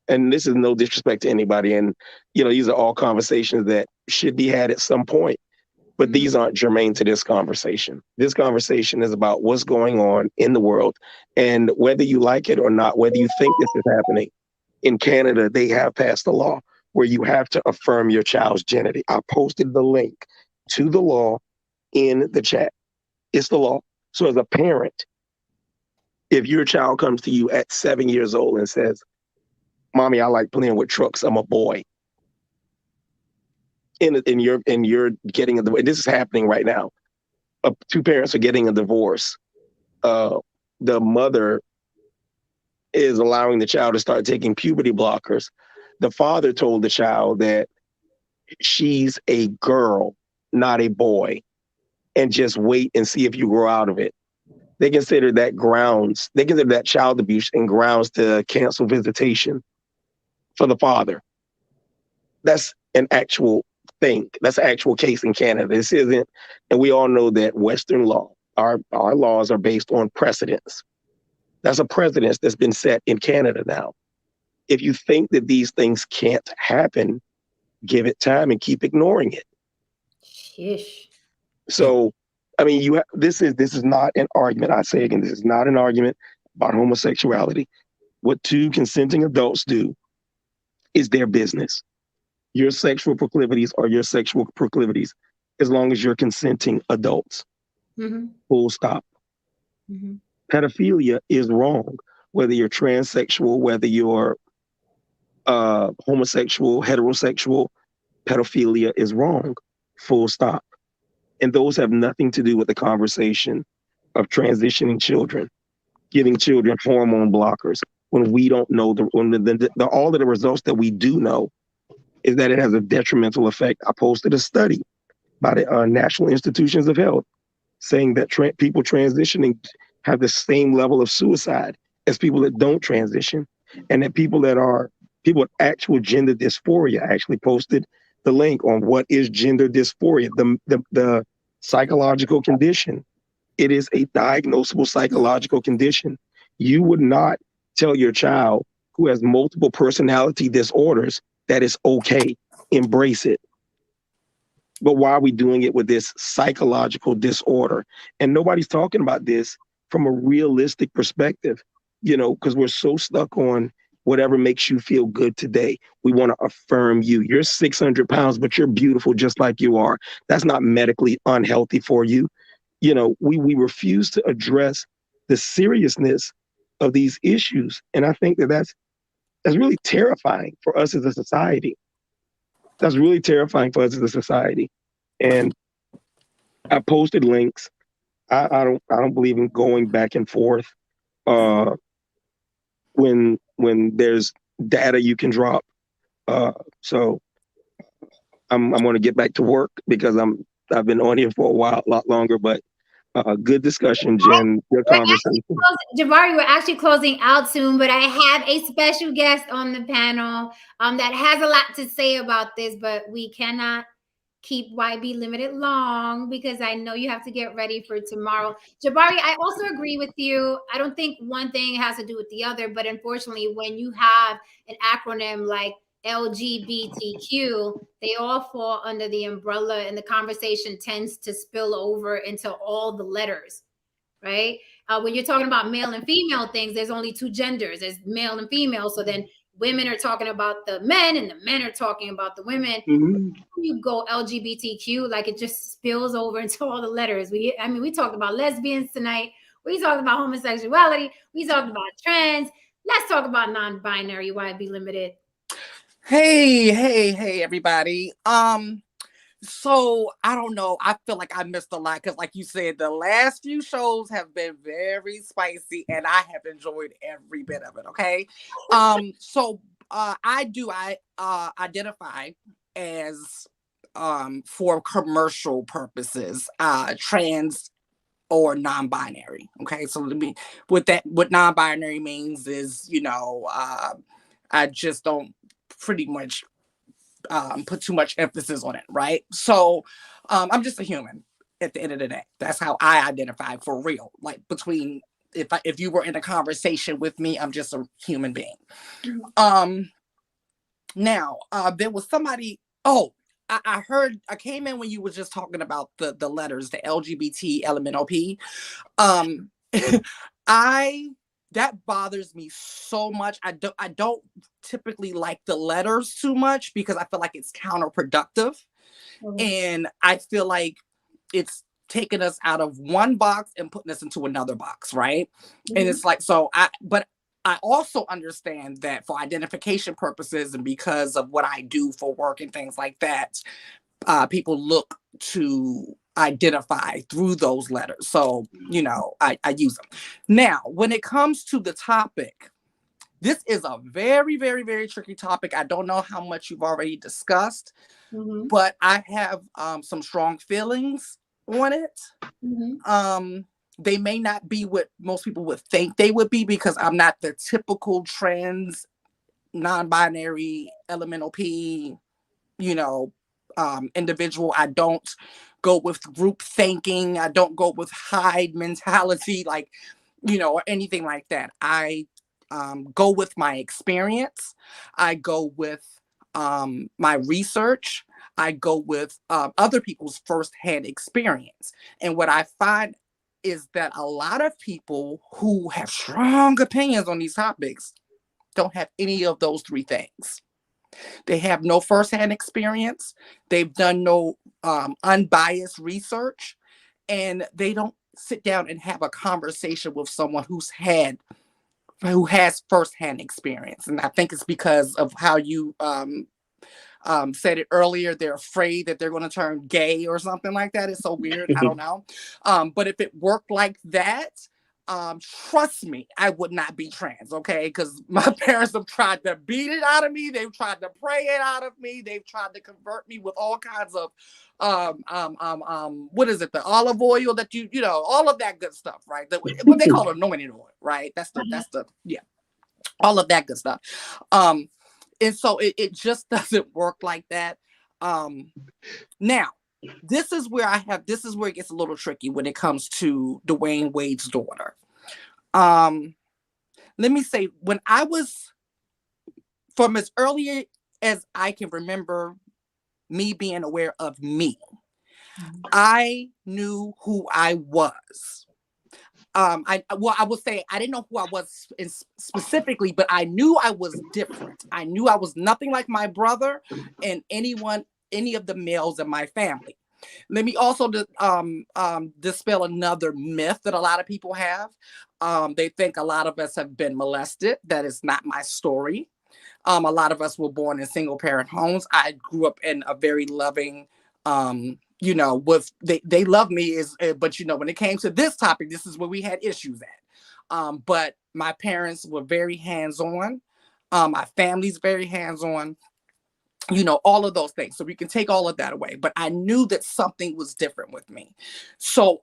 and this is no disrespect to anybody, and these are all conversations that should be had at some point, but these aren't germane to this conversation. This conversation is about what's going on in the world, and whether you like it or not, whether you think this is happening. In Canada, they have passed a law where you have to affirm your child's gender. I posted the link to the law in the chat. It's the law. So as a parent, if your child comes to you at 7 years old and says, Mommy, I like playing with trucks, I'm a boy, and you're getting a divorce, this is happening right now. Two parents are getting a divorce. The mother is allowing the child to start taking puberty blockers. The father told the child that she's a girl, not a boy, and just wait and see if you grow out of it. They consider that child abuse and grounds to cancel visitation for the father. That's an actual thing. That's an actual case in Canada. This isn't, and we all know that Western law, our laws are based on precedents. That's a precedent that's been set in Canada now. If you think that these things can't happen, give it time and keep ignoring it. Sheesh. So, I mean, this is not an argument. I say again, this is not an argument about homosexuality. What two consenting adults do is their business. Your sexual proclivities are your sexual proclivities, as long as you're consenting adults. Full stop. pedophilia is wrong. Whether you're transsexual, whether you're homosexual, heterosexual, pedophilia is wrong. Full stop. And those have nothing to do with the conversation of transitioning children, giving children hormone blockers when we don't know all of the results that we do know is that it has a detrimental effect. I posted a study by the National Institutions of Health saying that people transitioning have the same level of suicide as people that don't transition, and that people with actual gender dysphoria. I actually posted the link on what is gender dysphoria, the psychological condition. It is a diagnosable psychological condition. You would not tell your child who has multiple personality disorders that it's okay. Embrace it. But why are we doing it with this psychological disorder? And nobody's talking about this from a realistic perspective, because we're so stuck on whatever makes you feel good today. We want to affirm you. You're 600 pounds, but you're beautiful just like you are. That's not medically unhealthy for you. We refuse to address the seriousness of these issues. And I think that's really terrifying for us as a society. That's really terrifying for us as a society. And I posted links. I don't believe in going back and forth when there's data you can drop. So I'm going to get back to work because I've been on here for a lot longer, but good discussion, Jen. Good conversation. Jabari, we're actually closing out soon, but I have a special guest on the panel that has a lot to say about this, but we cannot keep YB Limited long because I know you have to get ready for tomorrow. Jabari, I also agree with you. I don't think one thing has to do with the other, but unfortunately, when you have an acronym like LGBTQ, they all fall under the umbrella, and the conversation tends to spill over into all the letters, right? When you're talking about male and female things, there's only two genders, there's male and female. So then women are talking about the men and the men are talking about the women. You go LGBTQ, like it just spills over into all the letters. We talked about lesbians tonight. We talked about homosexuality. We talked about trans. Let's talk about non-binary. YB Limited. Hey, everybody. So I don't know. I feel like I missed a lot because, like you said, the last few shows have been very spicy, and I have enjoyed every bit of it. Okay. So I identify as for commercial purposes trans or non-binary. Okay. So what non-binary means is I just don't pretty much put too much emphasis on it, right? So I'm just a human at the end of the day. That's how I identify for real. Like if you were in a conversation with me, I'm just a human being. Now there was somebody. Oh, I came in when you were just talking about the letters, the LGBT LMNOP. That bothers me so much. I don't typically like the letters too much because I feel like it's counterproductive. And I feel like it's taking us out of one box and putting us into another box, right? And it's like, but I also understand that for identification purposes and because of what I do for work and things like that, people look to identify through those letters. So, I use them. Now, when it comes to the topic, this is a very, very, very tricky topic. I don't know how much you've already discussed, but I have some strong feelings on it. They may not be what most people would think they would be because I'm not the typical trans, non-binary, LMNOP, individual. I don't go with group thinking. I don't go with hide mentality, or anything like that. I go with my experience. I go with my research. I go with other people's firsthand experience. And what I find is that a lot of people who have strong opinions on these topics don't have any of those three things. They have no firsthand experience. They've done no unbiased research, and they don't sit down and have a conversation with someone who has firsthand experience. And I think it's because of how you said it earlier. They're afraid that they're going to turn gay or something like that. It's so weird. I don't know. But if it worked like that, trust me, I would not be trans, okay? Because my parents have tried to beat it out of me. They've tried to pray it out of me. They've tried to convert me with all kinds of what is it? The olive oil that you know, all of that good stuff, right? What they call anointing oil, right? That's the yeah, all of that good stuff. And so it just doesn't work like that. Now, this is where it gets a little tricky when it comes to Dwyane Wade's daughter. Let me say, when I was, from as early as I can remember me being aware of me, I knew who I was. I would say I didn't know who I was specifically, but I knew I was different. I knew I was nothing like my brother and any of the males in my family. Let me also dispel another myth that a lot of people have. They think a lot of us have been molested. That is not my story. A lot of us were born in single parent homes. I grew up in a very loving, they love me, but when it came to this topic, this is where we had issues at. But my parents were very hands-on. My family's very hands-on. All of those things. So we can take all of that away. But I knew that something was different with me. So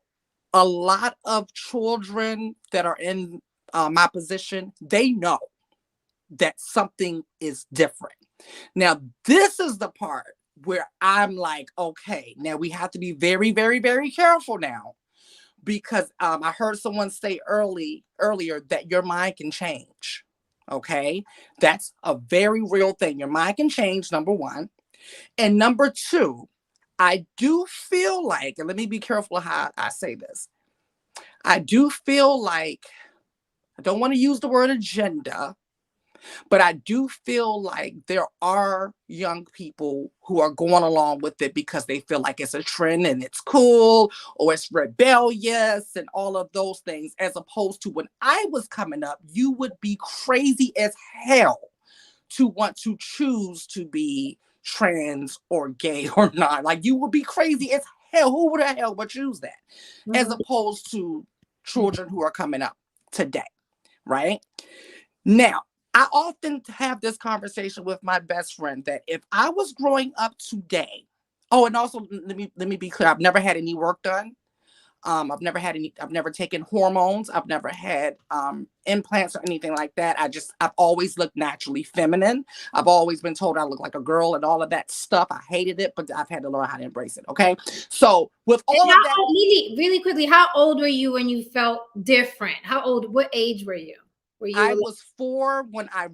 a lot of children that are in my position, they know that something is different. Now, this is the part where I'm like, okay, now we have to be very, very, very careful now, because I heard someone say earlier that your mind can change. Okay, that's a very real thing. Your mind can change, number one. And number two, I do feel like, and let me be careful how I say this, I do feel like, I don't want to use the word agenda, but I do feel like there are young people who are going along with it because they feel like it's a trend and it's cool, or it's rebellious and all of those things, as opposed to when I was coming up, you would be crazy as hell to want to choose to be trans or gay or not. Like, you would be crazy as hell. Who the hell would choose that? Mm-hmm. As opposed to children who are coming up today, right? Now, I often have this conversation with my best friend that if I was growing up today, and also let me be clear, I've never had any work done. I've never taken hormones. I've never had implants or anything like that. I've always looked naturally feminine. I've always been told I look like a girl and all of that stuff. I hated it, but I've had to learn how to embrace it. Okay. So with all of that. Really quickly, how old were you when you felt different? What age were you? I was 4 when I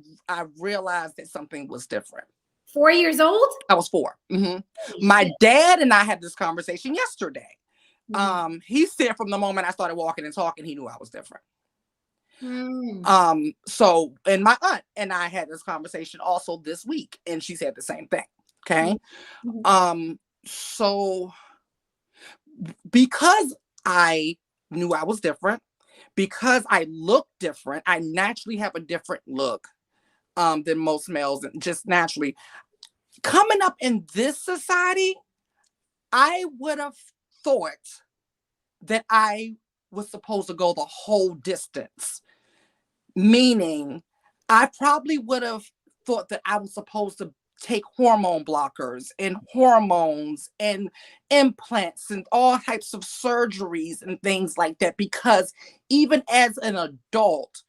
realized that something was different. 4 years old? I was 4. Mm-hmm. My dad and I had this conversation yesterday. Mm-hmm. He said from the moment I started walking and talking, he knew I was different. Mm. So, and my aunt and I had this conversation also this week, and she said the same thing. Okay. Mm-hmm. So because I knew I was different, because I look different, I naturally have a different look than most males, and just naturally. Coming up in this society, I would have thought that I was supposed to go the whole distance. Meaning, I probably would have thought that I was supposed to take hormone blockers and hormones and implants and all types of surgeries and things like that, because even as an adult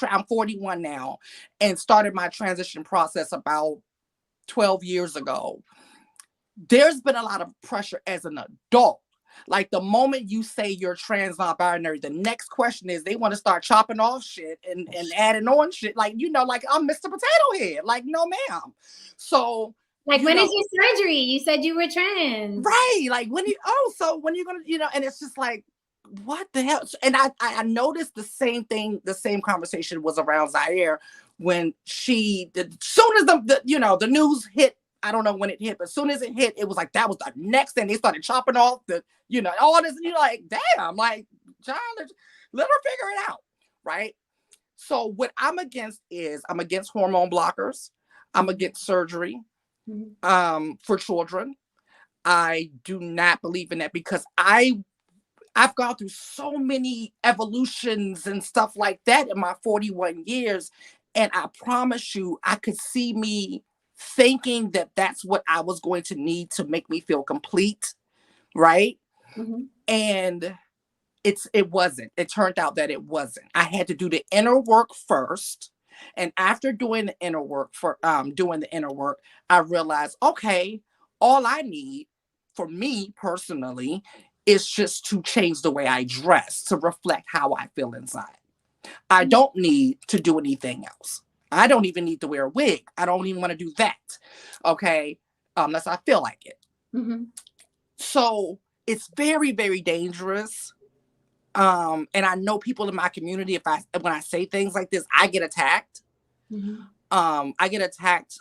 I'm 41 now and started my transition process about 12 years ago, there's been a lot of pressure as an adult. Like, the moment you say you're trans, non-binary, the next question is they want to start chopping off shit and adding on shit. Like, like I'm Mr. Potato Head. Like, no, ma'am. So, like, when is your surgery? You said you were trans. Right. Like, when you're going to, and it's just like, what the hell? And I noticed the same thing, the same conversation was around Zaya when soon as the news hit, I don't know when it hit, but as soon as it hit, it was like, that was the next thing. They started chopping off all this, and you're like, damn, like, child, let her figure it out, right? So what I'm against hormone blockers. I'm against surgery for children. I do not believe in that because I've gone through so many evolutions and stuff like that in my 41 years. And I promise you, I could see me thinking that that's what I was going to need to make me feel complete. Right. And it wasn't. It turned out that it wasn't. I had to do the inner work first. And after doing the inner work, I realized, okay, all I need for me personally is just to change the way I dress to reflect how I feel inside. I don't need to do anything else. I don't even need to wear a wig. I don't even want to do that. Okay. Unless I feel like it. So it's very, very dangerous. And I know people in my community, when I say things like this, I get attacked. I get attacked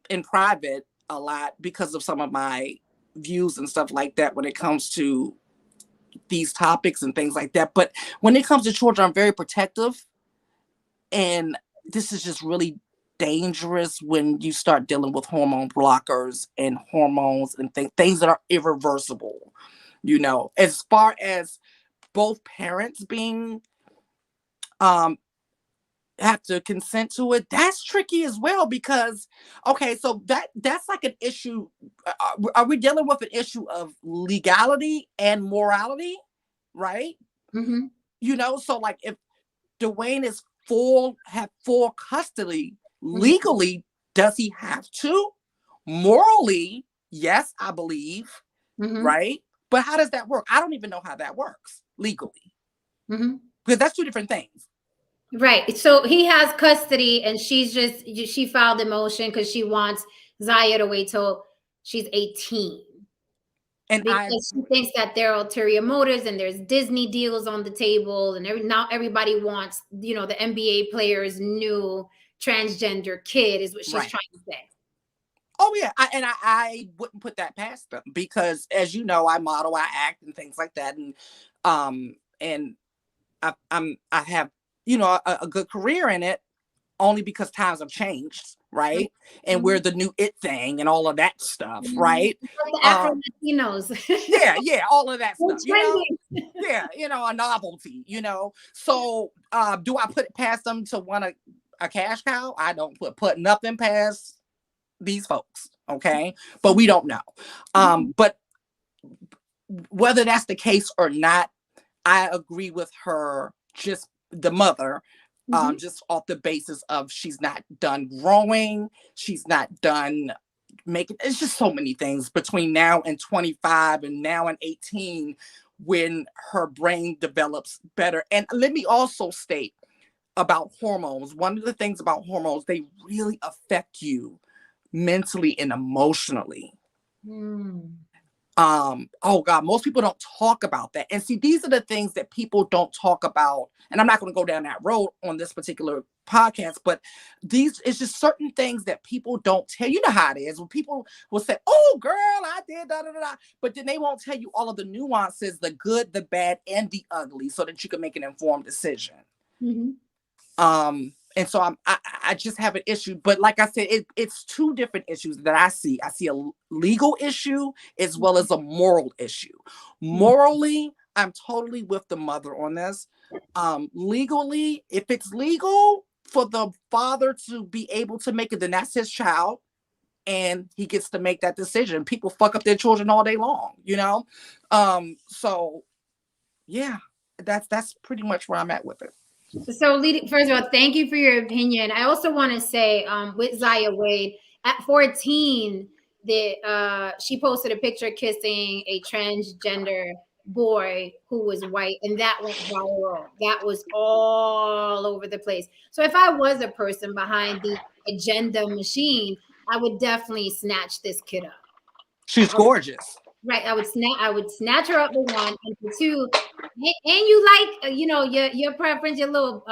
in private a lot because of some of my views and stuff like that when it comes to these topics and things like that. But when it comes to children, I'm very protective. And this is just really dangerous when you start dealing with hormone blockers and hormones and things that are irreversible. You know, as far as both parents being have to consent to it, that's tricky as well because okay, so that's like an issue. Are we dealing with an issue of legality and morality, right? You know, so like if Dwyane is have full custody legally, does he have to? Morally, yes, I believe, right? But how does that work? I don't even know how that works legally. Because that's two different things. Right. So he has custody and she filed a motion because she wants Zaya to wait till she's 18. And because she thinks that there are ulterior motives and there's Disney deals on the table and now everybody wants, the NBA player's new transgender kid is what she's trying to say. Oh yeah, I wouldn't put that past them because, as you know, I model, I act, and things like that, and I have a good career in it, only because times have changed, right? And we're the new it thing and all of that stuff, right? The Afro-Latinos. yeah, all of that stuff, yeah, a novelty, So do I put it past them to want a cash cow? I don't put nothing past these folks, okay? But we don't know. But whether that's the case or not, I agree with her, just the mother, just off the basis of she's not done growing, she's not done making, it's just so many things between now and 25 and now and 18 when her brain develops better. And let me also state about hormones, one of the things about hormones, they really affect you mentally and emotionally. Oh God, most people don't talk about that. And see, these are the things that people don't talk about. And I'm not going to go down that road on this particular podcast, but it's just certain things that people don't tell. You know how it is when people will say, oh girl, I did da da da, but then they won't tell you all of the nuances, the good, the bad, and the ugly, so that you can make an informed decision. And so I just have an issue, but like I said, it's two different issues that I see. I see a legal issue as well as a moral issue. Morally, I'm totally with the mother on this. Legally, if it's legal for the father to be able to make it, then that's his child and he gets to make that decision. People fuck up their children all day long, So yeah, that's pretty much where I'm at with it. So, first of all, thank you for your opinion. I also want to say, with Zaya Wade, at 14, she posted a picture kissing a transgender boy who was white, and that went viral. That was all over the place. So, if I was a person behind the agenda machine, I would definitely snatch this kid up. She's gorgeous. Right, I would snatch her up for one, and for two, and you like, your preference, your little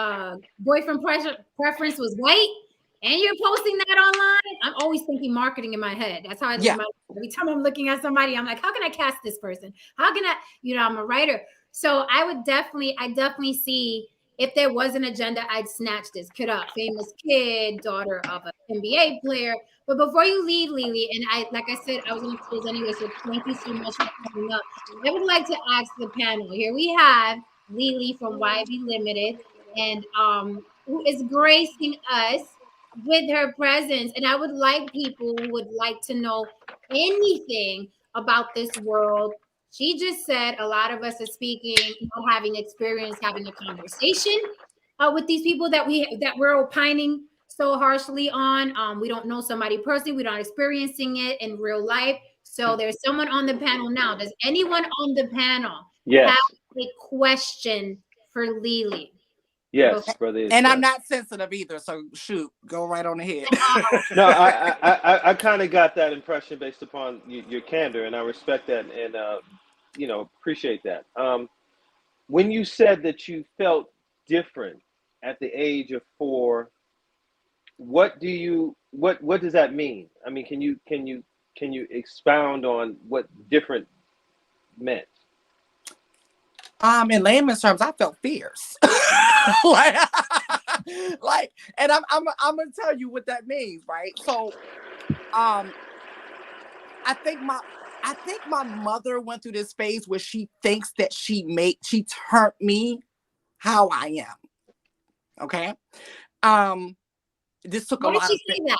boyfriend preference was white, and you're posting that online. I'm always thinking marketing in my head. That's how I live my life. Every time I'm looking at somebody, I'm like, how can I cast this person? How can I, I'm a writer. So I definitely see if there was an agenda, I'd snatch this kid up. Famous kid, daughter of an NBA player. But before you leave, Lily, and like I said, I was going to close anyway, so thank you so much for coming up. I would like to ask the panel. Here we have Lily from YB Limited, and who is gracing us with her presence. And I would like people who would like to know anything about this world. She just said a lot of us are speaking, not having experience, having a conversation with these people that we're opining so harshly on. We don't know somebody personally. We're not experiencing it in real life. So there's someone on the panel now. Does anyone on the panel have a question for Lily? Yes, brother. And I'm not sensitive either, so shoot, go right on ahead. No, I kind of got that impression based upon your candor, and I respect that, and appreciate that. When you said that you felt different at the age of 4, what does that mean? I mean, can you expound on what different meant? In layman's terms, I felt fierce. And I'm gonna tell you what that means, right? So, I think my mother went through this phase where she thinks that she turned me how I am. Okay. This took a lot. Why did she say that?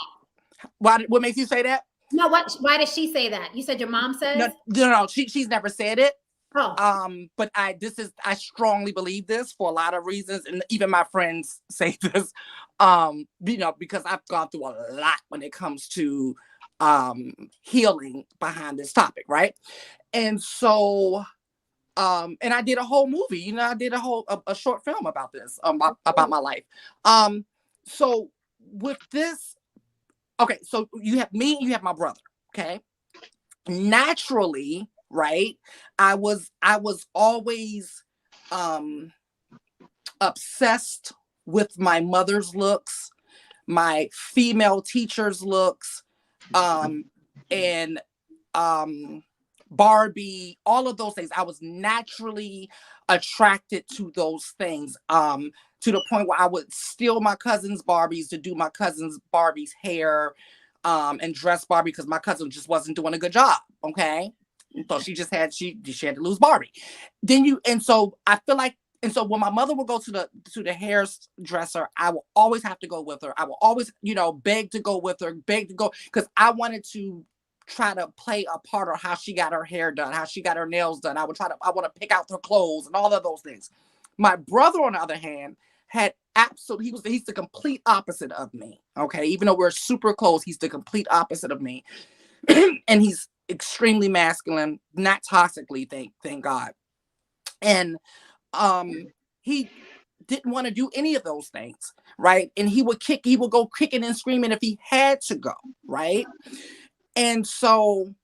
What makes you say that? No, why did she say that? You said your mom says? No, she's never said it. Oh. But I strongly believe this for a lot of reasons, and even my friends say this, because I've gone through a lot when it comes to healing behind this topic, right? And so, and I did a whole movie, I did a short film about this, about my life. So with this, okay, so you have me, you have my brother, okay? Naturally, right? I was always obsessed with my mother's looks, my female teacher's looks, and Barbie, all of those things. I was naturally attracted to those things, to the point where I would steal my cousin's Barbies to do my cousin's Barbie's hair, and dress Barbie because my cousin just wasn't doing a good job. Okay. So she had to lose Barbie. So I feel like, and so when my mother would go to the hairdresser, I will always have to go with her. I will always, beg to go with her, because I wanted to try to play a part of how she got her hair done, how she got her nails done. I want to pick out her clothes and all of those things. My brother, on the other hand, he's the complete opposite of me. Okay. Even though we're super close, he's the complete opposite of me. And he's extremely masculine, not toxically, thank God. And he didn't want to do any of those things, right? And he would go kicking and screaming if he had to go, right? And so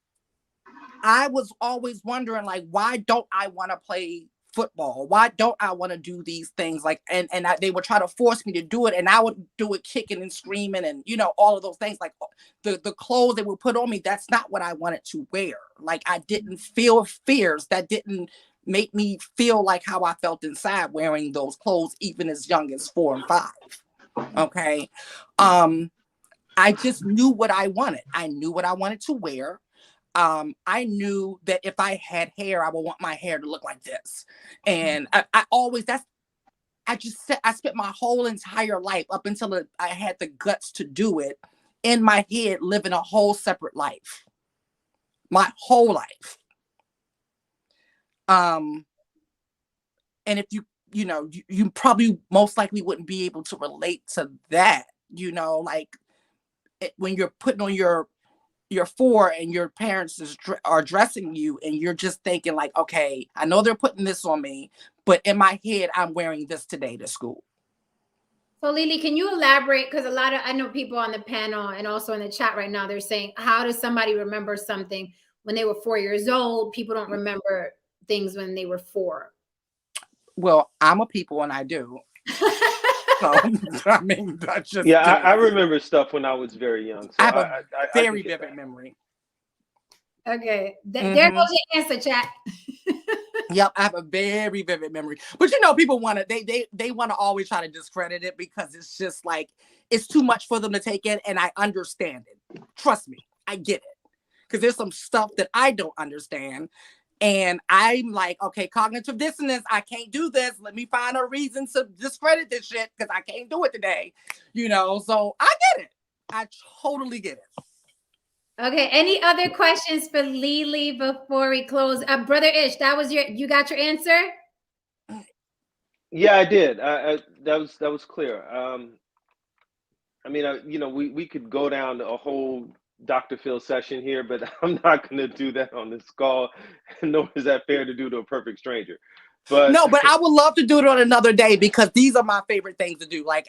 I was always wondering, like, why don't I want to play football? Why don't I want to do these things? Like, and they would try to force me to do it, and I would do it kicking and screaming, and all of those things. Like the clothes they would put on me, that's not what I wanted to wear. Like, I didn't feel fears. That didn't make me feel like how I felt inside wearing those clothes, even as young as 4 and 5. Okay. I just knew what I wanted. I knew what I wanted to wear. I knew that if I had hair, I would want my hair to look like this. And I spent my whole entire life up until I had the guts to do it in my head, living a whole separate life. My whole life. And if you probably most likely wouldn't be able to relate to that, like when you're putting on your 4 and your parents are dressing you and you're just thinking like, okay, I know they're putting this on me, but in my head, I'm wearing this today to school. So Lily, can you elaborate? Because I know people on the panel and also in the chat right now, they're saying, how does somebody remember something when they were 4 years old? People don't remember things when they were 4. Well, I'm a people and I do. So, I mean, that's just I remember stuff when I was very young. So I have a very vivid memory. Okay, there goes your answer, chat. Yep, I have a very vivid memory. But people want to they want to always try to discredit it because it's just like it's too much for them to take in, and I understand it. Trust me, I get it. Because there's some stuff that I don't understand. And I'm like, okay, cognitive dissonance, I can't do this. Let me find a reason to discredit this shit because I can't do it today. So I get it. I totally get it. Okay. Any other questions for Lily before we close? Brother Ish, you got your answer? Yeah, I did. That was clear. I mean, we could go down a whole Dr. Phil session here, but I'm not going to do that on this call, nor is that fair to do to a perfect stranger. But no, but I would love to do it on another day because these are my favorite things to do. Like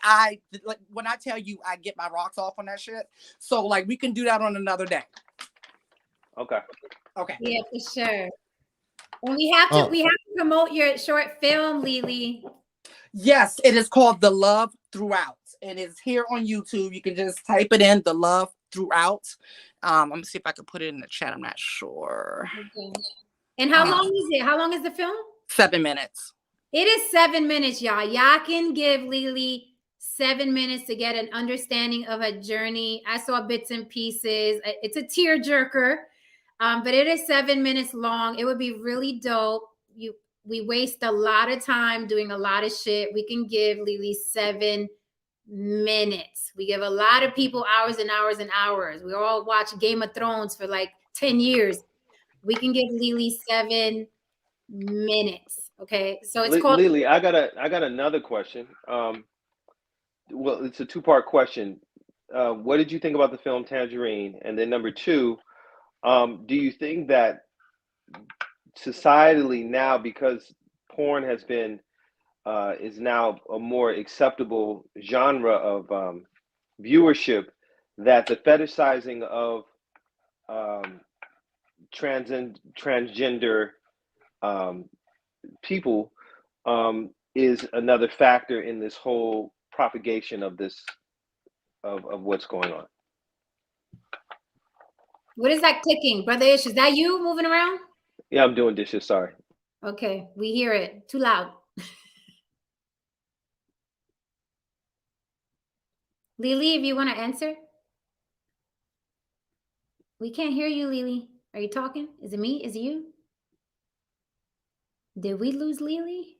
when I tell you I get my rocks off on that shit. So like we can do that on another day. Okay. Yeah, for sure. And we have to promote your short film, Lily. Yes, it is called The Love Throughout. And it's here on YouTube. You can just type it in, The Love Throughout. Let me see if I can put it in the chat. I'm not sure. Okay. And how long is it? How long is the film? 7 minutes. It is 7 minutes, y'all. Y'all can give Lily 7 minutes to get an understanding of her journey. I saw bits and pieces. It's a tearjerker, but it is 7 minutes long. It would be really dope. We waste a lot of time doing a lot of shit. We can give Lily 7 minutes. We give a lot of people hours and hours and hours. We all watch Game of Thrones for like 10 years. We can give Lily 7 minutes. Okay. So it's called Lily, I got another question. Well, it's a two-part question. What did you think about the film Tangerine? And then number two, do you think that societally now, because porn has been is now a more acceptable genre of viewership, that the fetishizing of transgender people is another factor in this whole propagation of this of what's going on? What is that clicking? Brother Ish, is that you moving around? Yeah, I'm doing dishes, sorry. Okay, we hear it. Too loud. Lily, if you want to answer. We can't hear you, Lily. Are you talking? Is it me? Is it you? Did we lose Lily?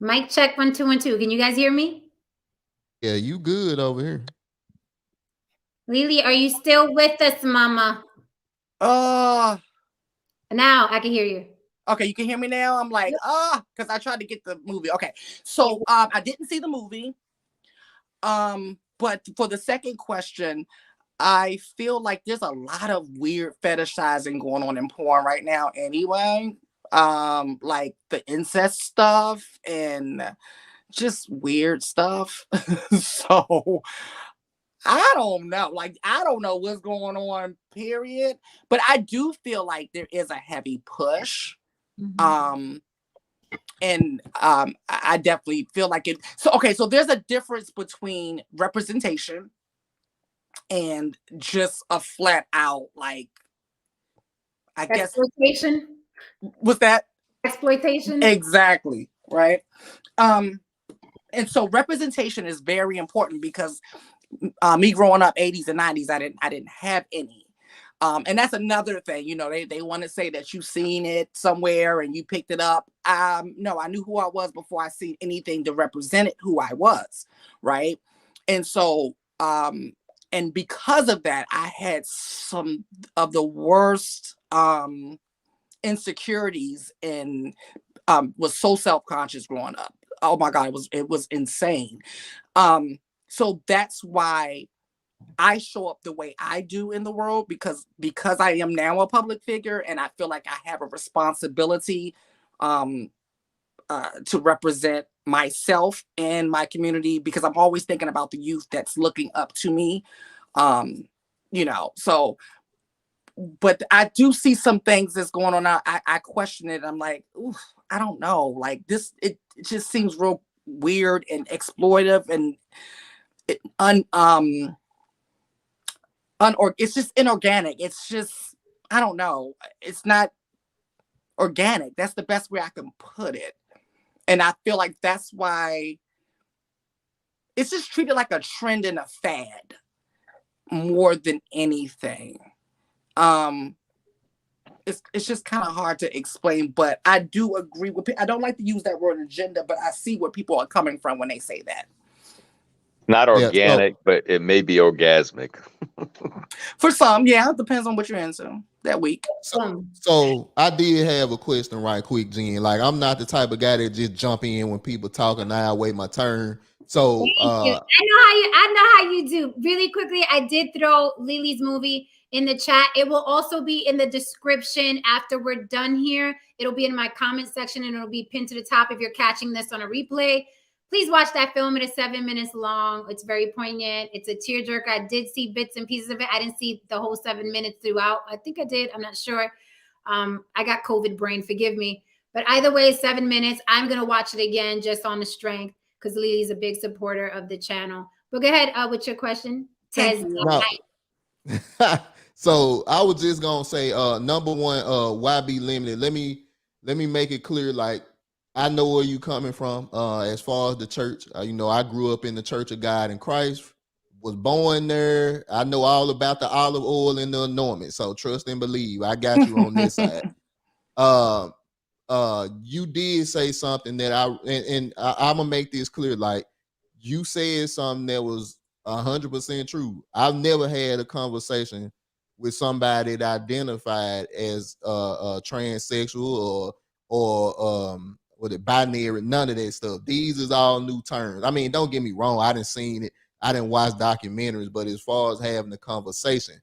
Mic check 1 2 1 2. Can you guys hear me? Yeah, you good over here. Lily, are you still with us, Mama? Now I can hear you. Okay, you can hear me now. I'm like, because I tried to get the movie. Okay, so I didn't see the movie. But for the second question, I feel like there's a lot of weird fetishizing going on in porn right now anyway. Like the incest stuff and just weird stuff. So I don't know. Like, I don't know what's going on, period. But I do feel like there is a heavy push. And I definitely feel like it. So, okay, so there's a difference between representation and just a flat out, like, I guess. Exploitation? Was that? Exploitation? Exactly, right? And so representation is very important because me growing up 80s and 90s, I didn't have any. And that's another thing, they want to say that you've seen it somewhere and you picked it up. No, I knew who I was before I seen anything that represented who I was, right? And so, and because of that, I had some of the worst insecurities and was so self-conscious growing up. Oh my God, it was insane. So that's why I show up the way I do in the world, because I am now a public figure and I feel like I have a responsibility to represent myself and my community, because I'm always thinking about the youth that's looking up to me. So, but I do see some things that's going on. I question it. I'm like, ooh, I don't know. Like this, it just seems real weird and exploitive and it's just inorganic. It's just, I don't know. It's not organic. That's the best way I can put it. And I feel like that's why it's just treated like a trend and a fad more than anything. It's just kind of hard to explain, but I do agree with I don't like to use that word agenda, but I see where people are coming from when they say that. Not Yeah, organic, but it may be orgasmic. For some, yeah, it depends on what you're into that week. So I did have a question right quick, Jen. Like, I'm not the type of guy that just jump in when people talking. Now I wait my turn. So I know how you do. Really quickly, I did throw Lily's movie in the chat. It will also be in the description after we're done here. It'll be in my comment section and it'll be pinned to the top if you're catching this on a replay. Please watch that film. It is 7 minutes long. It's very poignant. It's a tearjerker. I did see bits and pieces of it. I didn't see the whole 7 minutes throughout. I think I did. I'm not sure. I got COVID brain. Forgive me. But either way, 7 minutes. I'm going to watch it again just on the strength because Lily's a big supporter of the channel. But go ahead with your question. Tez. So I was just going to say, number one, why be limited? Let me make it clear. Like, I know where you coming from as far as the church. You know, I grew up in the Church of God in Christ, was born there. I know all about the olive oil and the anointment. So trust and believe. I got you on this side. You did say something that I'm gonna make this clear. Like, you said something that was 100% true. I've never had a conversation with somebody that identified as transsexual or what it binary, none of that stuff. These is all new terms. I mean, don't get me wrong, I didn't seen it, I didn't watch documentaries, but as far as having a conversation,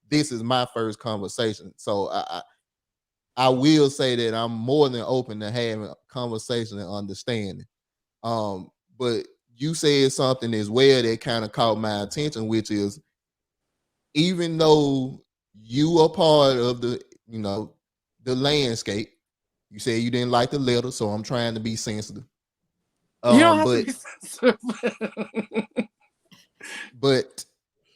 this is my first conversation. So I will say that I'm more than open to having a conversation and understanding. But you said something as well that kind of caught my attention, which is, even though you are part of the, you know, the landscape, you said you didn't like the letter, so I'm trying to be sensitive. You don't have to be sensitive. But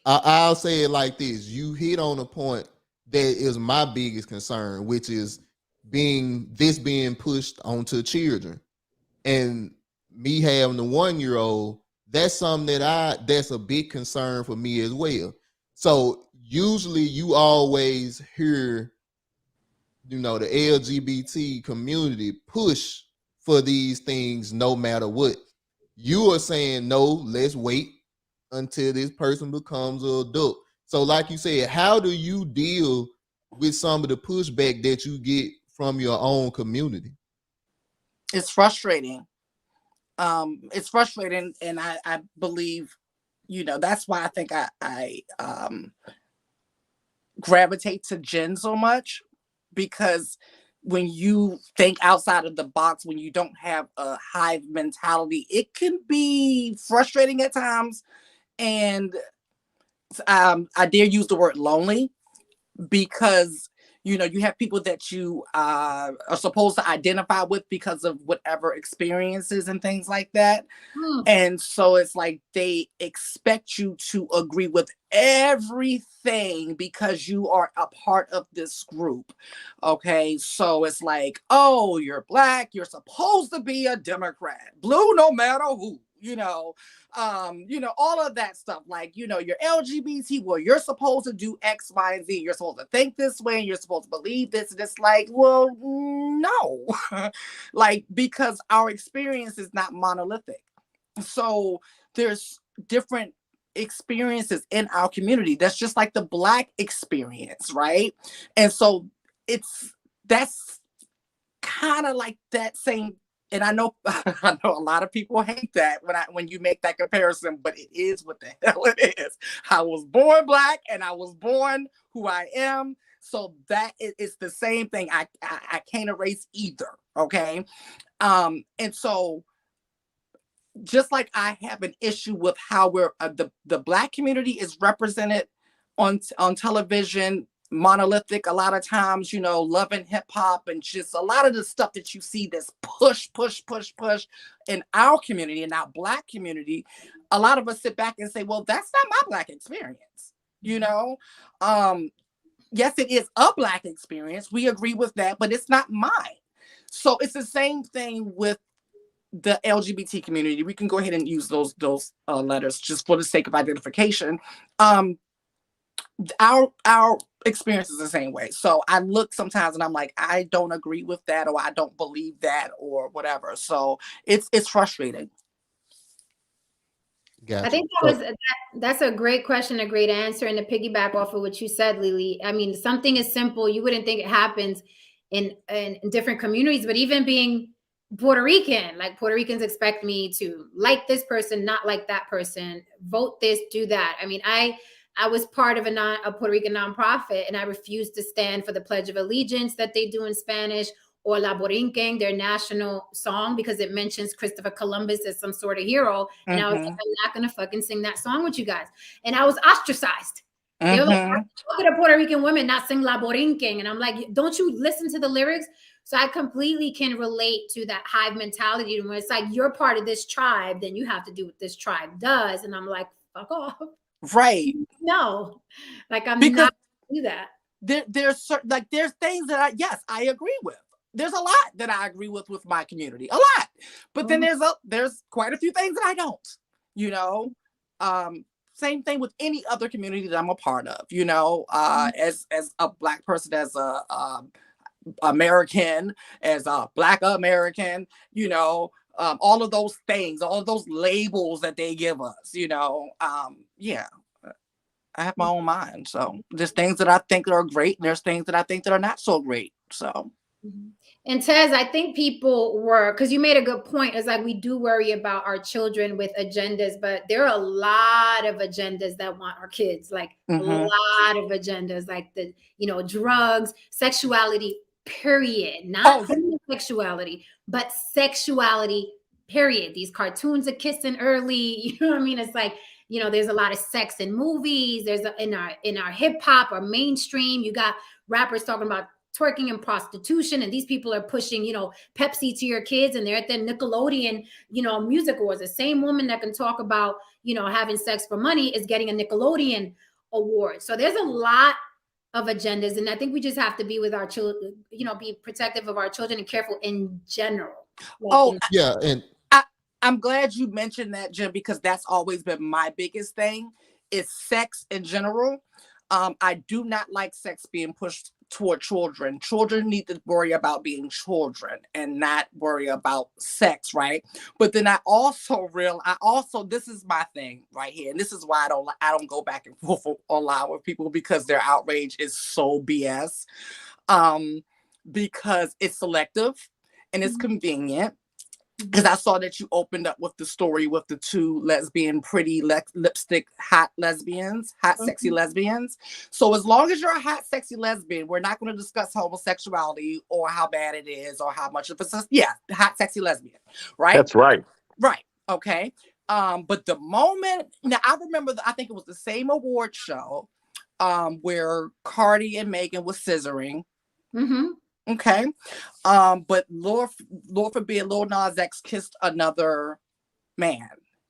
I'll say it like this: you hit on a point that is my biggest concern, which is being pushed onto children, and me having the 1-year-old. That's something that's a big concern for me as well. So usually you always hear, you know, the LGBT community push for these things no matter what. You are saying, no, let's wait until this person becomes an adult. So like you said, how do you deal with some of the pushback that you get from your own community? It's frustrating. It's frustrating, and I believe, you know, that's why I think I gravitate to Jen so much, because when you think outside of the box, when you don't have a hive mentality, it can be frustrating at times. And I dare use the word lonely, because, you know, you have people that you are supposed to identify with because of whatever experiences and things like that. And so it's like they expect you to agree with everything because you are a part of this group. Okay, so it's like, oh, you're Black, you're supposed to be a Democrat, blue no matter who. You know, all of that stuff. Like, you know, you're LGBT, well, you're supposed to do X, Y, and Z. You're supposed to think this way, and you're supposed to believe this. And it's like, well, no. Like, because our experience is not monolithic. So there's different experiences in our community. That's just like the Black experience, right? And so that's kind of like that same. And I know a lot of people hate that when you make that comparison, but it is what the hell it is. I was born Black and I was born who I am. So that it's the same thing. I can't erase either. Okay. And so just like I have an issue with how we're the Black community is represented on television, monolithic a lot of times, you know, Love and Hip Hop, and just a lot of the stuff that you see that's push in our community, in our Black community. A lot of us sit back and say, well, that's not my Black experience, you know. yes, it is a Black experience. We agree with that, but it's not mine. So it's the same thing with the LGBT community. We can go ahead and use those letters just for the sake of identification. Our experience is the same way. So I look sometimes and I'm like, I don't agree with that, or I don't believe that, or whatever. So it's frustrating. Gotcha. I think that's a great question, a great answer, and to piggyback off of what you said, Lily. I mean, something is simple. You wouldn't think it happens in different communities, but even being Puerto Rican, like Puerto Ricans expect me to like this person, not like that person, vote this, do that. I mean, I was part of a Puerto Rican nonprofit, and I refused to stand for the Pledge of Allegiance that they do in Spanish, or La Borinquen, their national song, because it mentions Christopher Columbus as some sort of hero. And I was like, I'm not going to fucking sing that song with you guys. And I was ostracized. They were like, look at a Puerto Rican woman not sing La Borinquen. And I'm like, don't you listen to the lyrics? So I completely can relate to that hive mentality. When it's like, you're part of this tribe, then you have to do what this tribe does. And I'm like, fuck off. Right. No, like I'm because not do that. There's things that I agree with. There's a lot that I agree with my community, a lot, but then there's quite a few things that I don't, you know. Same thing with any other community that I'm a part of, you know, as a Black person, as a American, as a Black American, you know, all of those things, all of those labels that they give us, you know. Yeah, I have my own mind. So there's things that I think are great, and there's things that I think that are not so great. So. And Tez, I think people were, because you made a good point, it's like we do worry about our children with agendas, but there are a lot of agendas that want our kids, like a lot of agendas, like the, you know, drugs, sexuality, period. Not homosexuality, but sexuality, period. These cartoons are kissing early, you know what I mean? It's like, you know, there's a lot of sex in movies. There's in our hip hop or mainstream, you got rappers talking about twerking and prostitution, and these people are pushing, you know, Pepsi to your kids, and they're at the Nickelodeon, you know, music awards. The same woman that can talk about, you know, having sex for money is getting a Nickelodeon award. So there's a lot of agendas, and I think we just have to be with our children, you know, be protective of our children and careful in general. Yeah, and I'm glad you mentioned that, Jim, because that's always been my biggest thing is sex in general. I do not like sex being pushed toward children. Children need to worry about being children and not worry about sex, right? But then I also this is my thing right here, and this is why I don't go back and forth online with people, because their outrage is so BS. Because it's selective and it's convenient. Because I saw that you opened up with the story with the two lesbian, pretty lipstick, hot lesbians, sexy lesbians. So as long as you're a hot, sexy lesbian, we're not going to discuss homosexuality or how bad it is or how much of it's hot, sexy lesbian, right? That's right. Right. Okay. But the moment, now I remember, I think it was the same award show where Cardi and Megan was scissoring. Okay. But Lord forbid Lil Nas X kissed another man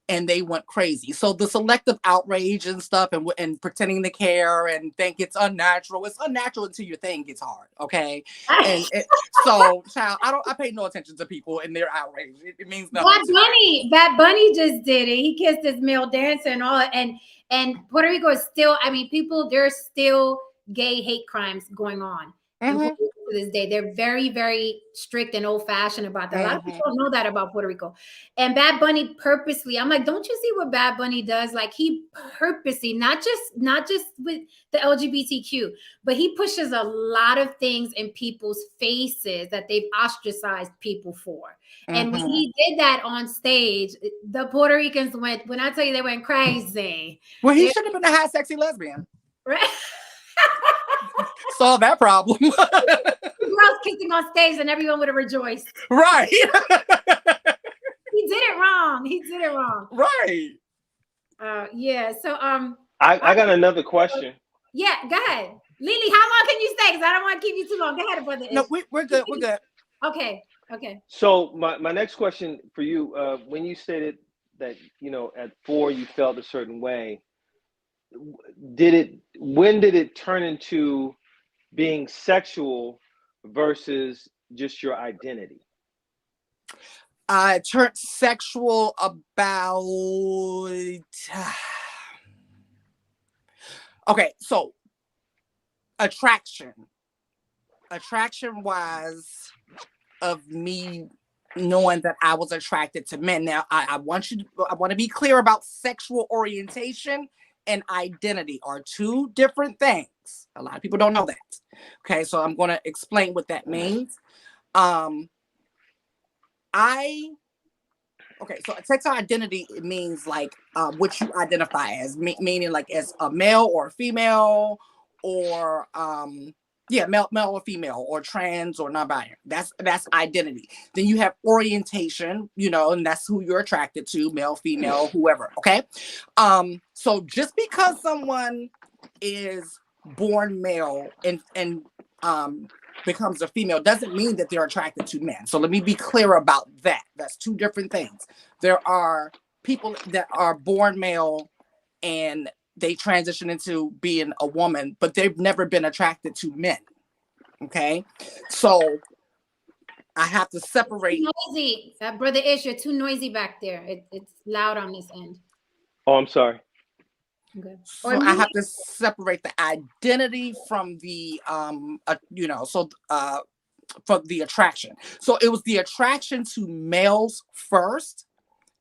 and they went crazy. So the selective outrage and stuff and pretending to care and think it's unnatural. It's unnatural until your thing gets hard. Okay. So child, I pay no attention to people and their outrage. It means nothing. Bad Bunny just did it. He kissed his male dancer and all, and Puerto Rico is still, I mean, there's still gay hate crimes going on. To this day, they're very, very strict and old-fashioned about that. A lot of people don't know that about Puerto Rico. And Bad Bunny purposely, I'm like, don't you see what Bad Bunny does? Like, he purposely, not just with the LGBTQ, but he pushes a lot of things in people's faces that they've ostracized people for. And when he did that on stage, the Puerto Ricans went, when I tell you, they went crazy. Well, he should have been a hot, sexy lesbian. Right? Solve that problem. Girls kissing on stage and everyone would have rejoiced. Right. He did it wrong. Right. Yeah. So I got another question. Yeah, go ahead. Lily, how long can you stay? Because I don't want to keep you too long. Go ahead, brother. No, we're good. We're good. Okay. So my next question for you, when you stated that, you know, at 4 you felt a certain way, when did it turn into being sexual versus just your identity? I turned sexual about okay, so attraction was of me knowing that I was attracted to men. Now I want to be clear about sexual orientation and identity are two different things. A lot of people don't know that. Okay, so I'm going to explain what that means. Okay, so sexual identity, it means like what you identify as, meaning like as a male or a female, or male or female, or trans or non-binary. That's identity. Then you have orientation, and that's who you're attracted to, male, female, whoever. Okay, so just because someone is born male and becomes a female doesn't mean that they're attracted to men. So let me be clear about that. That's two different things. There are people that are born male and they transition into being a woman, but they've never been attracted to men. Okay, so I have to separate. Noisy, Brother Ish, you're too noisy back there. It's loud on this end. Oh, I'm sorry. Okay. So I have to separate the identity from the from the attraction. So it was the attraction to males first,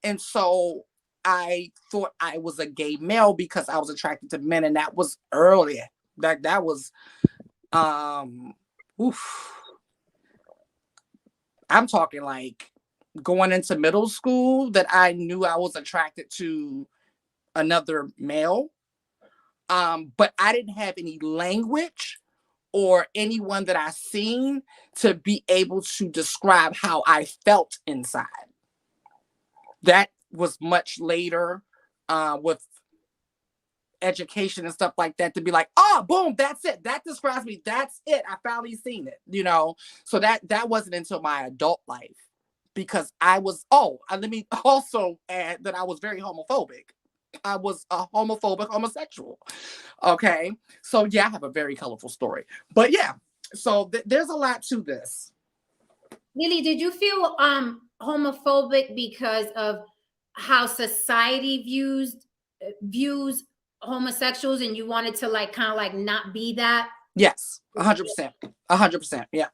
and so I thought I was a gay male because I was attracted to men, and that was earlier. That was I'm talking like going into middle school that I knew I was attracted to another male, but I didn't have any language or anyone that I seen to be able to describe how I felt inside. That was much later with education and stuff like that, to be like, oh, boom, that's it. That describes me. That's it. I finally seen it, So that wasn't until my adult life, because I was, let me also add that I was very homophobic. I was a homophobic homosexual. Okay. So yeah, I have a very colorful story. But yeah, so there's a lot to this. Lily, did you feel homophobic because of how society views homosexuals, and you wanted to kind of not be that? Yes, 100%. 100%. Yeah.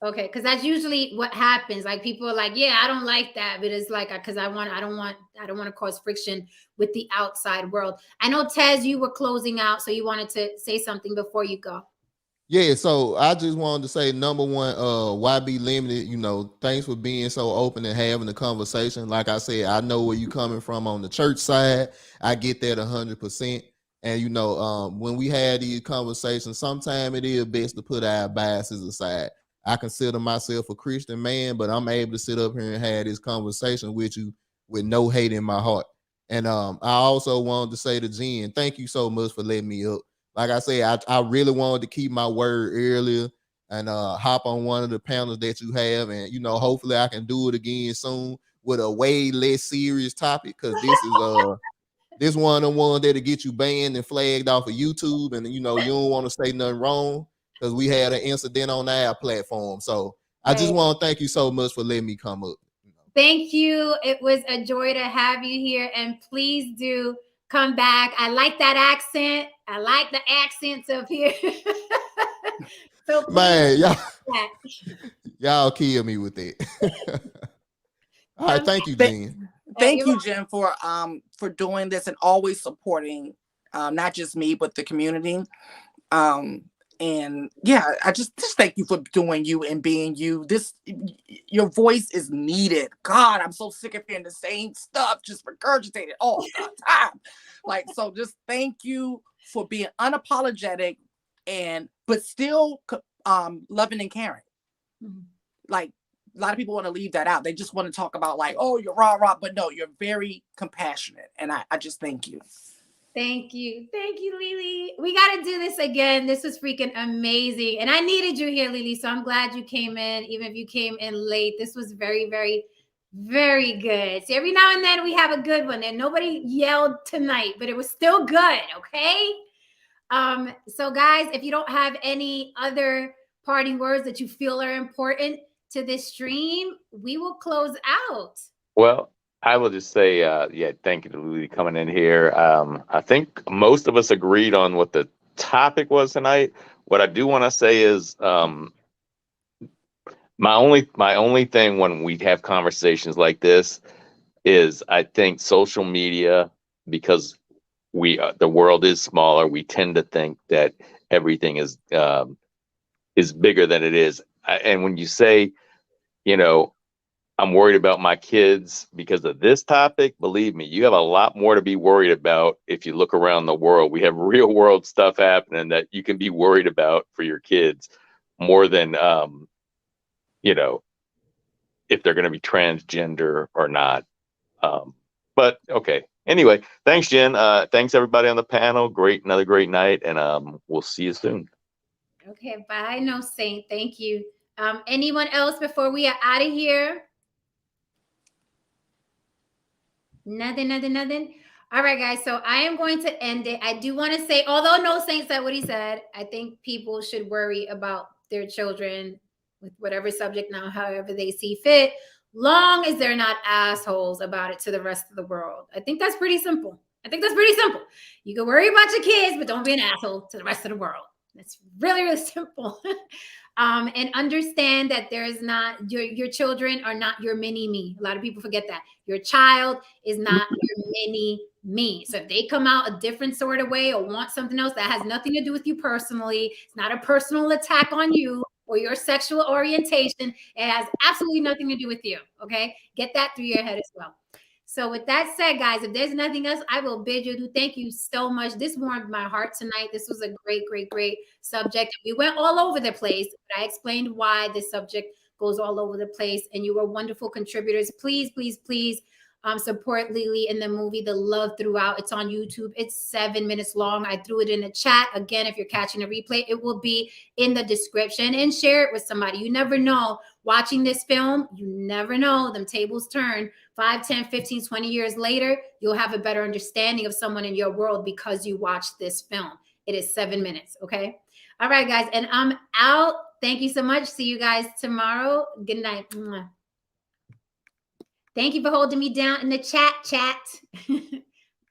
Okay, because that's usually what happens. Like, people are like, yeah, I don't like that, but it's like, because I don't want to cause friction with the outside world. I know, Tez, you were closing out, so you wanted to say something before you go. Yeah, so I just wanted to say, number one, why be limited? Thanks for being so open and having the conversation. Like I said, I know where you coming from on the church side. I get that 100%. And when we had these conversations, sometimes it is best to put our biases aside. I consider myself a Christian man, but I'm able to sit up here and have this conversation with you with no hate in my heart. And I also wanted to say to Jen, thank you so much for letting me up. Like I said, I really wanted to keep my word earlier and hop on one of the panels that you have. And, hopefully I can do it again soon with a way less serious topic, because this is this one of the ones that'll get you banned and flagged off of YouTube. And, you don't want to say nothing wrong, because we had an incident on our platform. So I just want to thank you so much for letting me come up. Thank you. It was a joy to have you here. And please do come back. I like that accent. I like the accents up here. So man, y'all kill me with that. All right, thank you, Jen. Thank you, Jen, for doing this and always supporting not just me but the community. And yeah, I just thank you for doing you and being you. Your voice is needed. God, I'm so sick of hearing the same stuff just regurgitated all the time. So just thank you for being unapologetic but still loving and caring. Mm-hmm. Like, a lot of people want to leave that out. They just want to talk about oh, you're rah, but no, you're very compassionate. And I just thank you. Thank you. Thank you, Lily. We got to do this again. This was freaking amazing. And I needed you here, Lily. So I'm glad you came in, even if you came in late. This was very, very, very good. So every now and then we have a good one. And nobody yelled tonight, but it was still good. Okay. So guys, if you don't have any other parting words that you feel are important to this stream, we will close out. Well, I will just say, yeah, thank you to Lily coming in here. I think most of us agreed on what the topic was tonight. What I do want to say is, my only thing when we have conversations like this is I think social media, because the world is smaller, we tend to think that everything is bigger than it is. And when you say, you know, I'm worried about my kids because of this topic, believe me, you have a lot more to be worried about if you look around the world. We have real world stuff happening that you can be worried about for your kids more than, you know, if they're going to be transgender or not. But okay. Anyway, thanks, Jen. Thanks everybody on the panel. Another great night, and we'll see you soon. Okay, bye. No Saint. Thank you. Anyone else before we are out of here? Nothing. All right, guys. So I am going to end it. I do want to say, although No Saint said what he said, I think people should worry about their children with whatever subject now, however they see fit, long as they're not assholes about it to the rest of the world. I think that's pretty simple. You can worry about your kids, but don't be an asshole to the rest of the world. That's really, really simple. And understand that there is not your children are not your mini me. A lot of people forget that your child is not your mini me. So if they come out a different sort of way or want something else that has nothing to do with you personally, it's not a personal attack on you or your sexual orientation. It has absolutely nothing to do with you. Okay, get that through your head as well. So with that said, guys, if there's nothing else, I will bid you to thank you so much. This warmed my heart tonight. This was a great subject. We went all over the place, but I explained why this subject goes all over the place, and you were wonderful contributors. Please support Lily in the movie The Love Throughout. It's on YouTube. It's 7 minutes long. I threw it in the chat. Again, if you're catching a replay, it will be in the description, and share it with somebody. You never know. Watching this film, you never know. Them tables turn 5, 10, 15, 20 years later. You'll have a better understanding of someone in your world because you watched this film. It is 7 minutes. Okay. All right, guys. And I'm out. Thank you so much. See you guys tomorrow. Good night. Thank you for holding me down in the chat.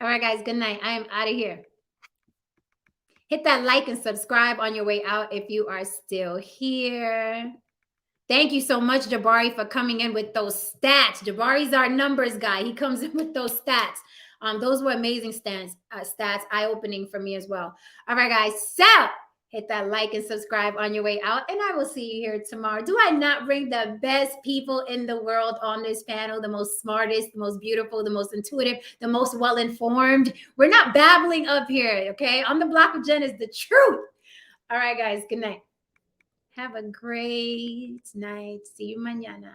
All right, guys. Good night. I am out of here. Hit that like and subscribe on your way out if you are still here. Thank you so much, Jabari, for coming in with those stats. Jabari's our numbers guy. He comes in with those stats. Those were amazing stats, eye-opening for me as well. All right, guys. So hit that like and subscribe on your way out, and I will see you here tomorrow. Do I not bring the best people in the world on this panel? The most smartest, the most beautiful, the most intuitive, the most well-informed. We're not babbling up here, okay? On the Block with Jen is the truth. All right, guys. Good night. Have a great night. See you mañana.